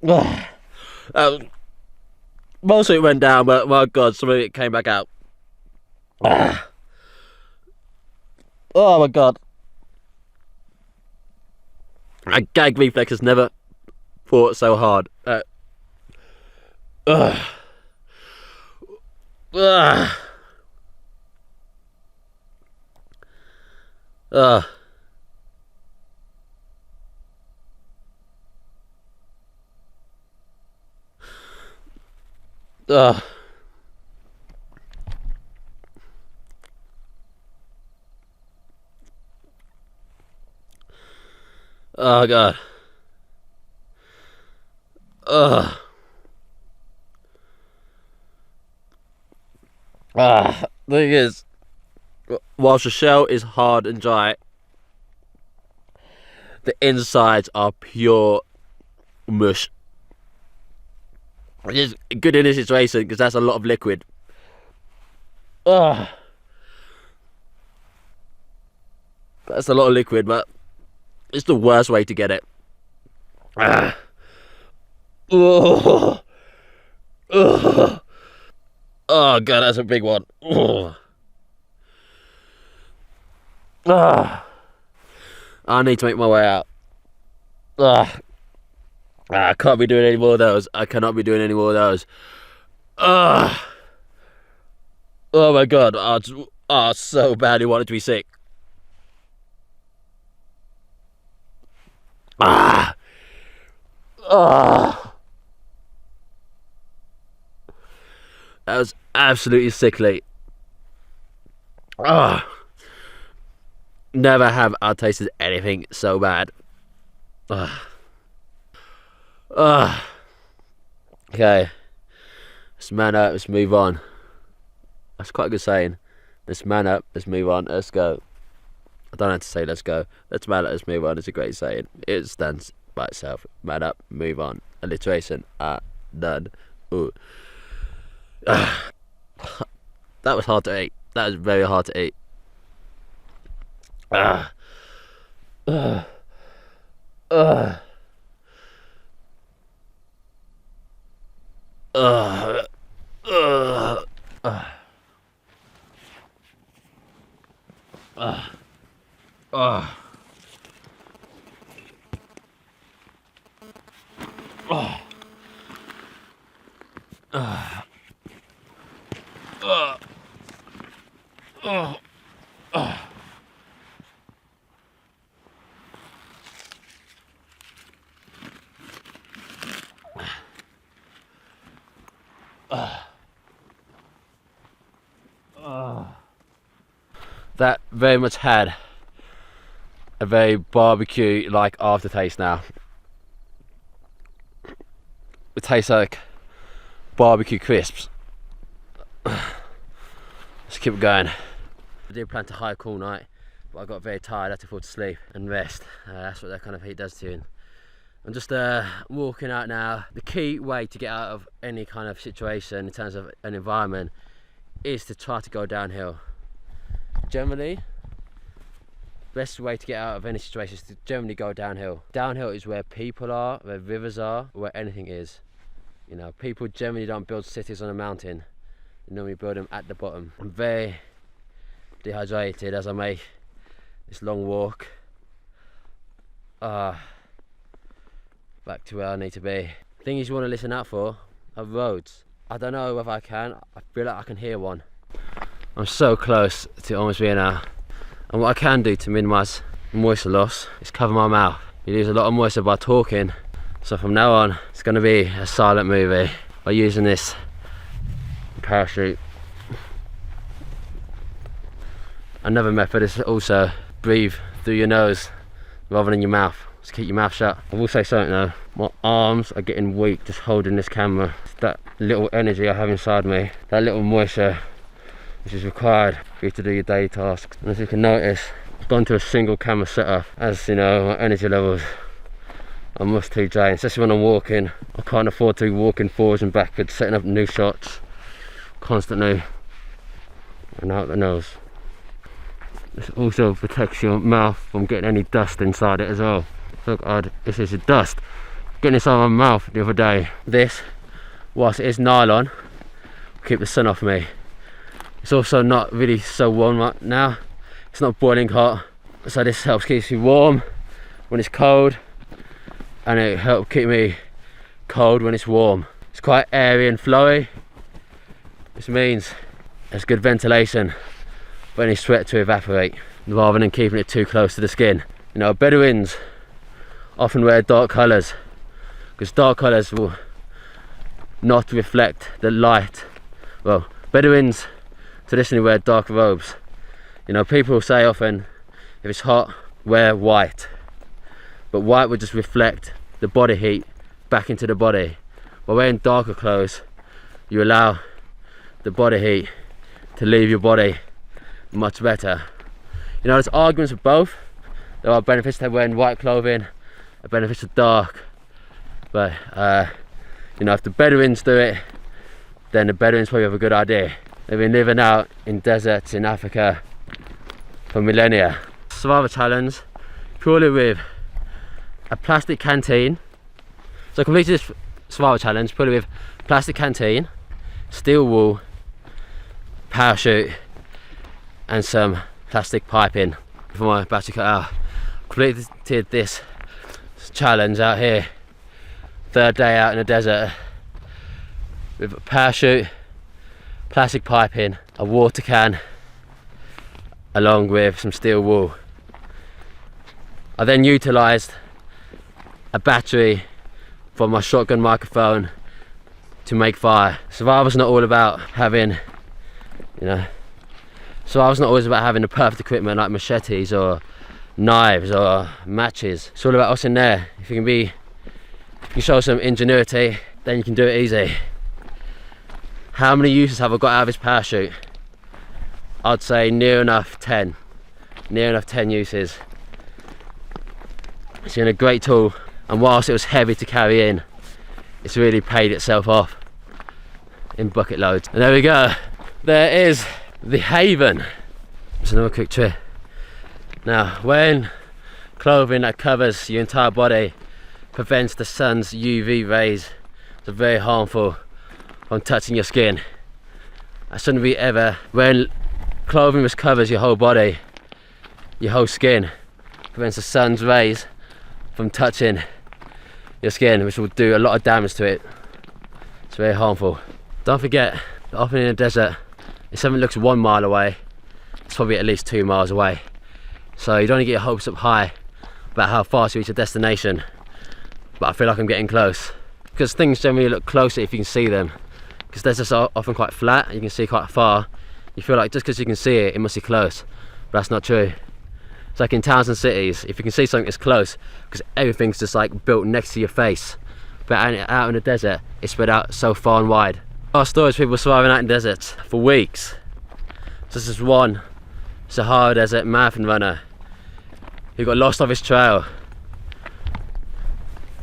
Most of it went down, but my God, some of it came back out. Oh my God. My gag reflex has never fought so hard. Oh God. The thing is, whilst the shell is hard and dry, the insides are pure mush. Which is good in this situation because that's a lot of liquid. That's a lot of liquid, but it's the worst way to get it. Oh God, that's a big one. I need to make my way out. I can't be doing any more of those. I cannot be doing any more of those. Oh my God, I so badly wanted to be sick. That was absolutely sickly. Never have I tasted anything so bad. Okay, let's man up, let's move on. That's quite a good saying. Let's man up, let's move on, let's go. I don't have to say let's go. Let's man up, let's move on. It's a great saying. It stands by itself. Man up, move on. Alliteration. Done. Ooh. That was hard to eat. That was very hard to eat. That very much had a very barbecue-like aftertaste now. It tastes like barbecue crisps. Let's keep going. I did plan to hike all night, but I got very tired. I had to fall to sleep and rest. That's what that kind of heat does to you. I'm just walking out now. The key way to get out of any kind of situation in terms of an environment is to try to go downhill. Generally, best way to get out of any situation is to generally go downhill. Downhill is where people are, where rivers are, where anything is. You know, people generally don't build cities on a mountain. They normally build them at the bottom. I'm very dehydrated as I make this long walk back to where I need to be. Things you want to listen out for are roads. I don't know whether I can. I feel like I can hear one. I'm so close to almost being out. And what I can do to minimise moisture loss is cover my mouth. You lose a lot of moisture by talking. So from now on, it's going to be a silent movie by using this parachute. Another method is also breathe through your nose rather than your mouth. Just keep your mouth shut. I will say something though, my arms are getting weak just holding this camera. It's that little energy I have inside me, that little moisture which is required for you to do your daily tasks. And as you can notice, I've gone to a single camera setup, as you know, my energy levels are much too drained, especially when I'm walking. I can't afford to be walking forwards and backwards, setting up new shots constantly and out the nose. This also protects your mouth from getting any dust inside it as well. Look, this is dust getting inside my mouth the other day. This, whilst it is nylon, will keep the sun off me. It's also not really so warm right now. It's not boiling hot, so this helps keep you warm when it's cold, and it helps keep me cold when it's warm. It's quite airy and flowy, which means there's good ventilation for any sweat to evaporate, rather than keeping it too close to the skin. You know, Bedouins often wear dark colours, because dark colours will not reflect the light. Well, Bedouins traditionally wear dark robes. You know, people say often, if it's hot, wear white. But white would just reflect the body heat back into the body. By wearing darker clothes, you allow the body heat to leave your body much better. You know, there's arguments for both. There are benefits to wearing white clothing, benefits of dark. But, you know, if the Bedouins do it, then the Bedouins probably have a good idea. They've been living out in deserts in Africa for millennia. Survival challenge, purely with a plastic canteen. So I completed this survival challenge purely with plastic canteen, steel wool, parachute, and some plastic piping for my battery cut out. Completed this challenge out here, third day out in the desert, with a parachute, plastic piping, a water can, along with some steel wool. I then utilised a battery from my shotgun microphone to make fire. Survival's not all about having, you know, survival's not always about having the perfect equipment like machetes or knives or matches. It's all about us in there. If you can show some ingenuity, then you can do it easy. How many uses have I got out of this parachute? I'd say near enough 10 uses. It's been a great tool, and whilst it was heavy to carry in, it's really paid itself off in bucket loads. And there we go, there is the haven. Just another quick trick. Now, wearing clothing that covers your entire body prevents the sun's UV rays, so very harmful, from touching your skin. I shouldn't be ever wearing clothing which covers your whole body, your whole skin, prevents the sun's rays from touching your skin, which will do a lot of damage to it. It's very harmful. Don't forget that often in the desert, if something looks 1 mile away, it's probably at least 2 miles away. So you don't want to get your hopes up high about how fast you reach your destination, but I feel like I'm getting close, because things generally look closer if you can see them, because deserts are often quite flat and you can see quite far. You feel like just because you can see it, it must be close, but that's not true. It's like in towns and cities, if you can see something, it's close because everything's just like built next to your face. But out in the desert, it's spread out so far and wide. Our stories, people surviving out in deserts for weeks. So this is one Sahara Desert marathon runner who got lost off his trail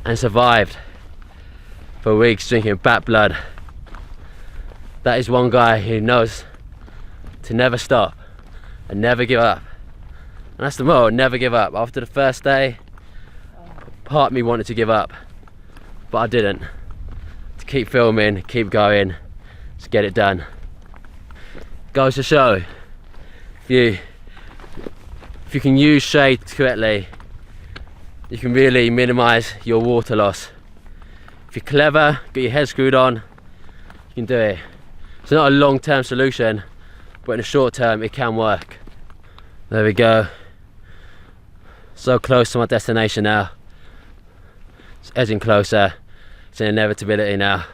and survived for weeks drinking bat blood. That is one guy who knows to never stop and never give up. And that's the motto, never give up. After the first day, part of me wanted to give up, but I didn't. To keep filming, keep going, to get it done. Goes to show, if you can use shade correctly, you can really minimise your water loss. If you're clever, get your head screwed on, you can do it. It's not a long-term solution, but in the short term it can work. There we go. So close to my destination now. It's edging closer. It's an inevitability now.